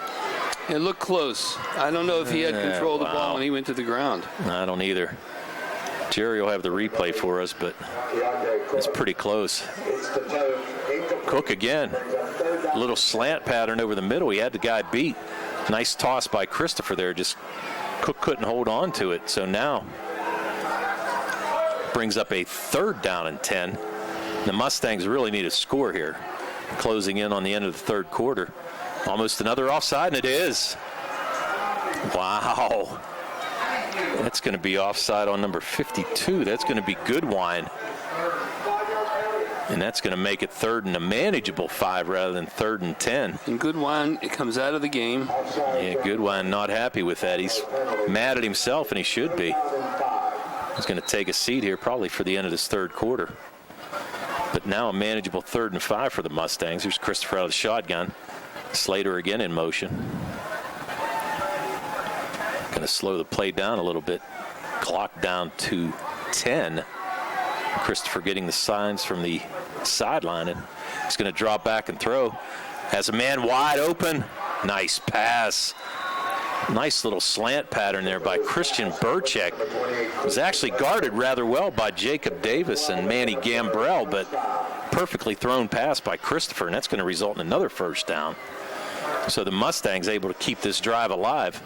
It looked close. I don't know if he had control of the ball when he went to the ground. I don't either. Jerry will have the replay for us, but it's pretty close. Cook again. A little slant pattern over the middle. He had the guy beat. Nice toss by Christopher there. Just Cook couldn't hold on to it. So now brings up a 3rd down and 10. The Mustangs really need a score here. Closing in on the end of the 3rd quarter. Almost another offside, and it is. Wow. That's going to be offside on number 52. That's going to be Goodwine. And that's going to make it 3rd and a manageable 5 rather than 3rd and 10. And Goodwine, it comes out of the game. Yeah, Goodwine not happy with that. He's mad at himself, and he should be. He's going to take a seat here probably for the end of this 3rd quarter. But now a manageable 3rd and 5 for the Mustangs. Here's Christopher out of the shotgun. Slater again in motion. Going to slow the play down a little bit. Clock down to 10. Christopher getting the signs from the sideline, and he's going to drop back and throw. Has a man wide open. Nice pass. Nice little slant pattern there by Christian Burchek. Was actually guarded rather well by Jacob Davis and Manny Gambrell, but perfectly thrown pass by Christopher, and that's going to result in another 1st down. So the Mustangs able to keep this drive alive.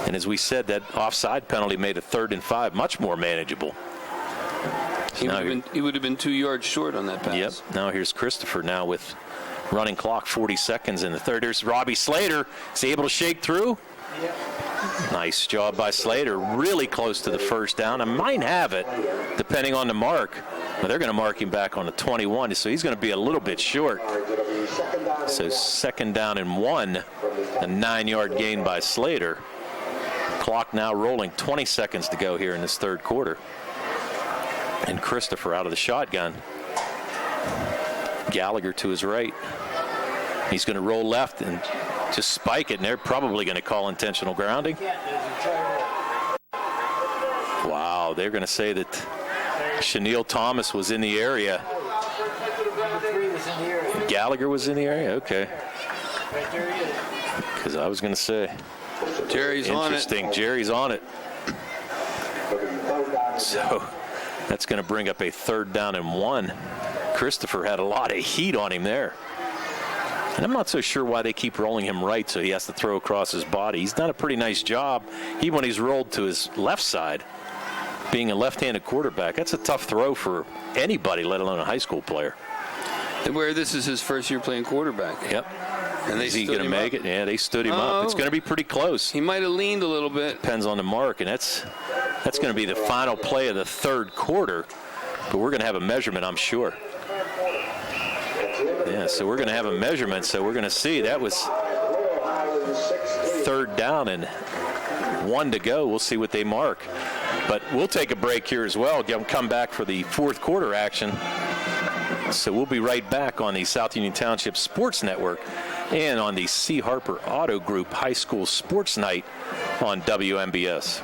And as we said, that offside penalty made a 3rd and 5 much more manageable. He would have been 2 yards short on that pass. Yep. Now here's Christopher now with running clock, 40 seconds in the 3rd. There's Robbie Slater. Is he able to shake through? Yep. Nice job by Slater. Really close to the 1st down. I might have it, depending on the mark. But they're going to mark him back on the 21, so he's going to be a little bit short. So 2nd down and 1, a 9-yard gain by Slater. Clock now rolling, 20 seconds to go here in this 3rd quarter. And Christopher out of the shotgun. Gallagher to his right. He's going to roll left and just spike it, and they're probably going to call intentional grounding. Wow, they're going to say that Chenille Thomas was in the area. Gallagher was in the area? Okay. Because I was going to say. Jerry's on it. Interesting. Jerry's on it. So that's going to bring up a 3rd down and 1. Christopher had a lot of heat on him there. And I'm not so sure why they keep rolling him right, so he has to throw across his body. He's done a pretty nice job, even when he's rolled to his left side, being a left-handed quarterback. That's a tough throw for anybody, let alone a high school player. Where this is his 1st year playing quarterback. Yep. And is he going to make it? Yeah, they stood him up. It's going to be pretty close. He might have leaned a little bit. Depends on the mark, and that's going to be the final play of the 3rd quarter. But we're going to have a measurement, I'm sure. Yeah, so we're going to have a measurement. So we're going to see. That was 3rd down and 1 to go. We'll see what they mark. But we'll take a break here as well. Come back for the 4th quarter action. So we'll be right back on the South Union Township Sports Network and on the C. Harper Auto Group High School Sports Night on WMBS.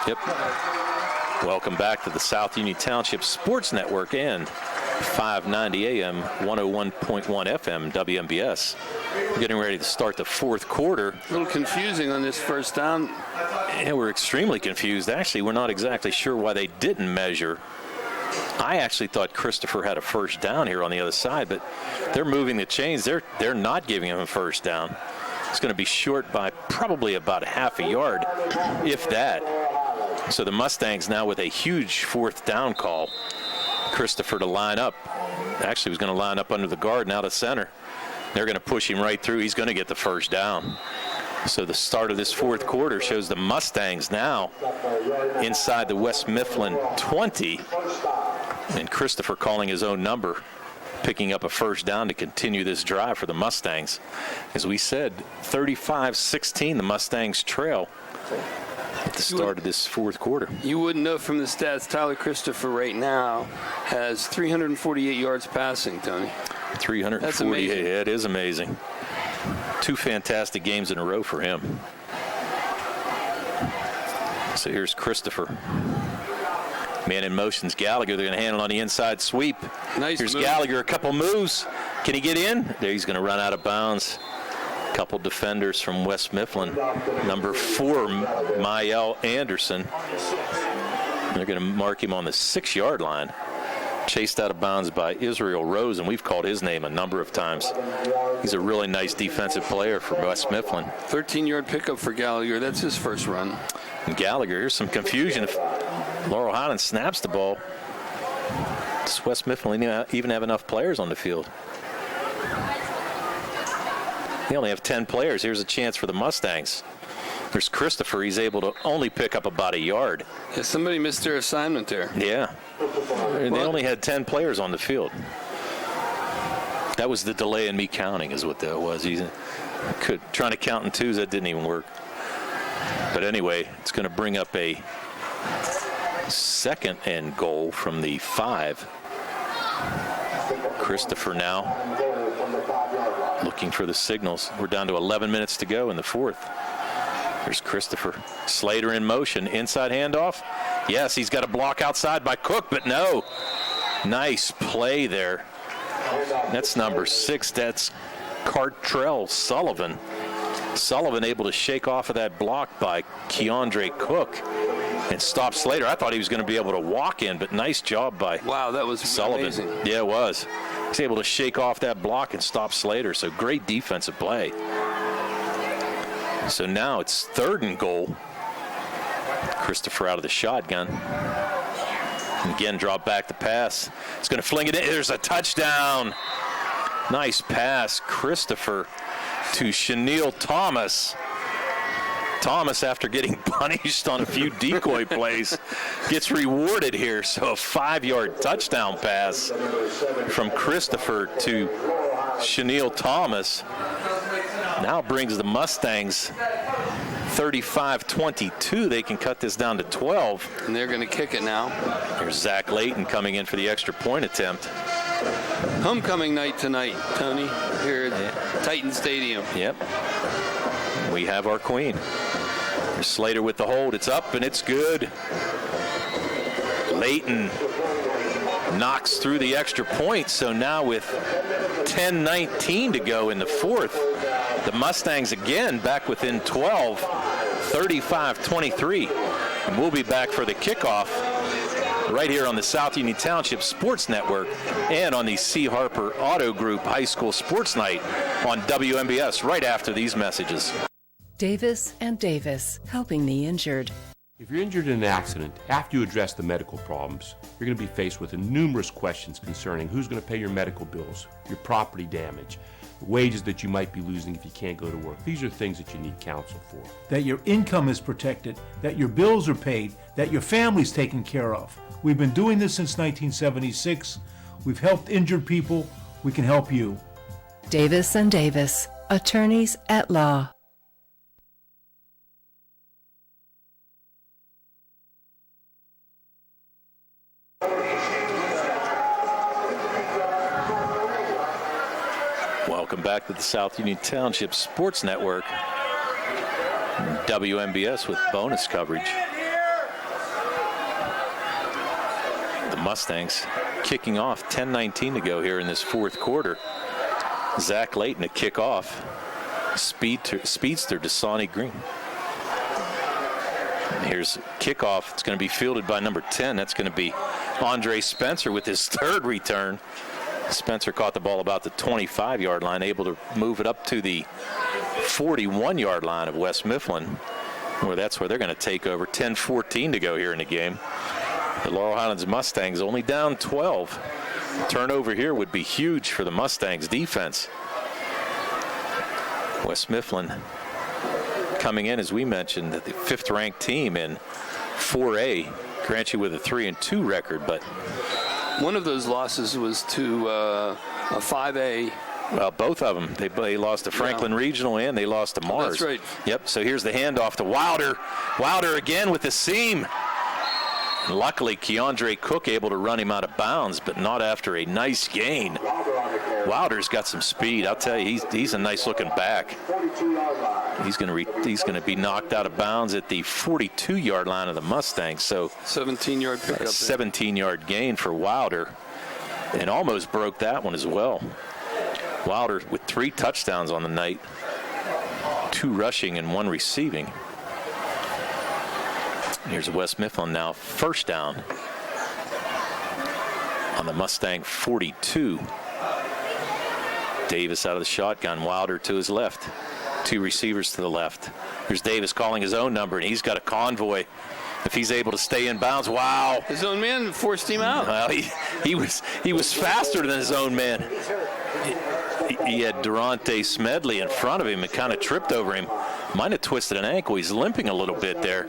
Yep. Welcome back to the South Union Township Sports Network and 590 AM, 101.1 FM, WMBS. We're getting ready to start the 4th quarter. A little confusing on this 1st down. Yeah, we're extremely confused. Actually, we're not exactly sure why they didn't measure I actually thought Christopher had a first down here on the other side, but they're moving the chains. They're not giving him a first down. It's going to be short by probably about half a yard, if that. So the Mustangs now with a huge fourth down call. Christopher to line up. Actually, he was going to line up under the guard, now to center. They're going to push him right through. He's going to get the first down. So the start of this fourth quarter shows the Mustangs now inside the West Mifflin 20. And Christopher calling his own number, picking up a first down to continue this drive for the Mustangs. As we said, 35-16, the Mustangs trail at the start of this fourth quarter. You wouldn't know from the stats, Tyler Christopher right now has 348 yards passing, Tony. 348. That's amazing. Yeah, it is amazing. 2 fantastic games in a row for him. So here's Christopher. Man in motion's Gallagher. They're going to handle on the inside sweep. Nice Here's move. Gallagher, a couple moves. Can he get in? There, he's going to run out of bounds. A couple defenders from West Mifflin. Number 4, Mael Anderson. They're going to mark him on the 6-yard line. Chased out of bounds by Israel Rose, and we've called his name a number of times. He's a really nice defensive player for West Mifflin. 13-yard pickup for Gallagher. That's his first run. And Gallagher, here's some confusion. If Laurel Highlands snaps the ball, does West Mifflin even have enough players on the field? They only have 10 players. Here's a chance for the Mustangs. There's Christopher. He's able to only pick up about a yard. Yeah, somebody missed their assignment there. Yeah. They only had 10 players on the field. That was the delay in me counting is what that was. He's trying to count in twos. That didn't even work. But anyway, it's going to bring up a second and goal from the 5. Christopher now looking for the signals. We're down to 11 minutes to go in the fourth. There's Christopher. Slater in motion. Inside handoff. Yes, he's got a block outside by Cook, but no. Nice play there. That's number 6. That's Cartrell Sullivan. Sullivan able to shake off of that block by Keandre Cook and stop Slater. I thought he was going to be able to walk in, but nice job by that was Sullivan. amazing. Yeah, it was. He's able to shake off that block and stop Slater, so great defensive play. So now it's 3rd and goal. Christopher out of the shotgun. Again, drop back the pass. It's going to fling it in. There's a touchdown. Nice pass, Christopher, to Chenille Thomas. Thomas, after getting punished on a few decoy plays, gets rewarded here. So a 5-yard touchdown pass from Christopher to Chenille Thomas now brings the Mustangs 35-22. They can cut this down to 12. And they're going to kick it now. Here's Zach Layton coming in for the extra point attempt. Homecoming night tonight, Tony, here at Titan Stadium. Yep. We have our queen. There's Slater with the hold. It's up and it's good. Layton knocks through the extra point. So now with 10:19 to go in the fourth, the Mustangs again back within 12, 35-23. And we'll be back for the kickoff right here on the South Union Township Sports Network and on the C. Harper Auto Group High School Sports Night on WMBS right after these messages. Davis and Davis, helping the injured. If you're injured in an accident, after you address the medical problems, you're going to be faced with numerous questions concerning who's going to pay your medical bills, your property damage, wages that you might be losing if you can't go to work. These are things that you need counsel for. That your income is protected, that your bills are paid, that your family's taken care of. We've been doing this since 1976. We've helped injured people. We can help you. Davis and Davis, attorneys at law. Welcome back to the South Union Township Sports Network. WMBS with bonus coverage. The Mustangs kicking off, 10:19 to go here in this fourth quarter. Zach Layton to kick off. Speedster to Sonny Green. And here's kickoff. It's going to be fielded by number 10. That's going to be Andre Spencer with his third return. Spencer caught the ball about the 25-yard line, able to move it up to the 41-yard line of West Mifflin, where that's where they're going to take over. 10-14 to go here in the game. The Laurel Highlands Mustangs only down 12. Turnover here would be huge for the Mustangs defense. West Mifflin coming in, as we mentioned, the 5th-ranked team in 4A. Grant you with a 3-2 record, but one of those losses was to a 5A. Well, both of them. They lost to Franklin Regional and they lost to Mars. That's right. Yep, so here's the handoff to Wilder. Wilder again with the seam. Luckily, Keandre Cook able to run him out of bounds, but not after a nice gain. Wilder's got some speed. I'll tell you, he's a nice-looking back. He's going to be knocked out of bounds at the 42-yard line of the Mustangs. So 17-yard pickup. 17-yard gain for Wilder, and almost broke that one as well. Wilder with 3 touchdowns on the night, 2 rushing and 1 receiving. Here's West Mifflin now, first down on the Mustang 42. Davis out of the shotgun, Wilder to his left. 2 receivers to the left. Here's Davis calling his own number, and he's got a convoy. If he's able to stay in bounds, wow. His own man forced him out. Well, he was faster than his own man. He had Durante Smedley in front of him and kind of tripped over him. Might have twisted an ankle. He's limping a little bit there.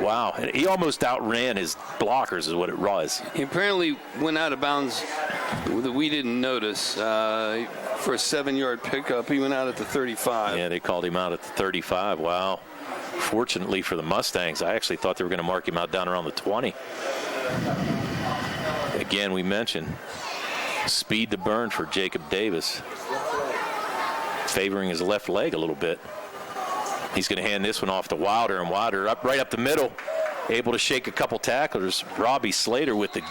Wow, he almost outran his blockers is what it was. He apparently went out of bounds that we didn't notice. For a 7-yard pickup, he went out at the 35. Yeah, they called him out at the 35. Wow. Fortunately for the Mustangs, I actually thought they were going to mark him out down around the 20. Again, we mentioned speed to burn for Jacob Davis, favoring his left leg a little bit. He's going to hand this one off to Wilder, and Wilder right up the middle, able to shake a couple tacklers. Robbie Slater with the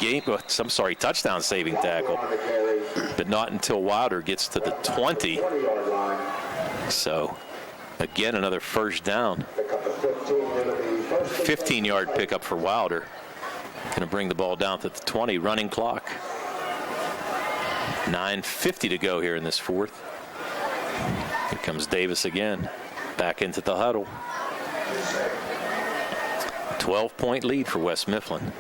touchdown saving tackle, but not until Wilder gets to the 20. So again, another first down. 15-yard pickup for Wilder. Going to bring the ball down to the 20, running clock. 9:50 to go here in this fourth. Here comes Davis again. Back into the huddle. 12-point lead for West Mifflin.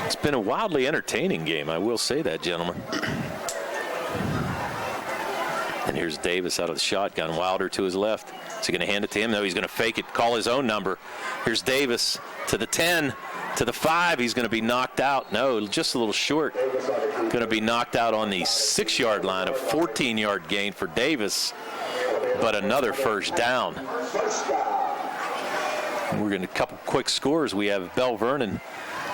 It's been a wildly entertaining game, I will say that, gentlemen. And here's Davis out of the shotgun. Wilder to his left. Is he going to hand it to him? No, he's going to fake it, call his own number. Here's Davis to the 10, to the 5. He's going to be knocked out. No, just a little short. Going to be knocked out on the 6-yard line. A 14-yard gain for Davis, but another first down. We're going to couple quick scores. We have Bell Vernon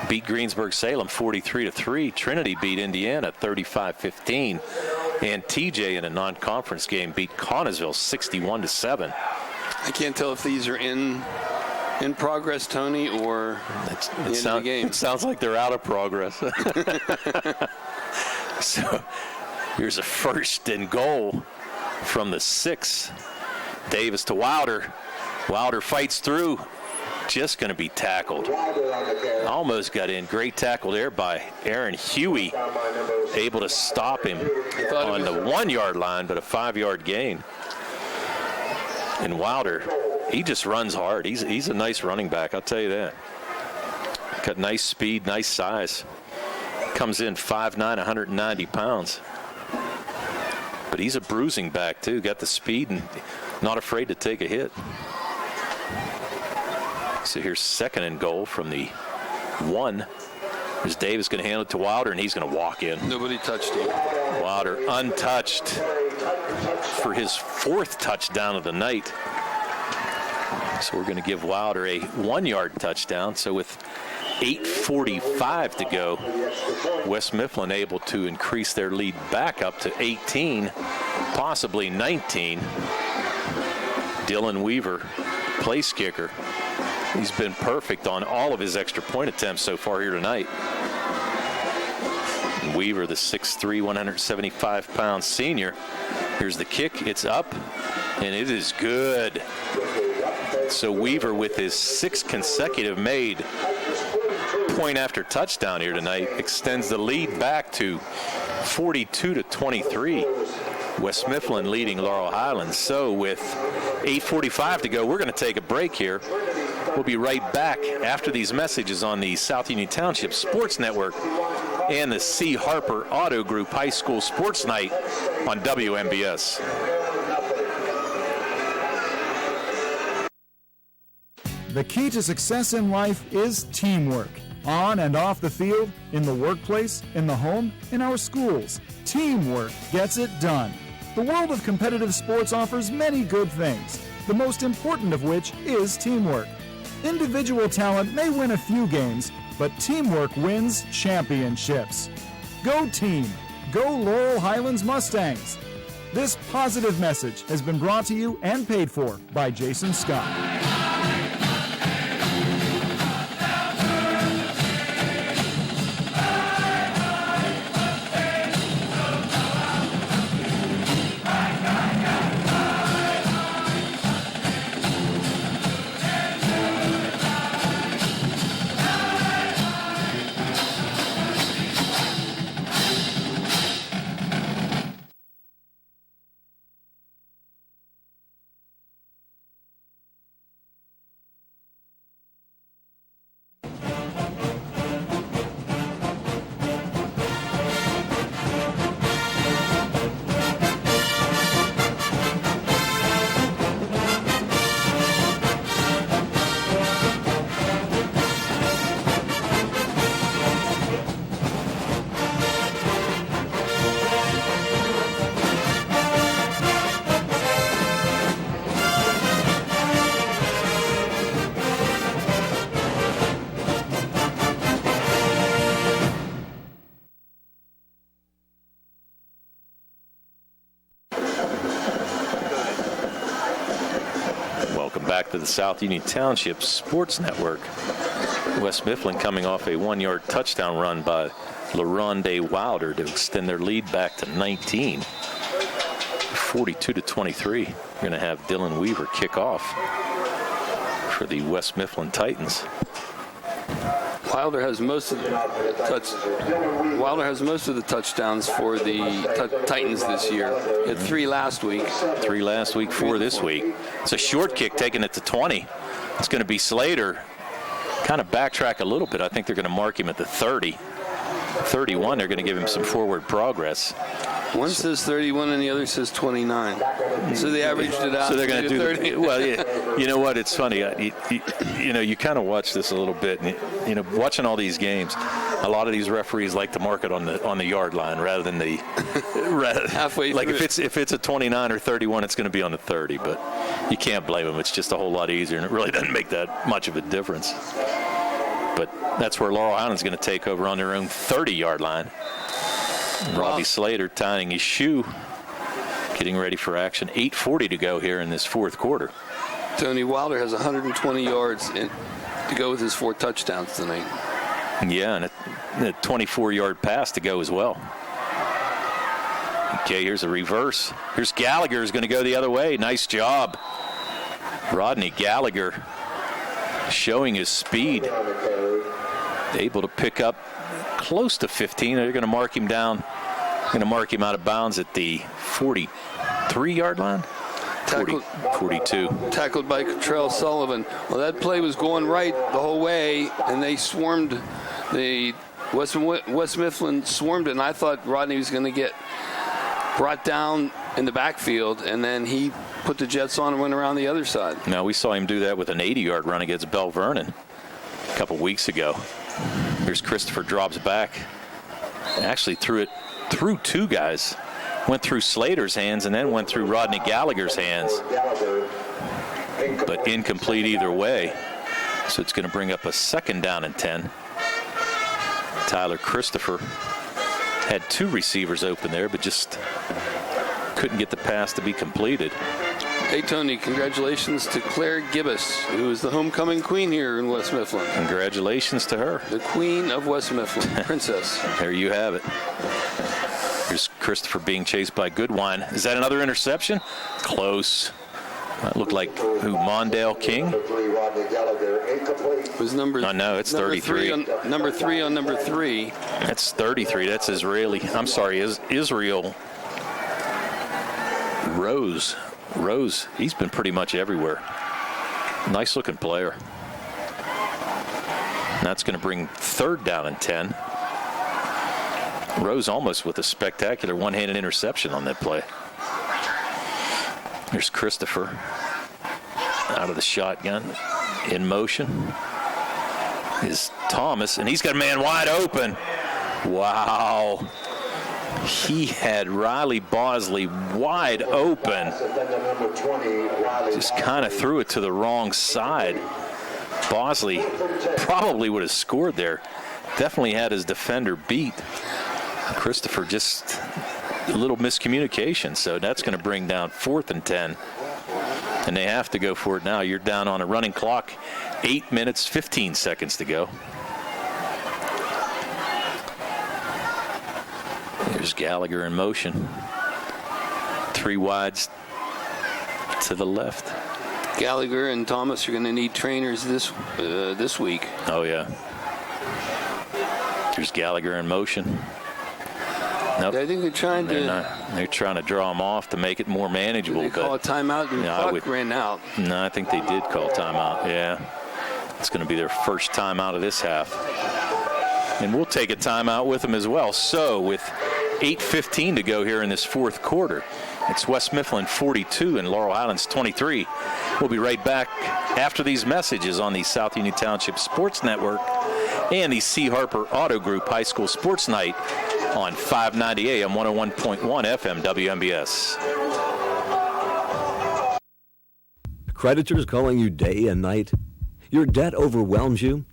beat Greensburg-Salem 43-3. Trinity beat Indiana 35-15. And TJ in a non-conference game beat Connellsville 61-7. I can't tell if these are in progress, Tony, or in the game. It sounds like they're out of progress. So here's a first and goal from the 6. Davis to Wilder. Wilder fights through. Just going to be tackled. Almost got in. Great tackle there by Aaron Huey. Able to stop him on the 1-yard line, but a 5-yard gain. And Wilder, he just runs hard. He's a nice running back, I'll tell you that. Got nice speed, nice size. Comes in 5'9", 190 pounds. But he's a bruising back, too. Got the speed and not afraid to take a hit. So here's second and goal from the 1. There's Davis going to hand it to Wilder, and he's going to walk in. Nobody touched him. Wilder untouched for his 4th touchdown of the night. So we're going to give Wilder a 1-yard touchdown. So with 8:45 to go, West Mifflin able to increase their lead back up to 18, possibly 19. Dylan Weaver, place kicker. He's been perfect on all of his extra point attempts so far here tonight. Weaver, the 6'3", 175-pound senior. Here's the kick. It's up, and it is good. So Weaver with his 6th consecutive made point after touchdown here tonight extends the lead back to 42-23. West Mifflin leading Laurel Highlands. So with 8:45 to go, we're going to take a break here. We'll be right back after these messages on the South Union Township Sports Network and the C. Harper Auto Group High School Sports Night on WMBS. The key to success in life is teamwork. On and off the field, in the workplace, in the home, in our schools. Teamwork gets it done. The world of competitive sports offers many good things, the most important of which is teamwork. Individual talent may win a few games, but teamwork wins championships. Go team! Go Laurel Highlands Mustangs! This positive message has been brought to you and paid for by Jason Scott. Back to the South Union Township Sports Network. West Mifflin coming off a 1-yard touchdown run by LaRonde Wilder to extend their lead back to 19. 42-23. We're going to have Dylan Weaver kick off for the West Mifflin Titans. Wilder has most of the touchdowns for the Titans this year. He had 3 last week. 3 last week, 4 this week. It's a short kick taking it to 20. It's going to be Slater. Kind of backtrack a little bit. I think they're going to mark him at the 30. 31, they're going to give him some forward progress. One says 31 and the other says 29. So they averaged it out. So they're going to do 30. Well, yeah, you know what? It's funny. You kind of watch this a little bit, and watching all these games, a lot of these referees like to mark it on the yard line rather than the halfway. Like through. if it's a 29 or 31, it's going to be on the 30. But you can't blame them. It's just a whole lot easier, and it really doesn't make that much of a difference. But that's where Laurel Highlands is going to take over on their own 30-yard line. Robbie Slater tying his shoe, getting ready for action. 8:40 to go here in this fourth quarter. Tony Wilder has 120 yards to go with his 4 touchdowns tonight. Yeah, and a 24-yard pass to go as well. Okay, here's a reverse. Here's Gallagher is going to go the other way. Nice job. Rodney Gallagher showing his speed. Able to pick up close to 15. They're going to mark him down. Going to mark him out of bounds at the 43-yard line. 42. Tackled by Cottrell Sullivan. Well, that play was going right the whole way, and they swarmed. The West Mifflin swarmed it, and I thought Rodney was going to get brought down in the backfield, and then he put the Jets on and went around the other side. Now, we saw him do that with an 80-yard run against Bell Vernon a couple weeks ago. Here's Christopher, drops back. Actually threw it through 2 guys. Went through Slater's hands and then went through Rodney Gallagher's hands. But incomplete either way. So it's going to bring up a 2nd down and 10. Tyler Christopher had 2 receivers open there, but just couldn't get the pass to be completed. Hey, Tony, congratulations to Claire Gibbous, who is the homecoming queen here in West Mifflin. Congratulations to her. The queen of West Mifflin, princess. There you have it. Here's Christopher being chased by Goodwine. Is that another interception? Close. That looked like who? Mondale King? Was number? No, it's 33. Number 3 on number 3. That's 33. That's Israeli. I'm sorry, Israel Rose. He's been pretty much everywhere. Nice looking player. That's going to bring 3rd down and 10. Rose almost with a spectacular one-handed interception on that play. Here's Christopher out of the shotgun. In motion is Thomas, and he's got a man wide open. Wow. He had Riley Bosley wide open. Just kind of threw it to the wrong side. Bosley probably would have scored there. Definitely had his defender beat. Christopher just a little miscommunication, so that's going to bring down 4th and 10. And they have to go for it now. You're down on a running clock, 8 minutes, 15 seconds to go. There's Gallagher in motion. 3 wides to the left. Gallagher and Thomas are going to need trainers this week. Oh, yeah. There's Gallagher in motion. Nope. I think they're trying they're trying to draw him off to make it more manageable. Did they call a timeout? The clock ran out. No, I think they did call timeout. Yeah. It's going to be their first timeout of this half. And we'll take a timeout with them as well. So with 8:15 to go here in this 4th quarter, it's West Mifflin 42 and Laurel Highlands 23. We'll be right back after these messages on the South Union Township Sports Network and the C. Harper Auto Group High School Sports Night on 590 AM, 101.1 FM, WMBS. Creditors calling you day and night? Your debt overwhelms you?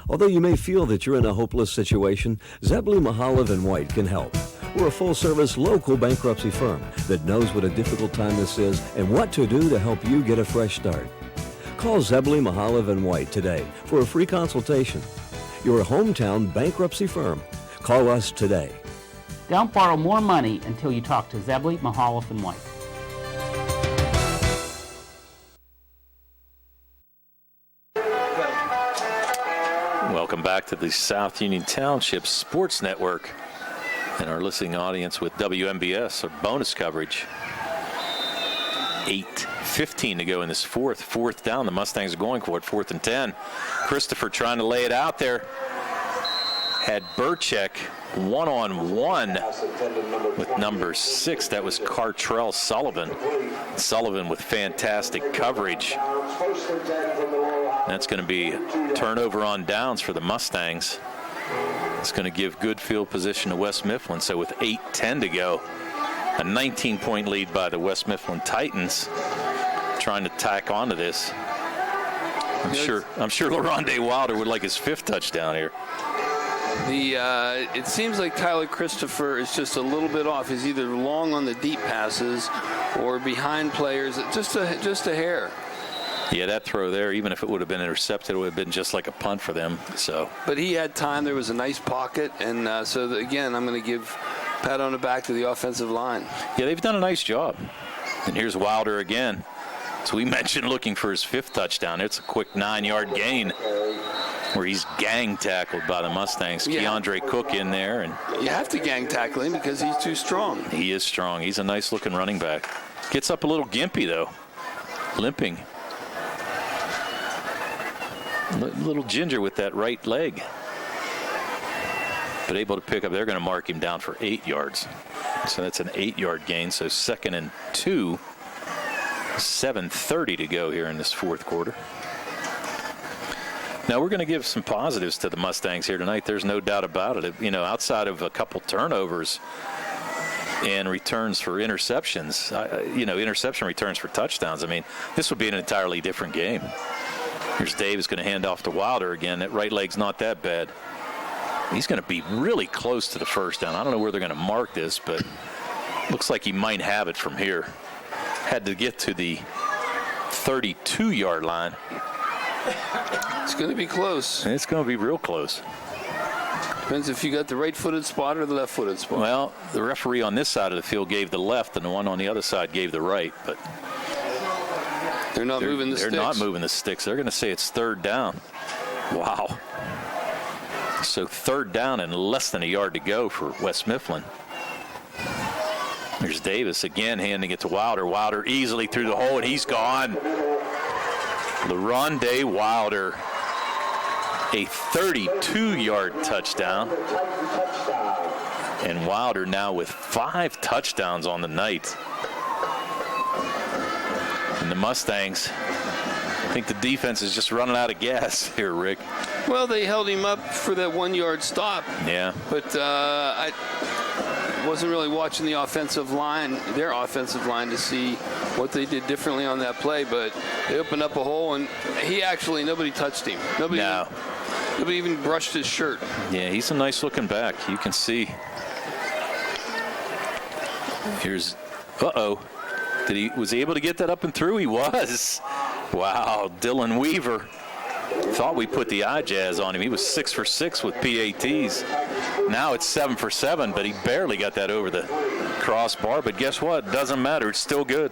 Although you may feel that you're in a hopeless situation, Zebley, Mahalev & White can help. We're a full-service local bankruptcy firm that knows what a difficult time this is and what to do to help you get a fresh start. Call Zebley, Mahalev & White today for a free consultation. Your hometown bankruptcy firm. Call us today. Don't borrow more money until you talk to Zebley, Mahalev & White. Welcome back to the South Union Township Sports Network and our listening audience with WMBS, our bonus coverage. 8:15 to go in this 4th down. The Mustangs are going for it, 4th and 10. Christopher trying to lay it out there. Had Burchek one-on-one with number 6. That was Cartrell Sullivan. Sullivan with fantastic coverage. That's going to be turnover on downs for the Mustangs. It's going to give good field position to West Mifflin. So with 8:10 to go, a 19-point lead by the West Mifflin Titans, trying to tack onto this. I'm sure LaRonde Wilder would like his 5th touchdown here. It seems like Tyler Christopher is just a little bit off. He's either long on the deep passes or behind players, just a hair. Yeah, that throw there, even if it would have been intercepted, it would have been just like a punt for them. So, but he had time. There was a nice pocket, and again, I'm going to give pat on the back to the offensive line. Yeah, they've done a nice job. And here's Wilder again. So we mentioned looking for his 5th touchdown. It's a quick 9-yard gain where he's gang tackled by the Mustangs. Yeah. Keandre Cook in there. And you have to gang tackle him because he's too strong. He is strong. He's a nice-looking running back. Gets up a little gimpy, though. Limping. Little ginger with that right leg. But able to pick up. They're going to mark him down for 8 yards. So that's an 8-yard gain. So 2nd and 2. 7:30 to go here in this 4th quarter. Now we're going to give some positives to the Mustangs here tonight. There's no doubt about it. Outside of a couple turnovers and returns for interceptions, interception returns for touchdowns. I mean, this would be an entirely different game. Here's Davis going to hand off to Wilder again. That right leg's not that bad. He's going to be really close to the 1st down. I don't know where they're going to mark this, but looks like he might have it from here. Had to get to the 32-yard line. It's going to be close. It's going to be real close. Depends if you got the right-footed spot or the left-footed spot. Well, the referee on this side of the field gave the left, and the one on the other side gave the right. But They're not moving the sticks. They're not moving the sticks. They're going to say it's third down. Wow. So third down and less than a yard to go for West Mifflin. There's Davis again handing it to Wilder. Wilder easily through the hole, and he's gone. LaRonde Wilder, a 32-yard touchdown. And Wilder now with 5 touchdowns on the night. And the Mustangs, I think the defense is just running out of gas here, Rick. Well, they held him up for that 1-yard stop. Yeah. But I wasn't really watching the offensive line, their offensive line, to see what they did differently on that play. But they opened up a hole, and nobody touched him. Nobody even brushed his shirt. Yeah, he's a nice-looking back. You can see. Here's, was he able to get that up and through? He was. Wow, Dylan Weaver. Thought we put the eye jazz on him. He was 6 for 6 with PATs. Now it's 7 for 7, but he barely got that over the crossbar. But guess what? Doesn't matter. It's still good.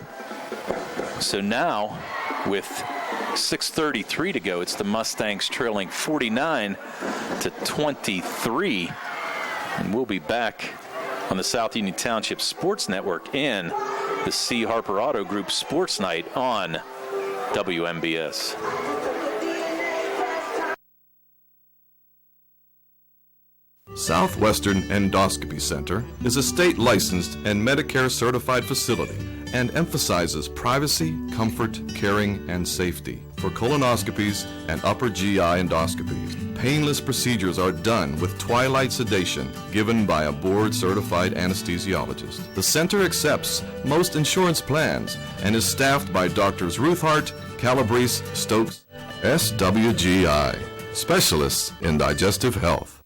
So now, with 6:33 to go, it's the Mustangs trailing 49-23. And we'll be back on the South Union Township Sports Network in the C. Harper Auto Group Sports Night on WMBS. Southwestern Endoscopy Center is a state-licensed and Medicare-certified facility and emphasizes privacy, comfort, caring, and safety. For colonoscopies and upper GI endoscopies, painless procedures are done with twilight sedation given by a board-certified anesthesiologist. The center accepts most insurance plans and is staffed by Drs. Ruthhart, Calabrese, Stokes, SWGI, specialists in digestive health.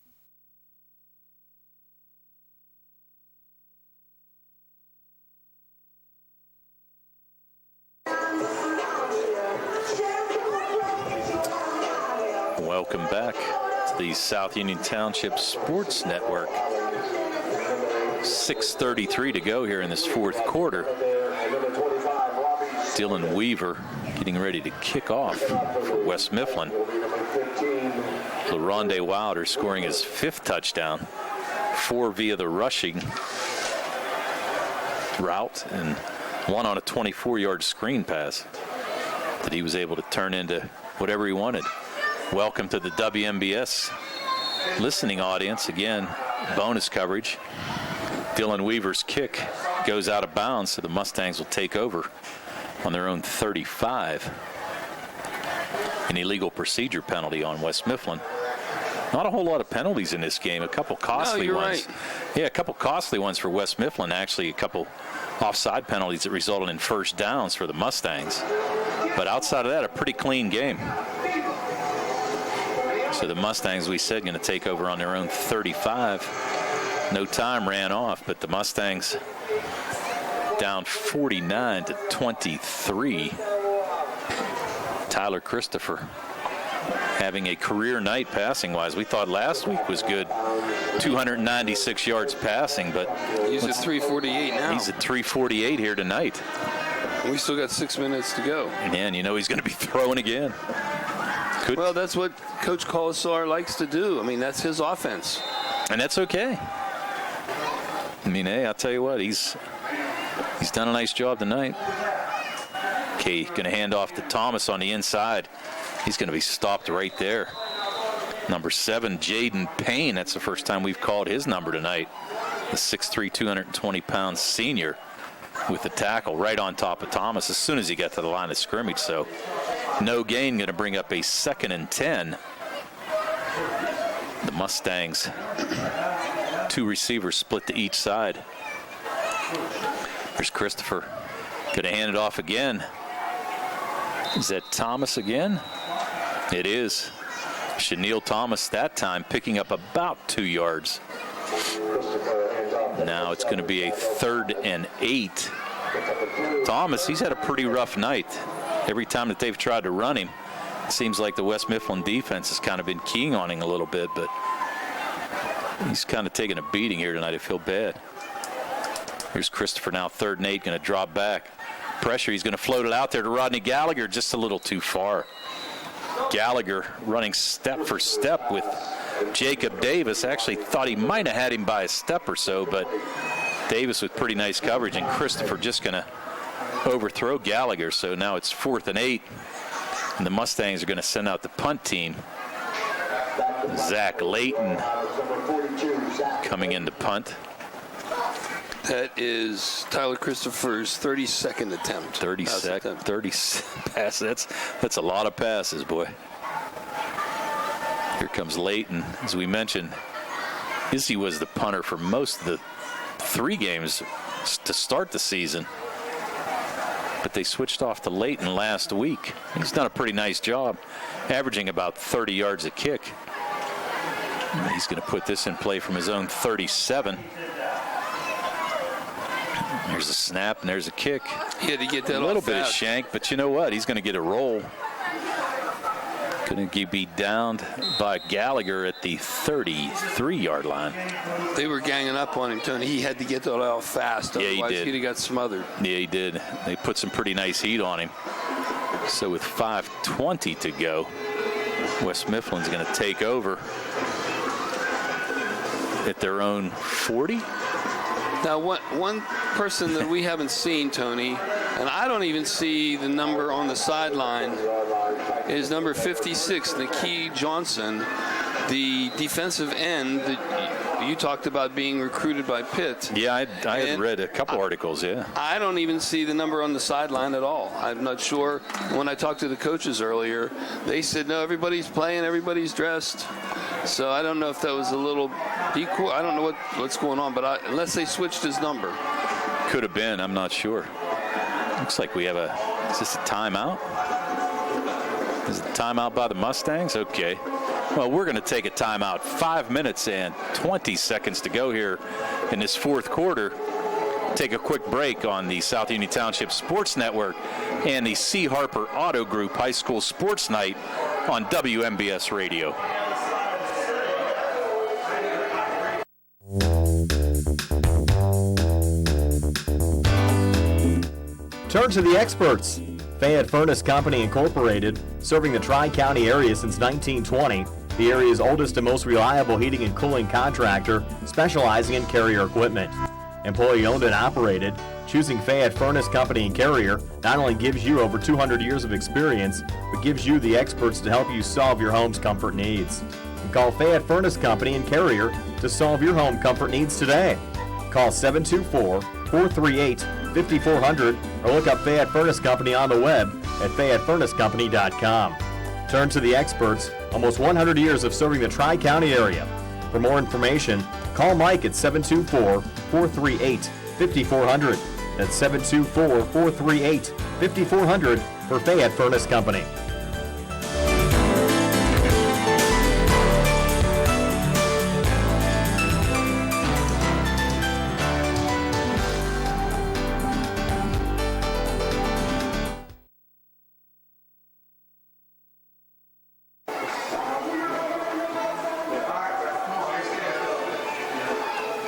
Welcome back to the South Union Township Sports Network. 6:33 to go here in this fourth quarter. Dylan Weaver getting ready to kick off for West Mifflin. LaRonde Wilder scoring his 5th touchdown, 4 via the rushing route and 1 on a 24-yard screen pass that he was able to turn into whatever he wanted. Welcome to the WMBS listening audience. Again, bonus coverage. Dylan Weaver's kick goes out of bounds, so the Mustangs will take over on their own 35. An illegal procedure penalty on West Mifflin. Not a whole lot of penalties in this game. A couple costly ones. Right. Yeah, a couple costly ones for West Mifflin. Actually, a couple offside penalties that resulted in first downs for the Mustangs. But outside of that, a pretty clean game. So the Mustangs, we said, going to take over on their own 35. No time ran off, but the Mustangs down 49-23. Tyler Christopher having a career night passing-wise. We thought last week was good. 296 yards passing, but he's at 348 now. He's at 348 here tonight. We still got 6 minutes to go. And you know he's going to be throwing again. Well, that's what Coach Colasar likes to do. I mean, that's his offense. And that's okay. I mean, hey, I'll tell you what, he's done a nice job tonight. Okay, going to hand off to Thomas on the inside. He's going to be stopped right there. Number 7, Jaden Payne. That's the first time we've called his number tonight. The 6'3", 220-pound senior with the tackle right on top of Thomas as soon as he got to the line of scrimmage. So no gain, going to bring up a 2nd and 10. The Mustangs, 2 receivers split to each side. There's Christopher. Going to hand it off again. Is that Thomas again? It is. Shaneil Thomas that time picking up about 2 yards. Now it's going to be a 3rd and 8. Thomas, he's had a pretty rough night. Every time that they've tried to run him, it seems like the West Mifflin defense has kind of been keying on him a little bit, but he's kind of taking a beating here tonight. I feel bad. Here's Christopher now, 3rd and 8, going to drop back. pressure. He's going to float it out there to Rodney Gallagher, just a little too far. Gallagher running step for step with Jacob Davis. Actually thought he might have had him by a step or so, but Davis with pretty nice coverage, and Christopher just going to overthrow Gallagher. So now it's 4th and 8, and the Mustangs are going to send out the punt team. Zach Layton coming in to punt. That is Tyler Christopher's 32nd attempt. 30 pass. That's a lot of passes, boy. Here comes Layton. As we mentioned, Izzy was the punter for most of the 3 games to start the season. But they switched off to Layton last week. He's done a pretty nice job, averaging about 30 yards a kick. He's going to put this in play from his own 37. There's a snap and there's a kick. He had to get that a little off bit fast. of shank, but you know what? He's going to get a roll. Going to be downed by Gallagher at the 33-yard line. They were ganging up on him, Tony. He had to get that out fast. Yeah, Otherwise, he did. he'd have got smothered. Yeah, he did. They put some pretty nice heat on him. So with 5:20 to go, West Mifflin's going to take over at their own 40. Now, one person that we haven't seen, Tony, and I don't even see the number on the sideline, is number 56, Nikki Johnson, the defensive end that you talked about being recruited by Pitt. Yeah, I had read a couple articles, yeah. I don't even see the number on the sideline at all. I'm not sure. When I talked to the coaches earlier, they said, no, everybody's playing, everybody's dressed. So I don't know if that was a little decoy. I don't know what's going on, but unless they switched his number. Could have been. I'm not sure. Looks like we have is this a timeout? Is it a timeout by the Mustangs? Okay. Well, we're going to take a timeout. 5 minutes and 20 seconds to go here in this 4th quarter. Take a quick break on the South Union Township Sports Network and the C. Harper Auto Group High School Sports Night on WMBS Radio. Turn to the experts. Fayette Furnace Company Incorporated, serving the Tri-County area since 1920, the area's oldest and most reliable heating and cooling contractor, specializing in Carrier equipment. Employee owned and operated, choosing Fayette Furnace Company and Carrier not only gives you over 200 years of experience, but gives you the experts to help you solve your home's comfort needs. Call Fayette Furnace Company and Carrier to solve your home comfort needs today. Call 724-438-5400 or look up Fayette Furnace Company on the web at FayetteFurnaceCompany.com. Turn to the experts, almost 100 years of serving the Tri-County area. For more information, call Mike at 724-438-5400. That's 724-438-5400 for Fayette Furnace Company.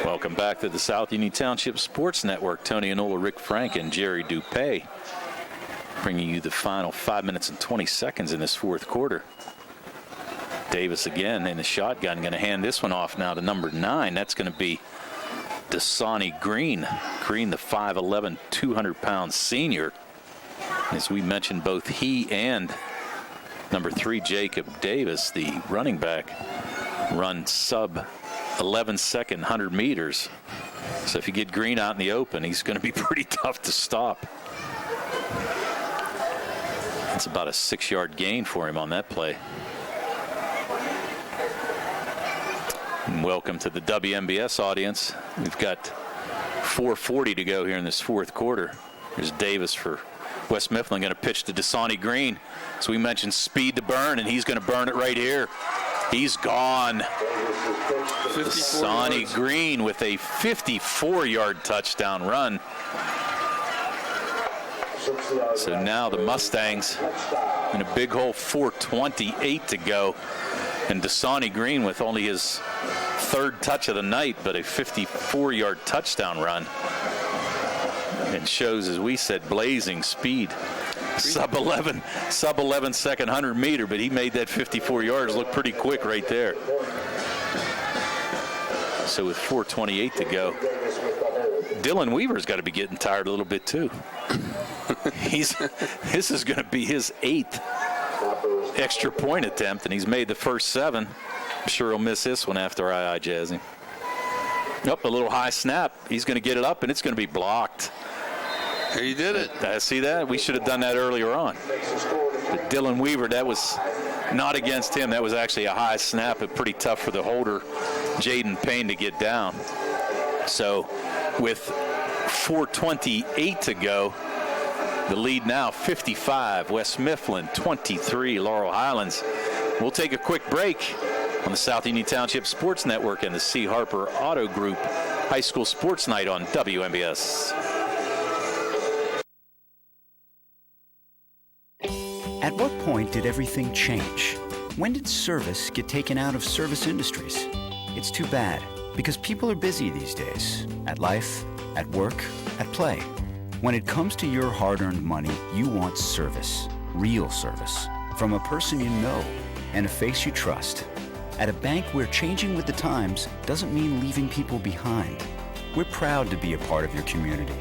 Welcome back to the South Union Township Sports Network. Tony Anola, Rick Frank, and Jerry Dupay bringing you the final 5 minutes and 20 seconds in this 4th quarter. Davis again in the shotgun, going to hand this one off now to number 9. That's going to be Dasani Green. Green, the 5'11", 200-pound senior. As we mentioned, both he and number 3, Jacob Davis, the running back, run sub 11-second 100 meters. So if you get Green out in the open, he's going to be pretty tough to stop. It's about a 6-yard gain for him on that play. And welcome to the WMBS audience. We've got 4:40 to go here in this 4th quarter. There's Davis for West Mifflin, going to pitch to Dasani Green. So we mentioned speed to burn, and he's going to burn it right here. He's gone. Dasani Green with a 54-yard touchdown run. So now the Mustangs in a big hole, 4:28 to go. And Dasani Green with only his 3rd touch of the night, but a 54-yard touchdown run. and shows, as we said, blazing speed. Sub 11 second 100 meter, but he made that 54 yards look pretty quick right there. So with 4:28 to go, Dylan Weaver's got to be getting tired a little bit too. This is going to be his 8th extra point attempt, and he's made the first 7. I'm sure he'll miss this one after I jazz him. Nope, a little high snap. He's going to get it up, and it's going to be blocked. He did it. See that? We should have done that earlier on. But Dylan Weaver, that was not against him. That was actually a high snap, but pretty tough for the holder, Jaden Payne, to get down. So with 4:28 to go, the lead now 55, West Mifflin 23, Laurel Highlands. We'll take a quick break on the South Union Township Sports Network and the C. Harper Auto Group High School Sports Night on WMBS. At what point did everything change? When did service get taken out of service industries? It's too bad, because people are busy these days. At life, at work, at play. When it comes to your hard-earned money, you want service. Real service. From a person you know and a face you trust. At a bank where changing with the times doesn't mean leaving people behind. We're proud to be a part of your community.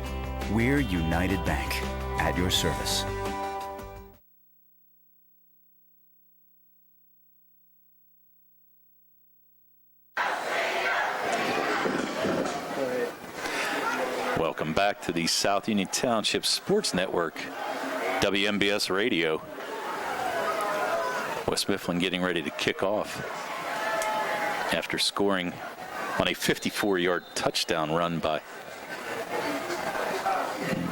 We're United Bank, at your service. Welcome back to the South Union Township Sports Network, WMBS Radio. West Mifflin getting ready to kick off after scoring on a 54-yard touchdown run by.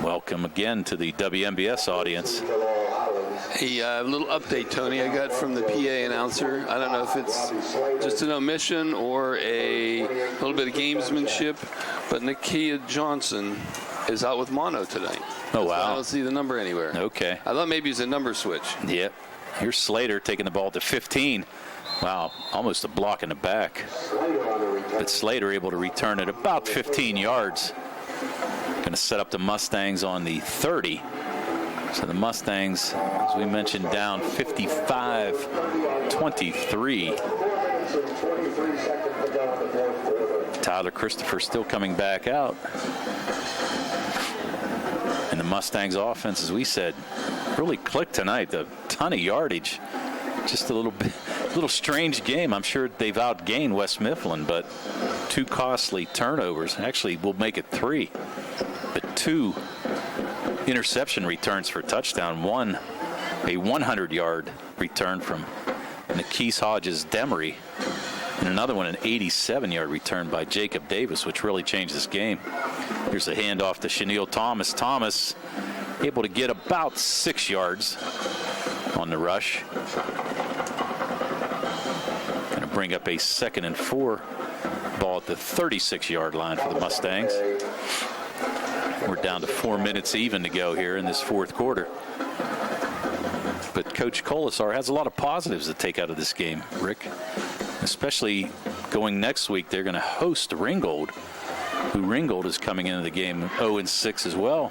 Welcome again to the WMBS audience. A little update, Tony, I got from the PA announcer. I don't know if it's just an omission or a little bit of gamesmanship, but Nakia Johnson is out with mono tonight. Oh, wow. I don't see the number anywhere. Okay. I thought maybe it was a number switch. Yep. Here's Slater taking the ball to 15. Wow, almost a block in the back. But Slater able to return it about 15 yards. Going to set up the Mustangs on the 30. So the Mustangs, as we mentioned, down 55-23. Tyler Christopher still coming back out. And the Mustangs offense, as we said, really clicked tonight. A ton of yardage. Just a little strange game. I'm sure they've outgained West Mifflin, but 2 costly turnovers. Actually, we'll make it 3. But 2 interception returns for a touchdown. One, a 100-yard return from Nikese Hodges-Demery, and another one, an 87-yard return by Jacob Davis, which really changed this game. Here's a handoff to Chanel Thomas. Thomas able to get about 6 yards on the rush. Going to bring up a 2nd and 4. Ball at the 36-yard line for the Mustangs. We're down to 4 minutes even to go here in this 4th quarter. But Coach Colasar has a lot of positives to take out of this game, Rick. Especially going next week, they're going to host Ringgold, who Ringgold is coming into the game 0-6 as well.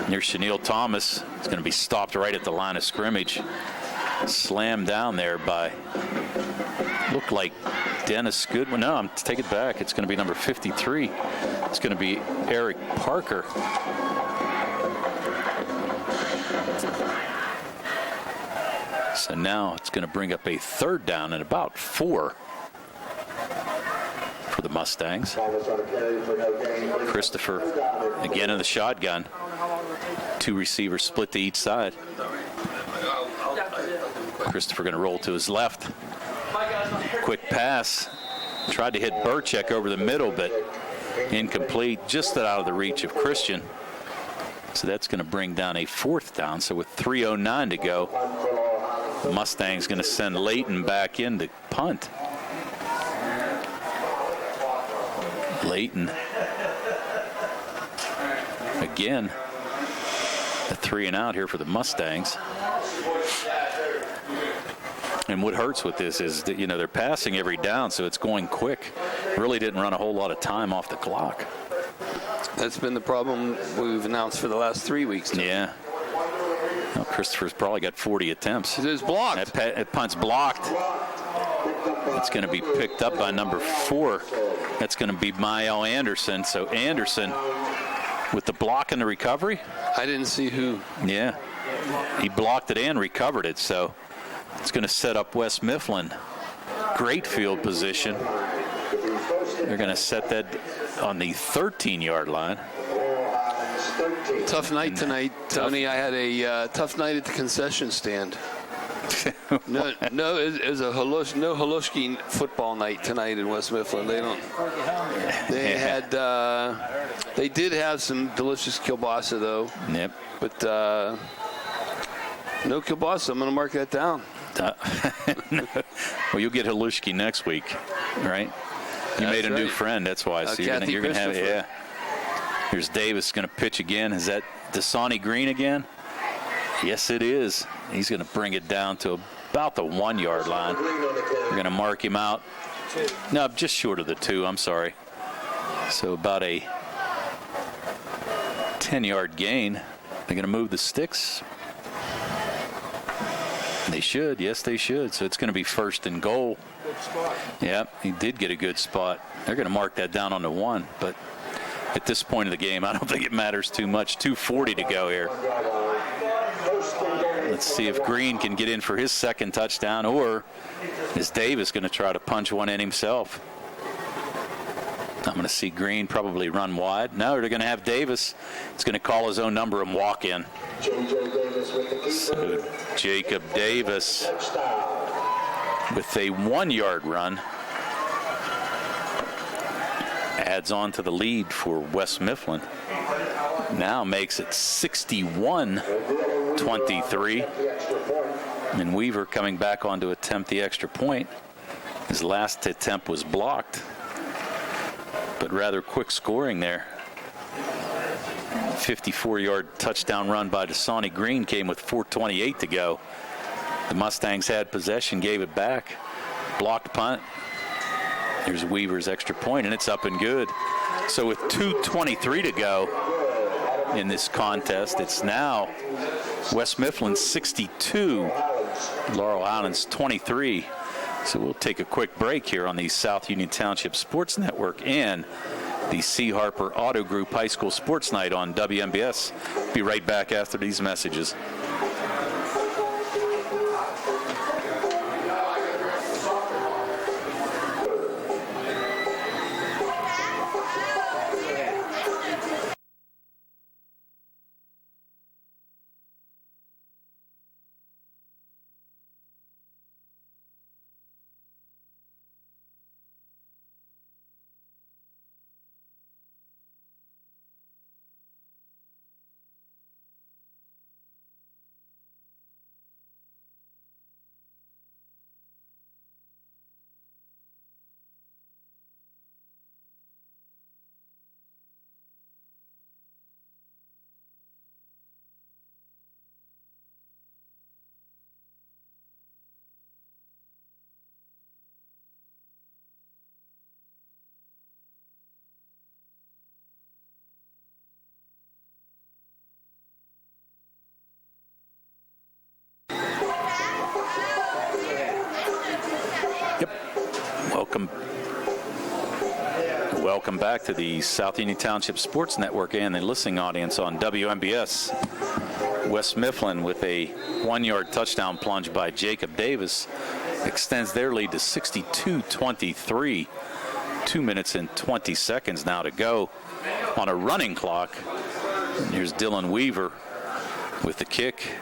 Here's Chanel Thomas. It's going to be stopped right at the line of scrimmage. Slammed down there by, looked like Dennis Goodwin. No, I'm take it back. It's going to be number 53. It's going to be Eric Parker. So now it's going to bring up a 3rd down and about 4 for the Mustangs. Christopher again in the shotgun. 2 receivers split to each side. Christopher going to roll to his left. Quick pass. Tried to hit Burchek over the middle, but incomplete. Just out of the reach of Christian. So that's going to bring down a 4th down. So with 3:09 to go, the Mustangs going to send Layton back in to punt. Layton again. A 3-and-out here for the Mustangs. And what hurts with this is that, they're passing every down, so it's going quick. Really didn't run a whole lot of time off the clock. That's been the problem we've announced for the last 3 weeks. Yeah. Well, Christopher's probably got 40 attempts. It is blocked. That punt's blocked. It's going to be picked up by number 4. That's going to be Mael Anderson. So Anderson with the block and the recovery. I didn't see who. Yeah. He blocked it and recovered it. So it's going to set up West Mifflin. Great field position. They're going to set that on the 13-yard line. Tough night tonight, Tony. I had a tough night at the concession stand. No, it was a no Halushki football night tonight in West Mifflin. They don't. They had. They did have some delicious kielbasa though. Yep. But no kielbasa. I'm going to mark that down. Well, you'll get Halushki next week, right? You made a new friend. That's why. So you're going to have it. Yeah. Here's Davis going to pitch again. Is that Dasani Green again? Yes, it is. He's going to bring it down to about the 1-yard line. We're going to mark him out. No, just short of the 2. I'm sorry. So about a 10-yard gain. They're going to move the sticks. They should. Yes, they should. So it's going to be 1st and goal. Good spot. Yeah, he did get a good spot. They're going to mark that down on the 1, but at this point of the game, I don't think it matters too much. 2:40 to go here. Let's see if Green can get in for his 2nd touchdown, or is Davis going to try to punch one in himself? I'm going to see Green probably run wide. No, they're going to have Davis. It's going to call his own number and walk in. So Jacob Davis with a 1-yard run adds on to the lead for West Mifflin. Now makes it 61-23. And Weaver coming back on to attempt the extra point. His last attempt was blocked, but rather quick scoring there. 54-yard touchdown run by Dasani Green came with 4:28 to go. The Mustangs had possession, gave it back. Blocked punt. Here's Weaver's extra point, and it's up and good. So with 2:23 to go in this contest, it's now West Mifflin 62, Laurel Highlands 23. So we'll take a quick break here on the South Union Township Sports Network and the C. Harper Auto Group High School Sports Night on WMBS. Be right back after these messages. Welcome back to the South Union Township Sports Network and the listening audience on WMBS. West Mifflin with a 1-yard touchdown plunge by Jacob Davis extends their lead to 62-23. 2 minutes and 20 seconds now to go on a running clock. And here's Dylan Weaver with the kick.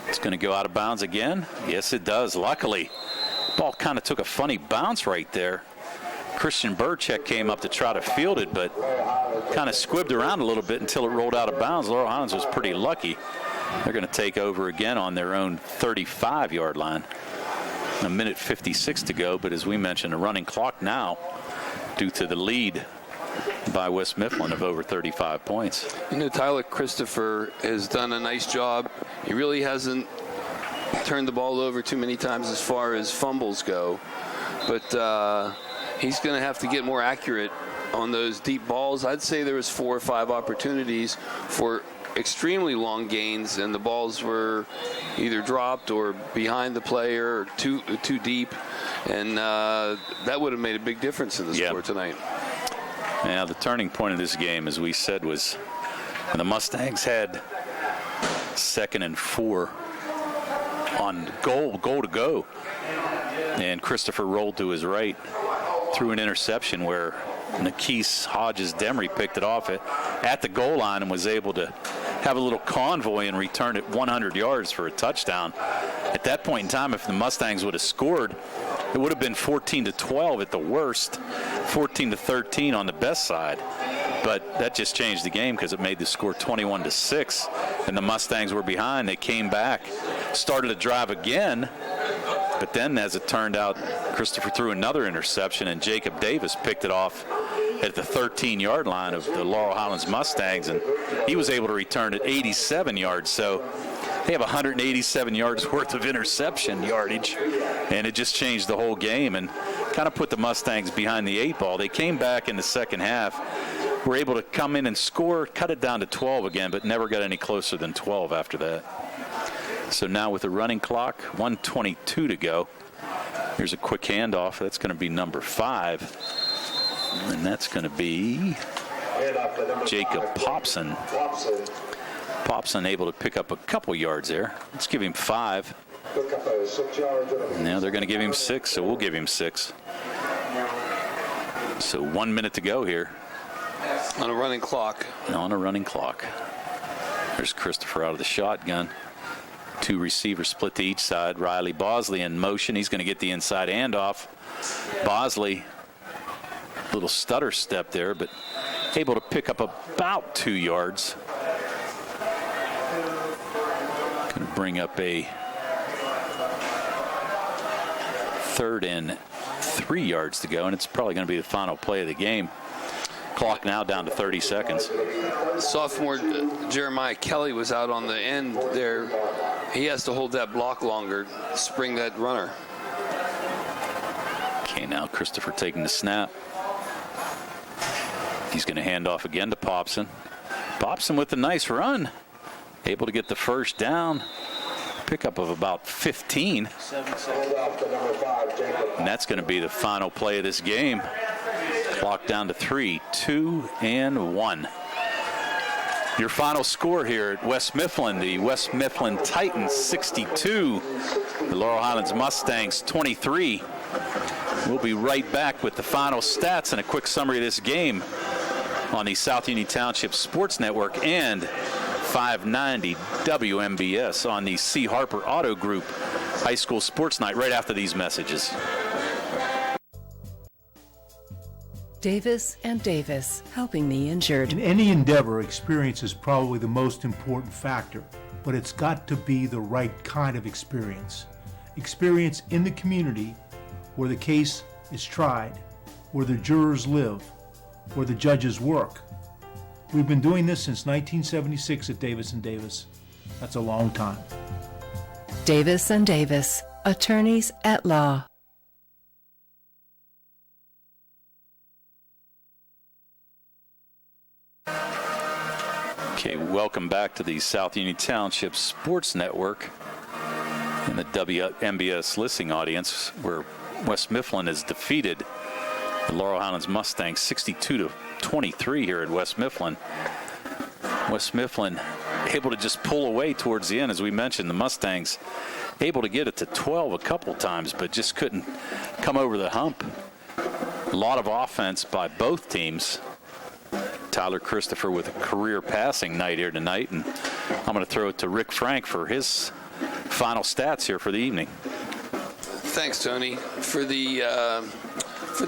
It's going to go out of bounds again. Yes, it does. Luckily, ball kind of took a funny bounce right there. Christian Burchek came up to try to field it, but kind of squibbed around a little bit until it rolled out of bounds. Laurel Highlands was pretty lucky. They're going to take over again on their own 35-yard line. A minute 56 to go, but as we mentioned, a running clock now due to the lead by West Mifflin of over 35 points. You know, Tyler Christopher has done a nice job. He really hasn't turned the ball over too many times as far as fumbles go, but he's going to have to get more accurate on those deep balls. I'd say there was 4 or 5 opportunities for extremely long gains, and the balls were either dropped or behind the player or too deep, and that would have made a big difference in the score tonight. Now, the turning point of this game, as we said, was when the Mustangs had 2nd and 4 on goal to go, and Christopher rolled to his right, threw an interception where Nikes Hodges-Demery picked it off at the goal line and was able to have a little convoy and return it 100 yards for a touchdown. At that point in time, if the Mustangs would have scored, it would have been 14-12 at the worst, 14-13 on the best side. But that just changed the game because it made the score 21-6, and the Mustangs were behind. They came back, started to drive again, but then, as it turned out, Christopher threw another interception, and Jacob Davis picked it off at the 13-yard line of the Laurel Highlands Mustangs, and he was able to return it 87 yards. So they have 187 yards worth of interception yardage, and it just changed the whole game and kind of put the Mustangs behind the 8 ball. They came back in the second half, were able to come in and score, cut it down to 12 again, but never got any closer than 12 after that. So now with the running clock, 1:22 to go. Here's a quick handoff. That's going to be number 5. And that's going to be Jacob Popson. Popson able to pick up a couple yards there. Let's give him 5. Now they're going to give him 6, so we'll give him 6. So 1 minute to go here. On a running clock. On a running clock. There's Christopher out of the shotgun. 2 receivers split to each side. Riley Bosley in motion. He's going to get the inside handoff. Bosley, a little stutter step there, but able to pick up about 2 yards. Going to bring up a 3rd and 3 yards to go, and it's probably going to be the final play of the game. Clock now down to 30 seconds. Sophomore Jeremiah Kelly was out on the end there. He has to hold that block longer, spring that runner. Okay, now Christopher taking the snap. He's going to hand off again to Popson. Popson with a nice run. Able to get the first down. Pickup of about 15. And that's going to be the final play of this game. Clock down to 3, 2, and 1. Your final score here at West Mifflin, the West Mifflin Titans 62, the Laurel Highlands Mustangs 23. We'll be right back with the final stats and a quick summary of this game on the South Union Township Sports Network and 590 WMBS on the C. Harper Auto Group High School Sports Night right after these messages. Davis and Davis, helping the injured. In any endeavor, experience is probably the most important factor, but it's got to be the right kind of experience. Experience in the community where the case is tried, where the jurors live, where the judges work. We've been doing this since 1976 at Davis and Davis. That's a long time. Davis and Davis, attorneys at law. Okay, welcome back to the South Union Township Sports Network and the WMBS listening audience, where West Mifflin has defeated the Laurel Highlands Mustangs 62-23 here at West Mifflin. West Mifflin able to just pull away towards the end. As we mentioned, the Mustangs able to get it to 12 a couple times, but just couldn't come over the hump. A lot of offense by both teams. Tyler Christopher with a career passing night here tonight, and I'm going to throw it to Rick Frank for his final stats here for the evening. Thanks, Tony. For the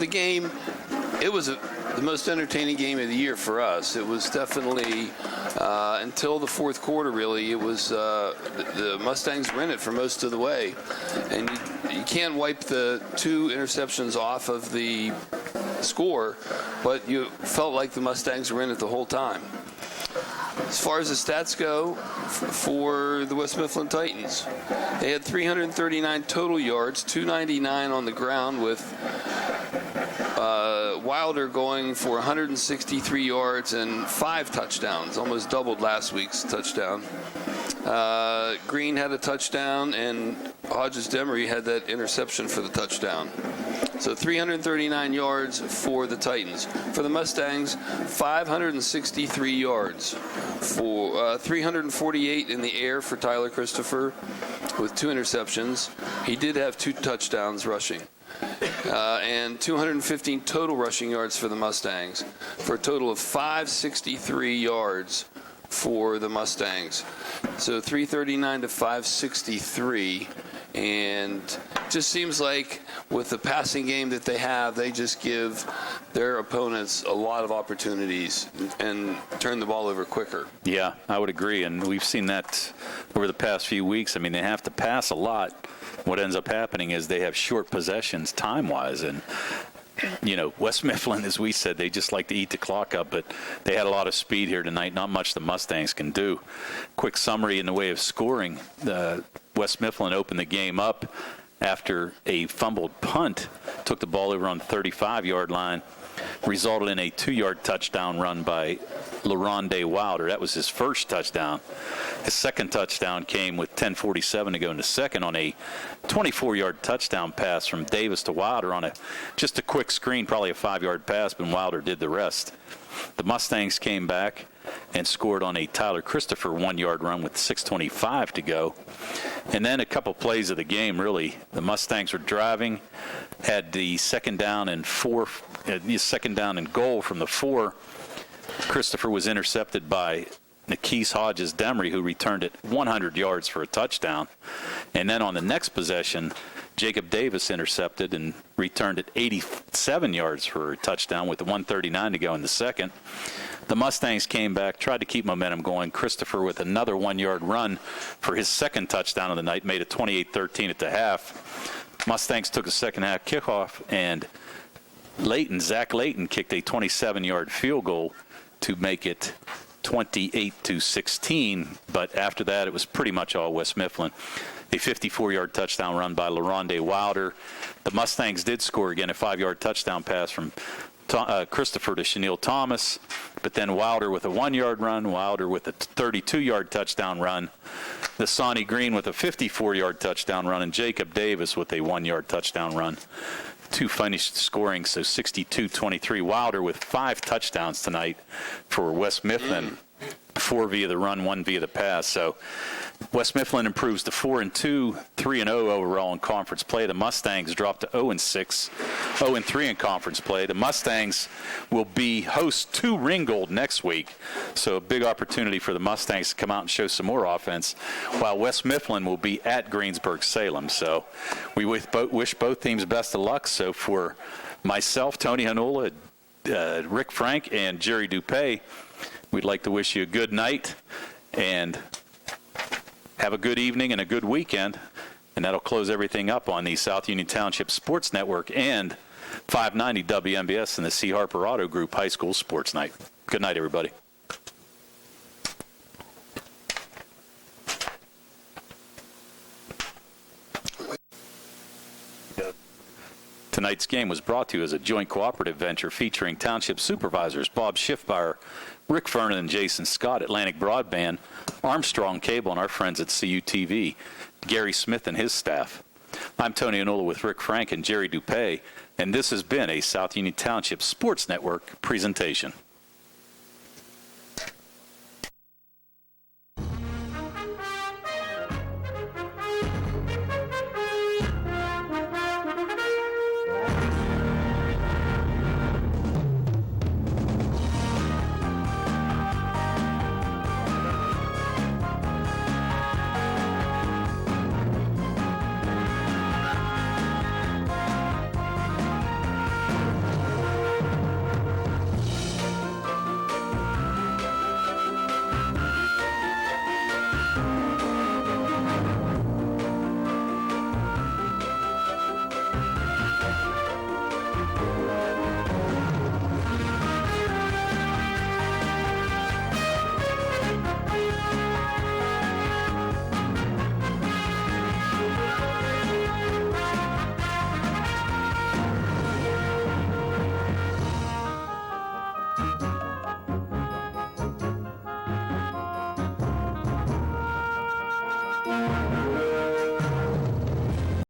game, it was the most entertaining game of the year for us. It was definitely until the fourth quarter. Really, it was the Mustangs were in it for most of the way, and you can't wipe the 2 interceptions off of the score, but you felt like the Mustangs were in it the whole time. As far as the stats go for the West Mifflin Titans, they had 339 total yards, 299 on the ground, with Wilder going for 163 yards and 5 touchdowns, almost doubled last week's touchdown. Green had a touchdown, and Hodges-Demery had that interception for the touchdown. So 339 yards for the Titans. For the Mustangs, 563 yards, for 348 in the air for Tyler Christopher with 2 interceptions. He did have 2 touchdowns rushing. And 215 total rushing yards for the Mustangs, for a total of 563 yards for the Mustangs. So 339 to 563, and just seems like with the passing game that they have, they just give their opponents a lot of opportunities and turn the ball over quicker. Yeah, I would agree, and we've seen that over the past few weeks. I mean, they have to pass a lot. What ends up happening is they have short possessions time-wise, and West Mifflin, as we said, they just like to eat the clock up, but they had a lot of speed here tonight. Not much the Mustangs can do. Quick summary in the way of scoring. West Mifflin opened the game up after a fumbled punt, took the ball over on the 35-yard line, resulted in a 2-yard touchdown run by LaRonde Wilder. That was his first touchdown. His second touchdown came with 10:47 to go in the second on a 24-yard touchdown pass from Davis to Wilder on just a quick screen, probably a 5-yard pass, but Wilder did the rest. The Mustangs came back and scored on a Tyler Christopher 1-yard run with 6:25 to go. And then a couple plays of the game, really. The Mustangs were driving, had the second down and goal from the 4. Christopher was intercepted by Nikes Hodges-Demery, who returned it 100 yards for a touchdown. And then on the next possession, Jacob Davis intercepted and returned it 87 yards for a touchdown with 1:39 to go in the second. The Mustangs came back, tried to keep momentum going. Christopher with another 1-yard run for his second touchdown of the night, made it 28-13 at the half. Mustangs took a second half kickoff, and Zach Layton kicked a 27-yard field goal to make it 28-16, but after that it was pretty much all West Mifflin. A 54-yard touchdown run by LaRonde Wilder. The Mustangs did score again, a 5-yard touchdown pass from Christopher to Chanel Thomas, but then Wilder with a 1-yard run, Wilder with a 32-yard touchdown run, Dasani Green with a 54-yard touchdown run, and Jacob Davis with a 1-yard touchdown run. 2 finished scoring, so 62-23. Wilder with 5 touchdowns tonight for West Mifflin, 4 via the run, 1 via the pass. So West Mifflin improves to 4-2, 3-0 overall in conference play. The Mustangs drop to 0-6, 0-3 in conference play. The Mustangs will be host to Ringgold next week, so a big opportunity for the Mustangs to come out and show some more offense, while West Mifflin will be at Greensburg-Salem. So we wish both teams best of luck. So for myself, Tony Hanula, Rick Frank, and Jerry Dupay, we'd like to wish you a good night and have a good evening and a good weekend. And that'll close everything up on the South Union Township Sports Network and 590 WMBS and the C. Harper Auto Group High School Sports Night. Good night, everybody. Tonight's game was brought to you as a joint cooperative venture featuring Township Supervisors Bob Schiffbauer, Rick Vernon, and Jason Scott, Atlantic Broadband, Armstrong Cable, and our friends at CUTV, Gary Smith and his staff. I'm Tony Anola with Rick Frank and Jerry Dupay, and this has been a South Union Township Sports Network presentation.